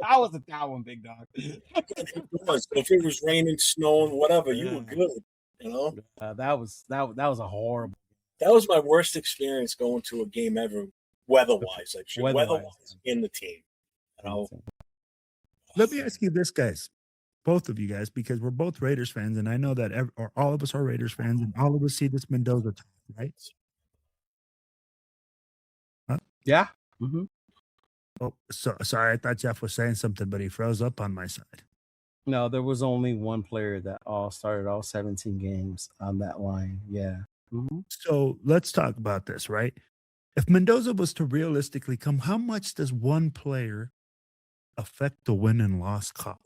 I was at that one, big dog. If it was raining, snowing, whatever, you were good. You know, that was a horrible. That was my worst experience going to a game ever, weather-wise. Actually, weather-wise in the team. You know. Let me ask you this, guys, both of you guys, because we're both Raiders fans, and I know that all of us are Raiders fans, and all of us see this Mendoza talk, right? Huh? Yeah. Oh, sorry. I thought Jeff was saying something, but he froze up on my side. No, there was only one player that started all 17 games on that line. Yeah. So let's talk about this, right? If Mendoza was to realistically come, how much does one player affect the win and loss column?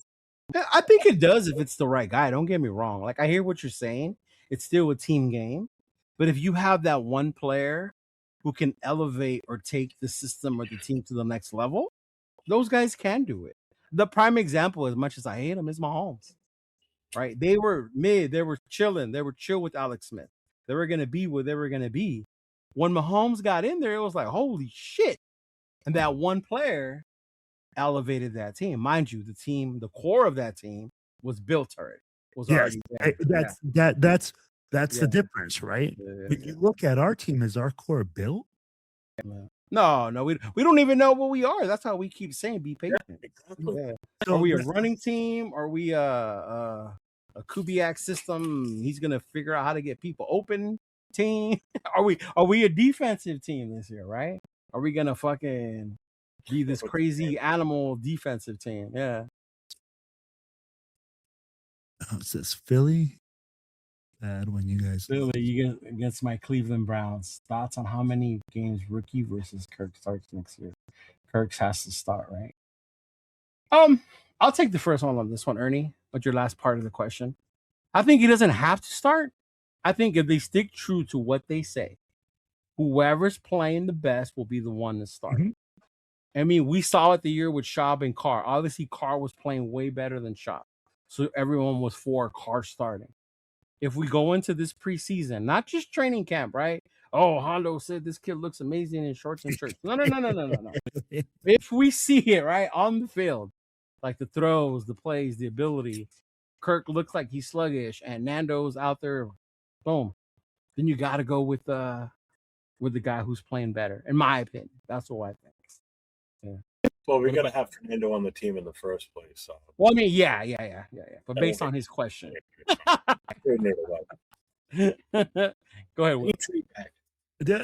I think it does if it's the right guy. Don't get me wrong. Like, I hear what you're saying. It's still a team game. But if you have that one player who can elevate or take the system or the team to the next level, those guys can do it. The prime example, as much as I hate him, is Mahomes. Right? They were mid. They were chilling. They were chill with Alex Smith. They were going to be what they were going to be. When Mahomes got in there, it was like, holy shit. And that one player elevated that team. Mind you, the core of that team was built already. Already there. That's the difference, right? When you look at our team, is our core built? No, we don't even know what we are. That's how we keep saying, be patient. So, are we a running team? Are we a Kubiak system? He's gonna figure out how to get people open team. Are we a defensive team this year, right? Are we gonna fucking be this crazy animal defensive team? Yeah. It says Philly. Bad when you guys Philly against my Cleveland Browns. Thoughts on how many games rookie versus Kirk starts next year? Kirk has to start, right? I'll take the first one on this one, Ernie. But your last part of the question, I think he doesn't have to start. I think if they stick true to what they say, whoever's playing the best will be the one to start. I mean, we saw it the year with Schaub and Carr. Obviously, Carr was playing way better than Schaub, so everyone was for Carr starting. If we go into this preseason, not just training camp, right? Oh, Hondo said this kid looks amazing in shorts and shirts. No. If we see it, right, on the field, like the throws, the plays, the ability, Kirk looks like he's sluggish and Nando's out there, boom, then you got to go with the guy who's playing better, in my opinion. That's what I think. Yeah. Well, we're going to have Fernando on the team in the first place. So. Well, I mean, yeah. But based on his question. Go ahead, Will.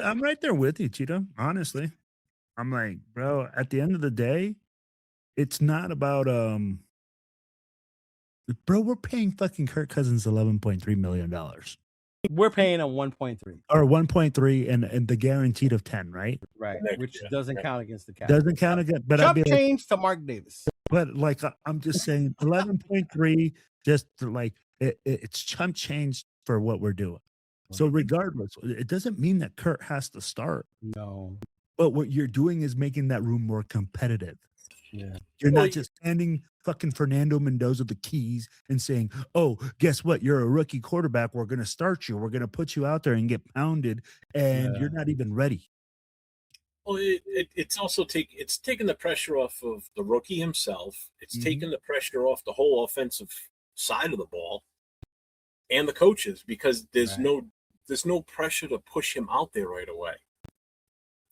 I'm right there with you, Cheetah. Honestly, I'm like, bro, at the end of the day, it's not about bro, we're paying fucking Kirk Cousins $11.3 million. We're paying a 1.3 or 1.3 and the guaranteed of 10, right? Right, which doesn't count against the cap. Doesn't count against, but I'd be change to Mark Davis. But like, I'm just saying 11.3, just like it's chump change for what we're doing. So regardless, it doesn't mean that Kurt has to start. No. But what you're doing is making that room more competitive. Yeah. You're not just handing fucking Fernando Mendoza the keys and saying, oh, guess what? You're a rookie quarterback. We're going to start you. We're going to put you out there and get pounded. And you're not even ready. Well, it's also it's taking the pressure off of the rookie himself. It's taking the pressure off the whole offensive side of the ball and the coaches, because there's no pressure to push him out there right away.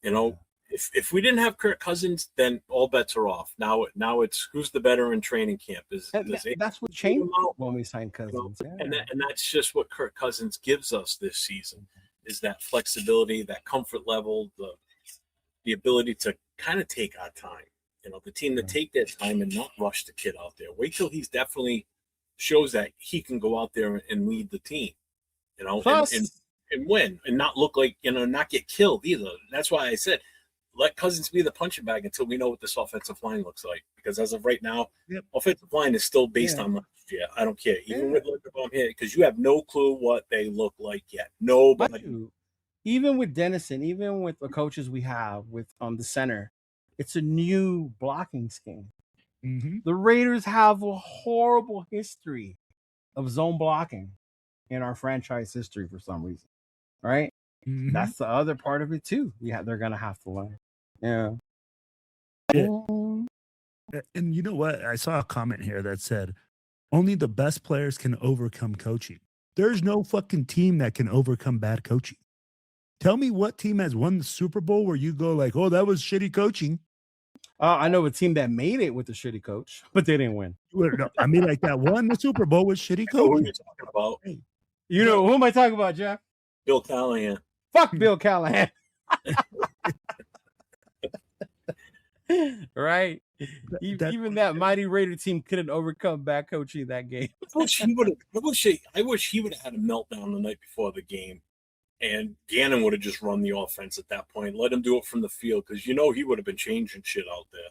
You know, if we didn't have Kirk Cousins, then all bets are off. Now it's who's the better in training camp. That's what changed when we signed Cousins. And that's just what Kirk Cousins gives us this season, is that flexibility, that comfort level, the ability to kind of take our time. You know, the team to take their time and not rush the kid out there. Wait till he's definitely shows that he can go out there and lead the team. You know, and win and not look like, you know, not get killed either. That's why I said, let Cousins be the punching bag until we know what this offensive line looks like. Because as of right now, offensive line is still based on last year. I don't care. Even with Linderbaum here, because you have no clue what they look like yet. Nobody. Even with Dennison, even with the coaches we have with the center, it's a new blocking scheme. The Raiders have a horrible history of zone blocking in our franchise history for some reason. Right? That's the other part of it too. They're gonna have to learn. Yeah. And you know what? I saw a comment here that said, only the best players can overcome coaching. There's no fucking team that can overcome bad coaching. Tell me what team has won the Super Bowl where you go like, oh, that was shitty coaching. I know a team that made it with a shitty coach, but they didn't win. No, I mean, like that won the Super Bowl with shitty coaching. Who are you talking about? You know, who am I talking about, Jeff? Bill Callahan. Fuck Bill Callahan. Right? Even that mighty Raider team couldn't overcome bad coaching that game. I wish he would have had a meltdown the night before the game, and Gannon would have just run the offense at that point. Let him do it from the field, because you know he would have been changing shit out there.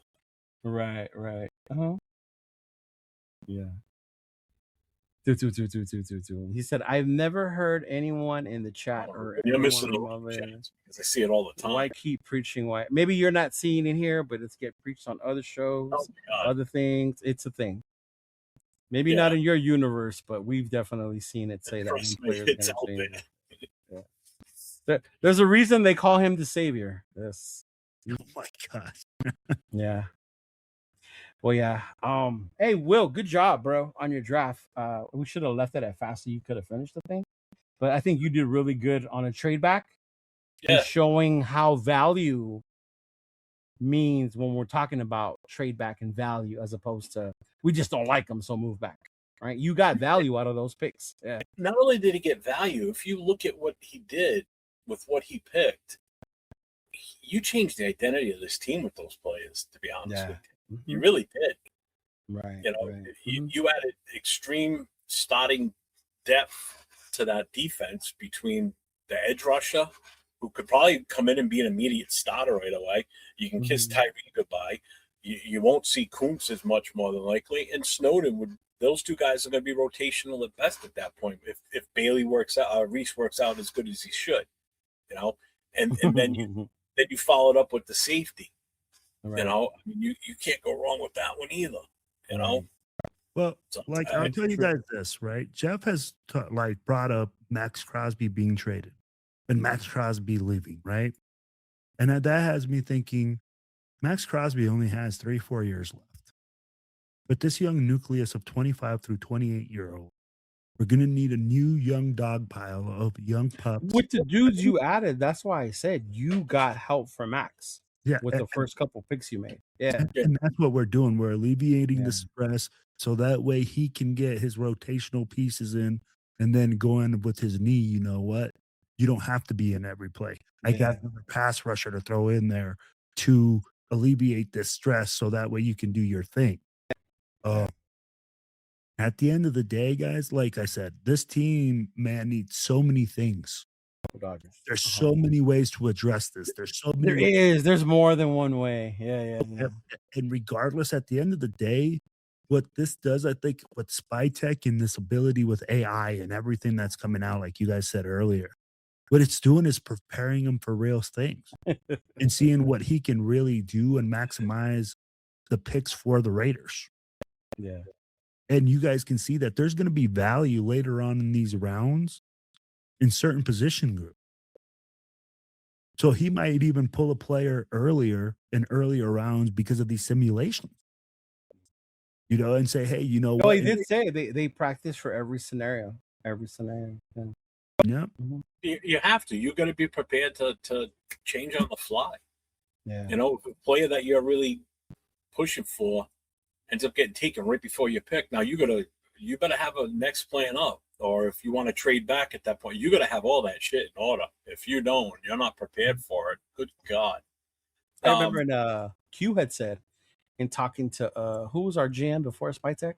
Right. Yeah. He said, I've never heard anyone in the chat you're missing the chat, because I see it all the time. Why keep preaching? Why? Maybe you're not seeing it here, but it's get preached on other shows, other things. It's a thing. Maybe not in your universe, but we've definitely seen it say that. It's out there. Yeah. There's a reason they call him the savior. Yes. Oh my God. Yeah. Well, yeah. Hey, Will, good job, bro, on your draft. We should have left it at fast so you could have finished the thing. But I think you did really good on a trade back. And showing how value means when we're talking about trade back and value, as opposed to we just don't like them, so move back. Right? You got value out of those picks. Yeah. Not only did he get value, if you look at what he did with what he picked, you changed the identity of this team with those players, to be honest with you. You really did. Right. You know, you added extreme starting depth to that defense between the edge rusher, who could probably come in and be an immediate starter right away. You can kiss Tyree goodbye. You won't see Kuntz as much, more than likely. And Snowden would. Those two guys are going to be rotational at best at that point. If Bailey works out, Reese works out as good as he should, you know, and then you followed up with the safety. Right. You know, I mean, you can't go wrong with that one either. You know. Well, like I'll tell you guys this, right? Jeff has brought up Max Crosby being traded and Max Crosby leaving, right? And that has me thinking, Max Crosby only has 3-4 years left. But this young nucleus of 25 through 28-year-old, we're going to need a new young dog pile of young pups. With the dudes you added, that's why I said you got help from Max. Yeah, with the first couple picks you made. Yeah. And that's what we're doing. We're alleviating the stress so that way he can get his rotational pieces in and then go in with his knee. You know what? You don't have to be in every play. I got another pass rusher to throw in there to alleviate this stress so that way you can do your thing. At the end of the day, guys, like I said, this team, man, needs so many things. There's so many ways to address this. There's more than one way. Yeah. And regardless, at the end of the day, what this does, I think, what Spy Tech and this ability with AI and everything that's coming out, like you guys said earlier, what it's doing is preparing him for real things and seeing what he can really do and maximize the picks for the Raiders. Yeah. And you guys can see that there's going to be value later on in these rounds in certain position groups. So he might even pull a player earlier in earlier rounds because of these simulations. You know, and say, hey, you know No, what? he did say they practice for every scenario. Every scenario. Yeah. Yep. Mhm. You have to. You got to be prepared to change on the fly. Yeah. You know, if a player that you're really pushing for ends up getting taken right before you pick. Now you better have a next plan up, or if you want to trade back at that point, you got to have all that shit in order. If you don't, you're not prepared for it. Good God! I remember in Q had said in talking to who was our GM before Spytech?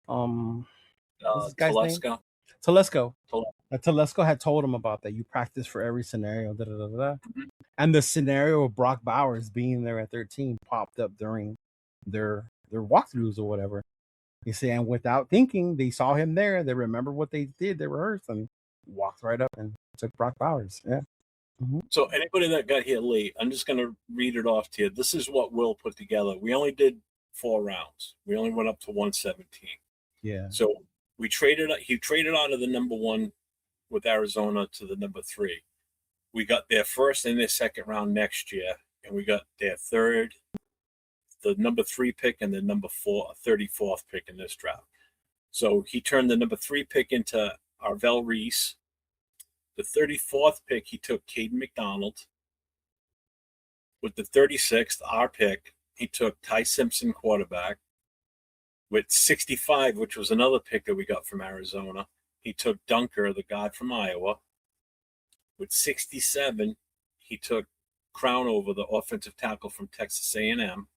What's this guy's name? Telesco. Telesco. Telesco had told him about that. You practice for every scenario, da, da, da, da. And the scenario of Brock Bowers being there at 13 popped up during their walkthroughs or whatever. You see, and without thinking, they saw him there. They remember what they did. They rehearsed and walked right up and took Brock Bowers. Yeah. Mm-hmm. So anybody that got here late, I'm just going to read it off to you. This is what Will put together. We only did 4 rounds. We only went up to 117. Yeah. So he traded out of the number 1 with Arizona to the number 3. We got their first and their second round next year, and we got their third, the number 3 pick, and the number 34th pick in this draft. So he turned the number 3 pick into Arvel Reese. The 34th pick, he took Caden McDonald. With the 36th, our pick, he took Ty Simpson, quarterback. With 65, which was another pick that we got from Arizona, he took Dunker, the guard from Iowa. With 67, he took Crownover, the offensive tackle from Texas A&M.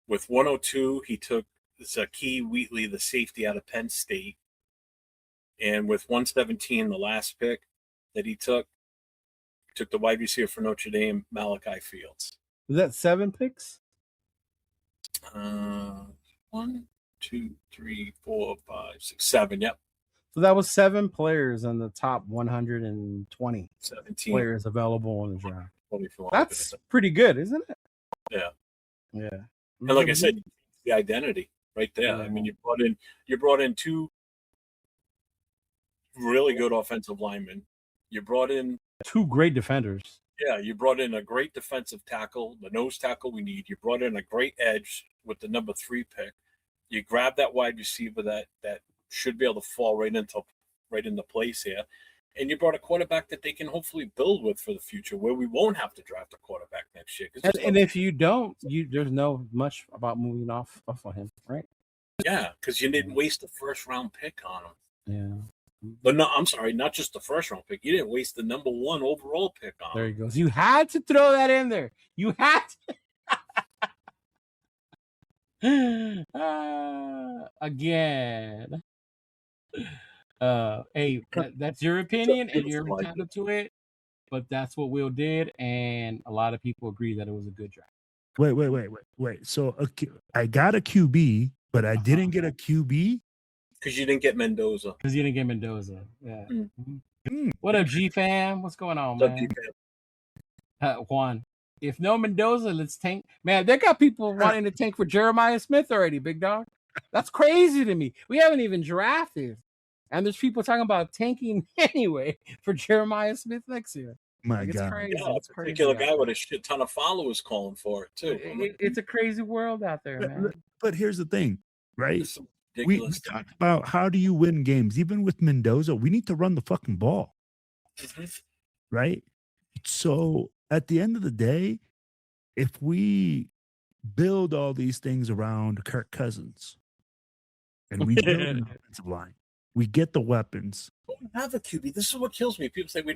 With 102, he took Zakee Wheatley, the safety out of Penn State. And with 117, the last pick that he took the wide receiver for Notre Dame, Malachi Fields. Was that 7 picks? 1, 2, 3, 4, 5, 6, 7. Yep. So that was 7 players in the top 120 17 players available in the draft. 24. That's pretty good, isn't it? Yeah. Yeah. And like I said, the identity right there. Yeah. I mean, you brought in 2 really good offensive linemen. You brought in 2 great defenders. Yeah, you brought in a great defensive tackle, the nose tackle we need. You brought in a great edge with the number 3 pick. You grabbed that wide receiver that should be able to fall right into place here. And you brought a quarterback that they can hopefully build with for the future, where we won't have to draft a quarterback next year. And if you don't, there's no much about moving off on him, right? Yeah, because you didn't waste the first round pick on him. Yeah. But no, I'm sorry, not just the first round pick. You didn't waste the number 1 overall pick on him. There he goes. You had to throw that in there. You had to. Again. Hey, that's your opinion, and you're entitled to it. But that's what Will did, and a lot of people agree that it was a good draft. Wait. So I got a QB, but I didn't get a QB because you didn't get Mendoza. Because you didn't get Mendoza. Yeah. Mm-hmm. What up, G fam? What's going on, man? Juan. If no Mendoza, let's tank. Man, they got people wanting to tank for Jeremiah Smith already, big dog. That's crazy to me. We haven't even drafted. And there's people talking about tanking anyway for Jeremiah Smith next year. My God. It's crazy. Yeah, it's a particular guy with a shit ton of followers calling for it, too. It's a crazy world out there, man. But here's the thing, right? We talked about how do you win games. Even with Mendoza, we need to run the fucking ball. Mm-hmm. Right? So at the end of the day, if we build all these things around Kirk Cousins and we build an offensive line, we get the weapons. We don't have a QB. This is what kills me. People say we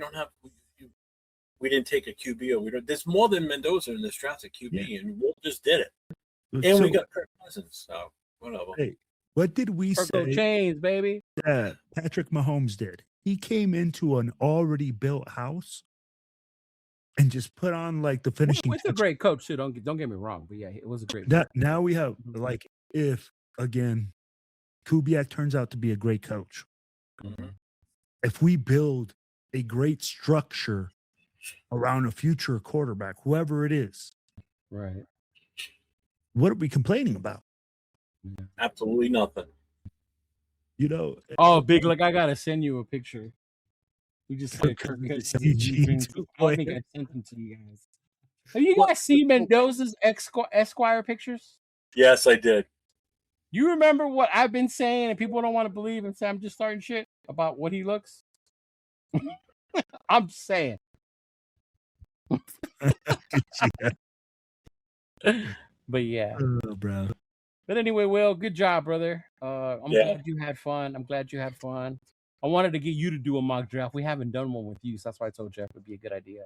didn't take a QB, or we don't. There's more than Mendoza in this draft at QB, and Will just did it. And we got Kirk Cousins, so whatever. Hey, what did we say? Chains, baby. Yeah, Patrick Mahomes did. He came into an already built house and just put on like the finishing. With a great coach too. Don't get me wrong, but yeah, it was a great. Now we have like if again, Kubiak turns out to be a great coach. Mm-hmm. If we build a great structure around a future quarterback, whoever it is, right? What are we complaining about? Absolutely nothing. You know. Oh, big! Like I gotta send you a picture. We just said Kirk Cousins. CG I don't think I sent them to you guys. Have you guys seen Mendoza's Esquire pictures? Yes, I did. You remember what I've been saying, and people don't want to believe, and say I'm just starting shit about what he looks? I'm saying. But yeah. Oh, bro. But anyway, Will, good job, brother. I'm glad you had fun. I wanted to get you to do a mock draft. We haven't done one with you, so that's why I told Jeff it'd be a good idea.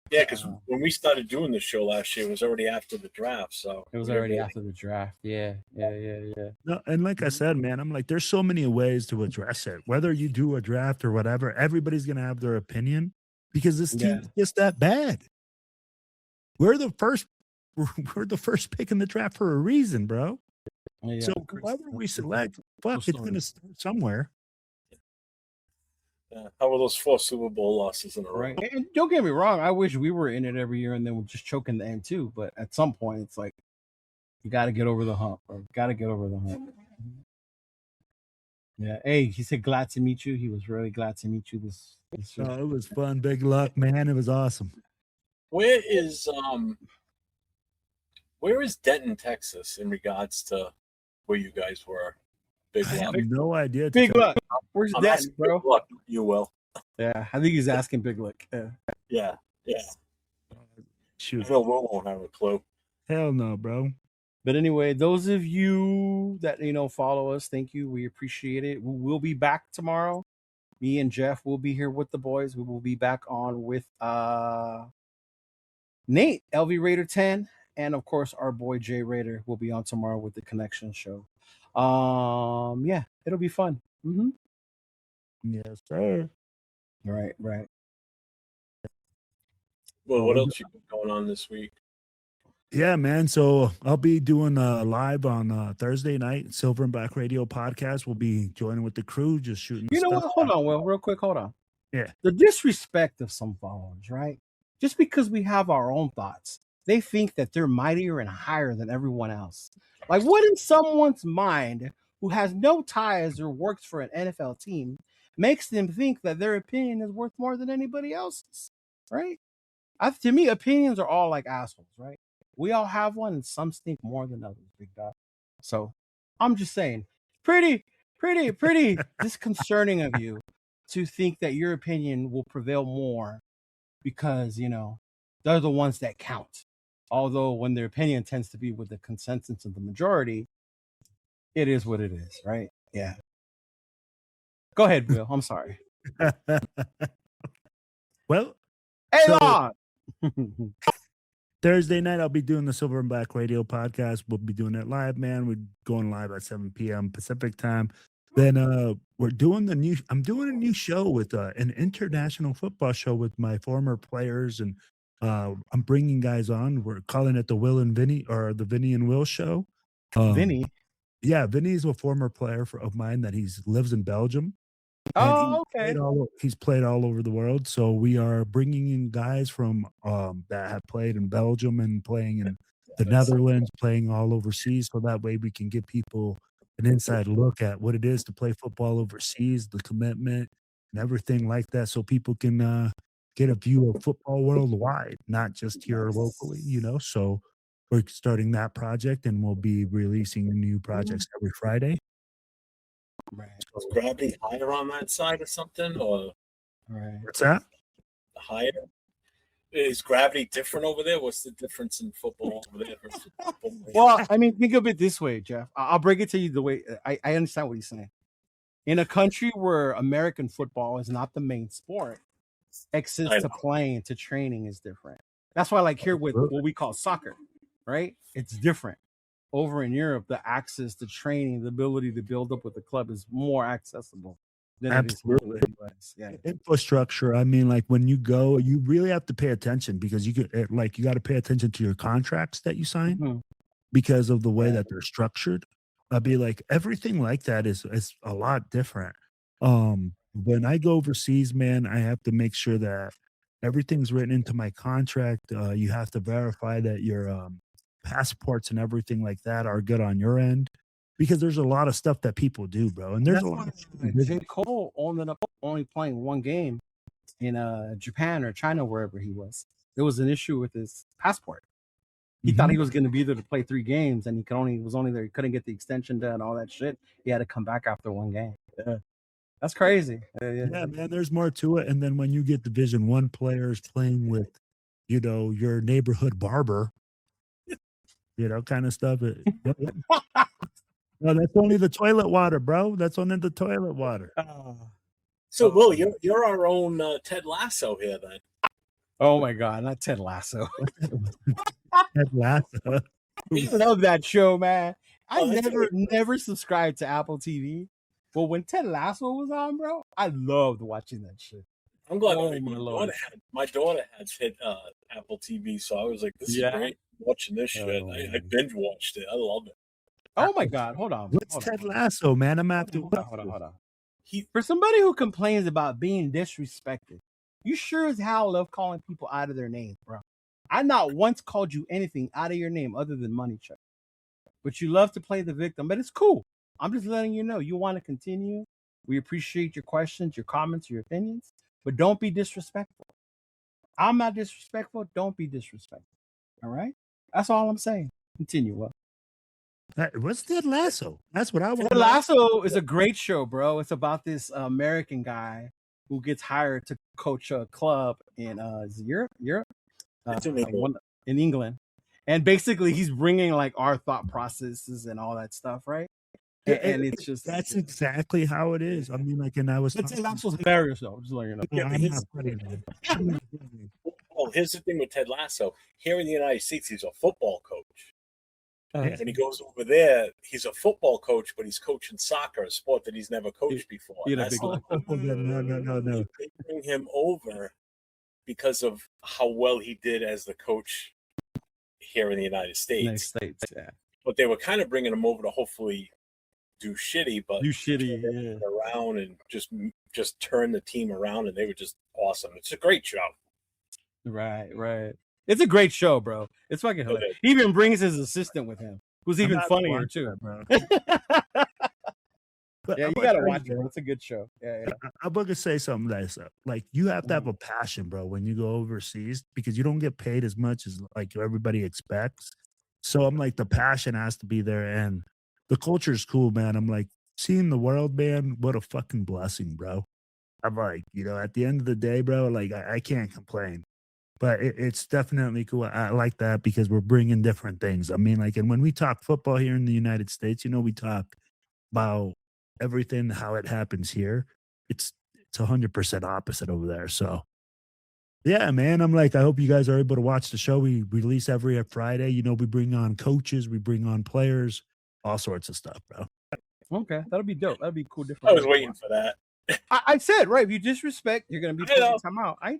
Yeah, because when we started doing this show last year, it was already after the draft. So it was already after the draft. Yeah. No, and like I said, man, I'm like, there's so many ways to address it. Whether you do a draft or whatever, everybody's gonna have their opinion because this team's just that bad. We're the first pick in the draft for a reason, bro. Yeah, so whoever we select, fuck, it's gonna start somewhere. Yeah. How were those 4 Super Bowl losses in a row? Right. And don't get me wrong, I wish we were in it every year and then we're just choking the end too. But at some point, it's like you got to get over the hump. Yeah. Hey, he said glad to meet you. He was really glad to meet you. This it was fun. Big luck, man. It was awesome. Where is Denton, Texas, in regards to where you guys were? I have no idea. Big luck. Where's Denton, bro? Big luck, you will. Yeah, I think he's asking Big luck. Yeah. Shoot. Phil won't have a clue. Hell no, bro. But anyway, those of you that follow us, thank you. We appreciate it. We'll be back tomorrow. Me and Jeff will be here with the boys. We will be back on with Nate, LV Raider 10, and of course our boy Jay Raider will be on tomorrow with the Connection Show. Yeah, it'll be fun. Mm-hmm. Yes, sir. Right. Well, what else you got going on this week? Yeah, man. So I'll be doing live on Thursday night, Silver and Black Radio podcast. We'll be joining with the crew, just shooting. You know what? Hold on, Will, real quick. Hold on. Yeah. The disrespect of some followers, right? Just because we have our own thoughts, they think that they're mightier and higher than everyone else. Like, what in someone's mind who has no ties or works for an NFL team makes them think that their opinion is worth more than anybody else's, right? To me, opinions are all like assholes, right? We all have one, and some stink more than others, big dog. So I'm just saying, pretty disconcerting of you to think that your opinion will prevail more because, they're the ones that count. Although when their opinion tends to be with the consensus of the majority, it is what it is, right? Yeah. Go ahead, Will. I'm sorry. Well, hey, Thursday night, I'll be doing the Silver and Black Radio podcast. We'll be doing it live, man. We're going live at 7 p.m. Pacific time. Then I'm doing a new show with an international football show with my former players, and I'm bringing guys on. We're calling it the Will and Vinny, or the Vinny and Will show. Vinny? Yeah, Vinny is a former player of mine that lives in Belgium. Oh, okay. He's played all over the world. So we are bringing in guys from that have played in Belgium and playing in the Netherlands, playing all overseas. So that way we can give people an inside look at what it is to play football overseas, the commitment and everything like that. So people can get a view of football worldwide, not just here locally, So we're starting that project, and we'll be releasing new projects every Friday. Right. Is gravity higher on that side or something? Or what's that? Higher? Is gravity different over there? What's the difference in football over there versus football? Well, I mean, think of it this way, Jeff. I'll break it to you the way I understand what he's saying. In a country where American football is not the main sport, access to playing, to training is different. That's why, like here with what we call soccer, right? It's different. Over in Europe, the access to training, the ability to build up with the club is more accessible than Absolutely. It is in the US. Yeah. Infrastructure. I mean, like when you go, you really have to pay attention because you got to pay attention to your contracts that you sign because of the way that they're structured. I'd be like, everything like that is a lot different. When I go overseas, man, I have to make sure that everything's written into my contract. You have to verify that your passports and everything like that are good on your end, because there's a lot of stuff that people do, bro. And there's a lot of J. Cole ended up only playing one game in Japan or China, wherever he was. There was an issue with his passport. He thought he was going to be there to play 3 games, and he was only there. He couldn't get the extension done, all that shit. He had to come back after 1 game. Yeah. That's crazy. Yeah, man, there's more to it. And then when you get Division 1 players playing with, your neighborhood barber, kind of stuff. No, that's only the toilet water, bro. That's only the toilet water. So, Will, you're our own Ted Lasso here, then. Oh my God, not Ted Lasso. Ted Lasso. I love that show, man. I never subscribed to Apple TV, but when Ted Lasso was on, bro, I loved watching that shit. I'm glad my daughter had hit Apple TV, so I was like, "This is great." Watching this shit, I binge watched it. I love it. Oh my God, hold on. What's Ted Lasso, man? I'm after. Hold on. For somebody who complains about being disrespected, you sure as hell love calling people out of their names, bro. I not once called you anything out of your name other than money check. But you love to play the victim, but it's cool. I'm just letting you know you want to continue. We appreciate your questions, your comments, your opinions, but don't be disrespectful. I'm not disrespectful. Don't be disrespectful. All right? That's all I'm saying. Continue. Well, what's Ted Lasso? That's what I want. Ted Lasso is a great show, bro. It's about this American guy who gets hired to coach a club in Europe, in England, and basically he's bringing like our thought processes and all that stuff, right? And it's just that's exactly how it is. I mean, like, and I was. Ted Lasso's hilarious, though. Just letting you know. Well, here's the thing with Ted Lasso. Here in the United States, he's a football coach. When he goes over there, he's a football coach, but he's coaching soccer, a sport that he's never coached before. No. They bring him over because of how well he did as the coach here in the United States. Yeah. But they were kind of bringing him over to hopefully do shitty, around and just turn the team around, and they were just awesome. It's a great show. Right. It's a great show, bro. It's fucking hilarious. He even brings his assistant with him, who's even funnier too, bro. Yeah, you gotta watch it. It's a good show. Yeah. I'm gonna say something like you have to have a passion, bro, when you go overseas, because you don't get paid as much as like everybody expects. So I'm like, the passion has to be there, and the culture is cool, man. I'm like, seeing the world, man. What a fucking blessing, bro. I'm like, at the end of the day, bro, like I can't complain. But it's definitely cool. I like that because we're bringing different things. I mean, like, and when we talk football here in the United States, we talk about everything, how it happens here. It's 100% opposite over there. So, yeah, man, I'm like, I hope you guys are able to watch the show. We release every Friday. We bring on coaches, we bring on players, all sorts of stuff, bro. Okay, that'll be dope. That'll be cool. Different. I was waiting for that. I said, right, if you disrespect, you're going to be put in time out. I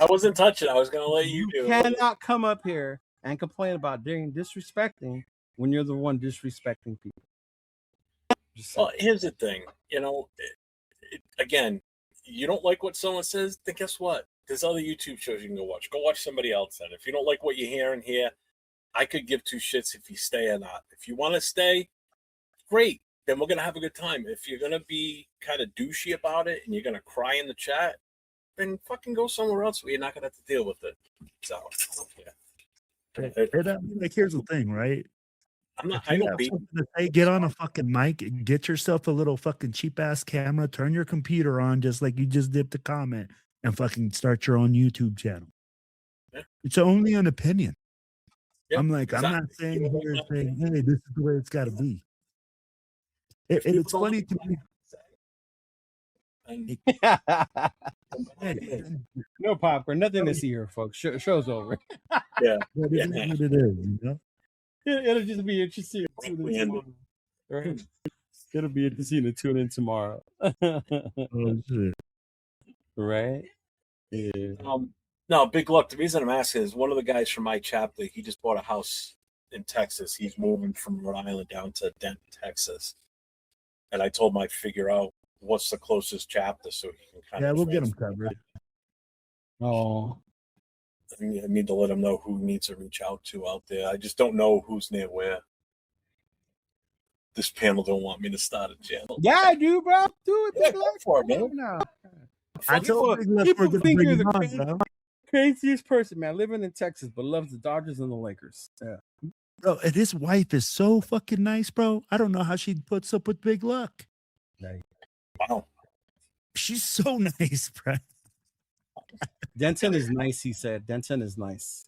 wasn't touching. I was going to let you do it. You cannot come up here and complain about disrespecting when you're the one disrespecting people. Well, here's the thing. Again, you don't like what someone says, then guess what? There's other YouTube shows you can go watch. Go watch somebody else then. If you don't like what you're hearing here, I could give 2 shits if you stay or not. If you want to stay, great. Then we're going to have a good time. If you're going to be kind of douchey about it and you're going to cry in the chat, then fucking go somewhere else where you're not going to have to deal with it. So, yeah. Like, here's the thing, right? I don't be. Get on a fucking mic and get yourself a little fucking cheap-ass camera, turn your computer on just like you just did the comment, and fucking start your own YouTube channel. Yeah. It's only an opinion. Yeah, I'm like, exactly. I'm not saying here saying, hey, this is the way it's got to be. It's funny to me. No popcorn, nothing to see here, folks. Show's over. Yeah, what it is, It'll just be interesting. Right? It'll be interesting to tune in tomorrow. Oh shit! Right? Yeah. No, big luck. The reason I'm asking is one of the guys from my chapter. He just bought a house in Texas. He's moving from Rhode Island down to Denton, Texas. And I told him I'd figure out what's the closest chapter so he can kind of. Yeah, we'll get him covered. Oh. I need to let him know who needs to reach out to out there. I just don't know who's near where. This panel don't want me to start a channel. Yeah, I do, bro. Do it. Yeah, go for it, man. I told Big Luck we're People gonna think bring you're him the on, bro. craziest person, man. Living in Texas, but loves the Dodgers and the Lakers. Yeah. Bro, and his wife is so fucking nice, bro. I don't know how she puts up with Big Luck. Wow. She's so nice, bro. Denton is nice, he said. Denton is nice.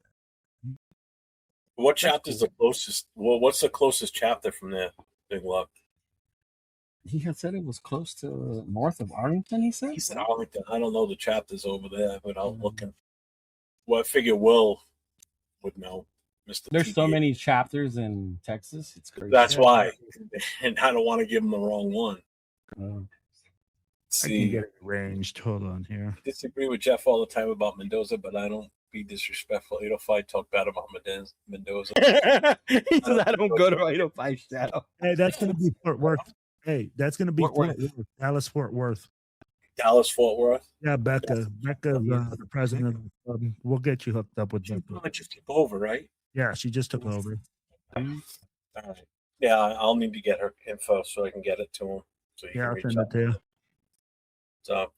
What chapter's the closest? Well, what's the closest chapter from there? Big Luck. He had said it was close to north of Arlington, he said? He said Arlington. I don't know the chapters over there without looking. Well, I figure Will would know. Mr. There's TBA. so many chapters in Texas. It's crazy. That's why. And I don't want to give him the wrong one. I can get it arranged. Hold on here. I disagree with Jeff all the time about Mendoza, but I don't be disrespectful. 805 talk bad about Mendoza. He says, I don't go to 805 Shadow. Hey, that's going to be Fort Worth. Hey, that's going to be Fort Worth. Dallas, Fort Worth. Dallas, Fort Worth? Yeah, Becca. Becca's the president of the club. We'll get you hooked up with Becca. Just took over, right? Yeah, she just took over. All right. Yeah, I'll need to get her info so I can get it to him. So you Yeah, can I'll reach send out. it to you. So,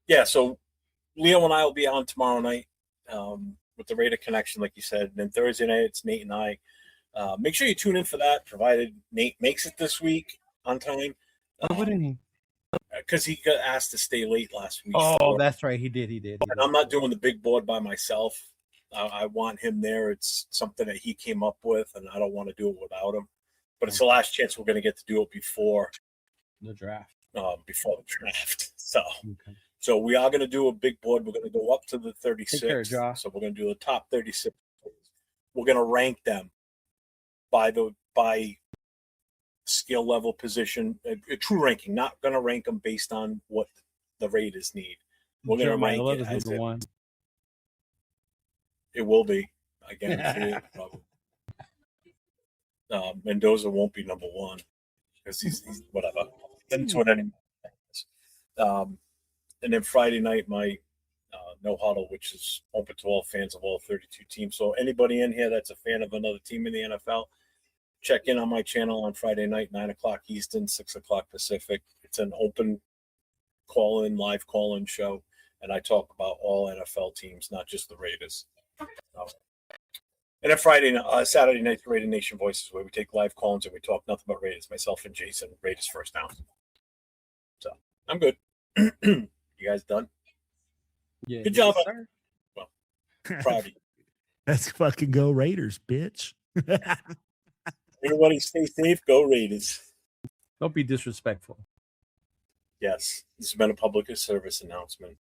yeah, so Leo and I will be on tomorrow night with the Raider Connection, like you said. And then Thursday night, it's Nate and I. Make sure you tune in for that, provided Nate makes it this week on time. Why wouldn't he? Because he got asked to stay late last week. Oh, that's right. He did. And I'm not doing the big board by myself. I want him there. It's something that he came up with, and I don't want to do it without him. But it's the last chance we're going to get to do it before the draft. So we are going to do a big board. We're going to go up to the 36. So we're going to do the top 36. We're going to rank them by skill level position, a true ranking. Not going to rank them based on what the Raiders need. We're going to rank it as number one. It will be. I guarantee it. Probably. Mendoza won't be number one because he's whatever. That's what anyone. And then Friday night, my no huddle, which is open to all fans of all 32 teams. So anybody in here that's a fan of another team in the NFL, check in on my channel on Friday night, 9:00 Eastern, 6:00 Pacific. It's an open live call-in show, and I talk about all NFL teams, not just the Raiders. And then Saturday night, Raider Nation Voices, where we take live call-ins and we talk nothing but Raiders. Myself and Jason, Raiders first down. So I'm good. You guys done? Yeah. Good job. Sir. Well, proud of you. Let's fucking go Raiders, bitch. Everybody stay safe. Go Raiders. Don't be disrespectful. Yes. This has been a public service announcement.